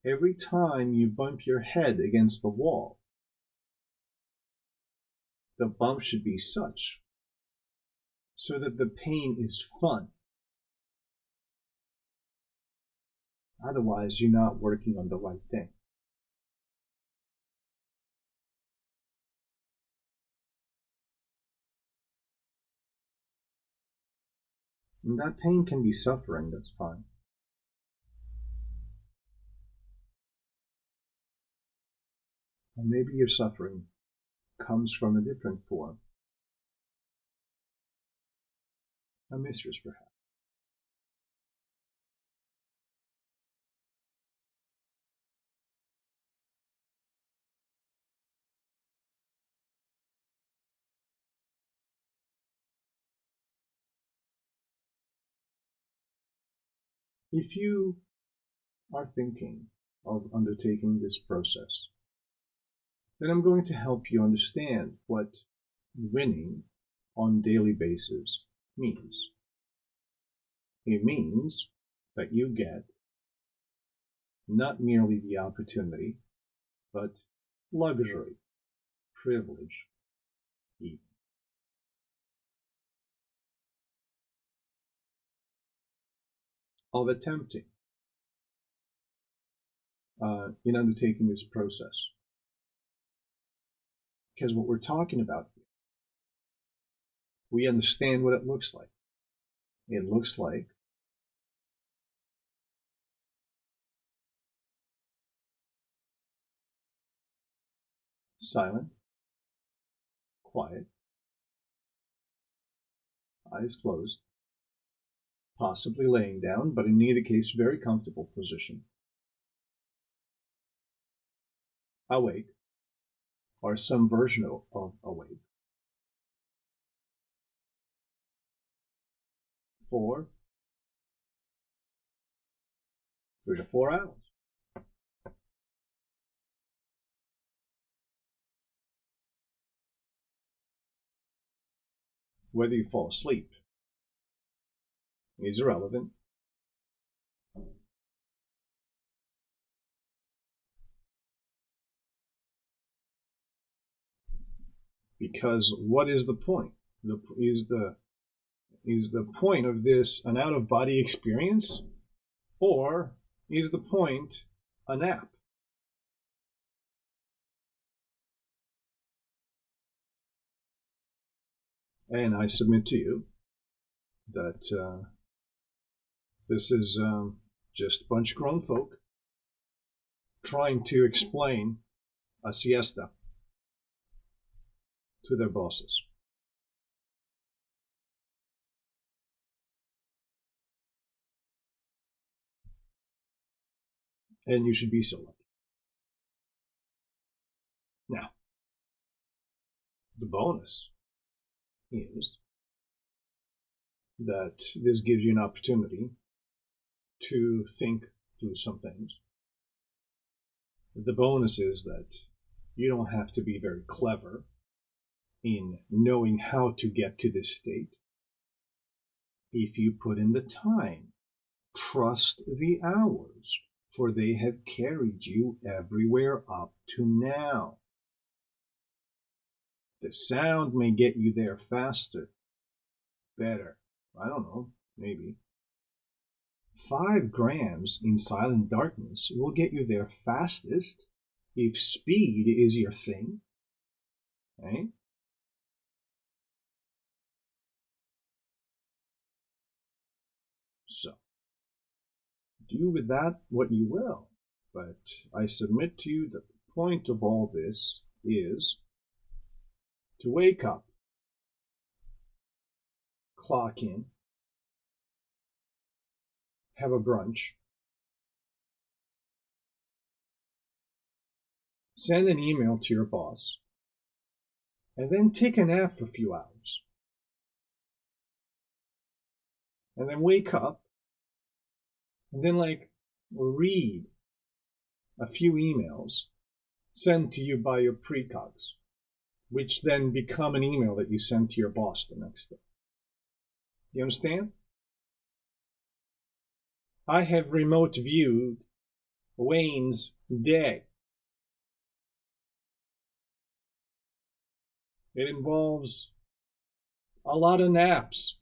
Every time you bump your head against the wall, the bump should be such so that the pain is fun. Otherwise, you're not working on the right thing. And that pain can be suffering, that's fine. Or maybe your suffering comes from a different form. A mistress, perhaps. If you are thinking of undertaking this process, then I'm going to help you understand what winning on a daily basis means. It means that you get not merely the opportunity, but luxury, privilege, even of attempting in undertaking this process. Because what we're talking about here, we understand what it looks like. It looks like silent, quiet, eyes closed, possibly laying down, but in either case, very comfortable position. Awake, or some version of awake, for 3 to 4 hours. Whether you fall asleep is irrelevant. Because what is the point? Is the point of this an out-of-body experience, or is the point a nap? And I submit to you that this is just a bunch of grown folk trying to explain a siesta to their bosses. And you should be so lucky. Now, the bonus is that this gives you an opportunity to think through some things. The bonus is that you don't have to be very clever in knowing how to get to this state. If you put in the time, trust the hours, for they have carried you everywhere up to now. The sound may get you there faster, better, I don't know, maybe. 5 grams in silent darkness will get you there fastest if speed is your thing. Okay? So, do with that what you will. But I submit to you that the point of all this is to wake up, clock in, have a brunch, send an email to your boss, and then take a nap for a few hours. And then wake up, and then read a few emails sent to you by your precogs, which then become an email that you send to your boss the next day. You understand? I have remote viewed Wayne's day. It involves a lot of naps.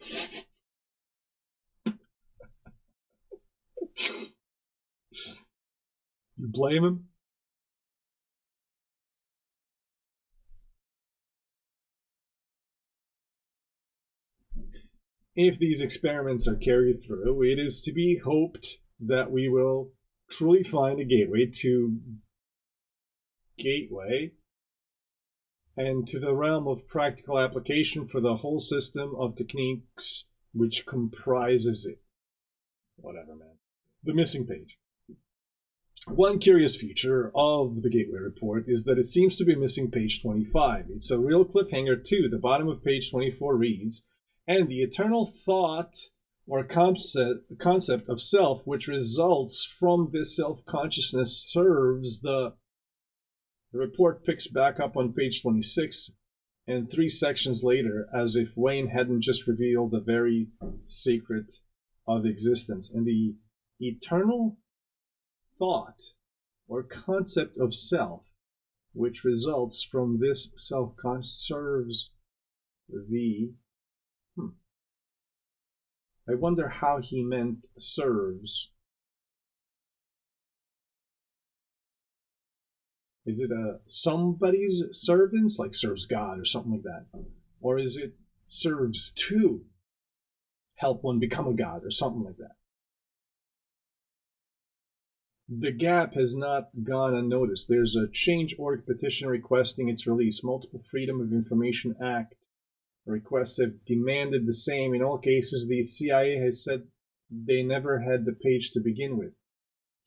You blame him? If these experiments are carried through, it is to be hoped that we will truly find a gateway to Gateway and to the realm of practical application for the whole system of techniques which comprises it. Whatever, man. The missing page. One curious feature of the Gateway report is that it seems to be missing page 25. It's a real cliffhanger too. The bottom of page 24 reads, "And the eternal thought or concept of self which results from this self-consciousness serves the report picks back up on page 26 and 3 sections later, as if Wayne hadn't just revealed the very secret of existence. And the eternal thought or concept of self which results from this self-conscious serves the... I wonder how he meant serves. Is it a somebody's servants, like serves God or something like that? Or is it serves to help one become a god or something like that? The gap has not gone unnoticed. There's a Change.org petition requesting its release. Multiple Freedom of Information Act requests have demanded the same. In all cases, the CIA has said they never had the page to begin with.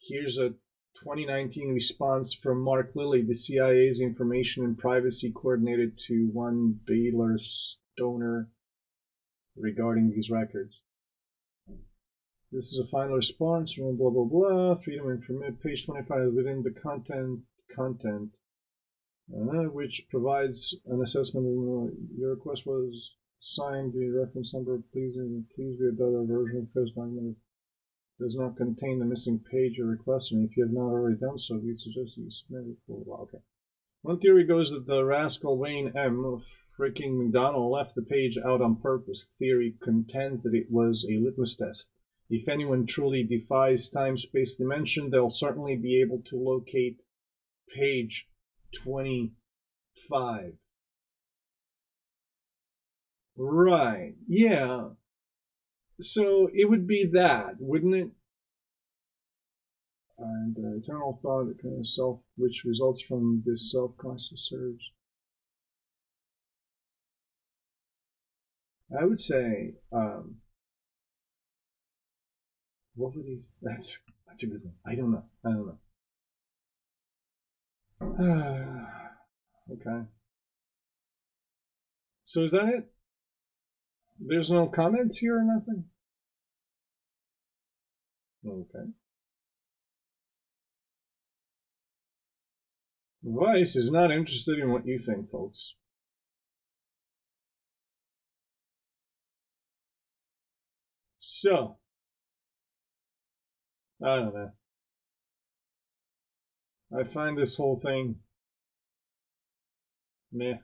Here's a 2019 response from Mark Lilly, the CIA's information and privacy coordinator, to one Baylor Stoner regarding these records. This is a final response from blah, blah, blah. Freedom of Information, page 25, within the content, which provides an assessment of your request was signed. The reference number, please be a better version of this document. Does not contain the missing page you're requesting. If you have not already done so, we suggest that you submit it. Okay. One theory goes that the rascal Wayne M. freaking McDonald left the page out on purpose. Theory contends that it was a litmus test. If anyone truly defies time-space dimension, they'll certainly be able to locate page 25. Right, yeah. So it would be that, wouldn't it? And eternal thought, kind of self, which results from this self-conscious serves. I would say, what would he? That's a good one. I don't know. Okay. So is that it? There's no comments here or nothing? Okay. Vice is not interested in what you think, folks. So, I don't know. I find this whole thing meh.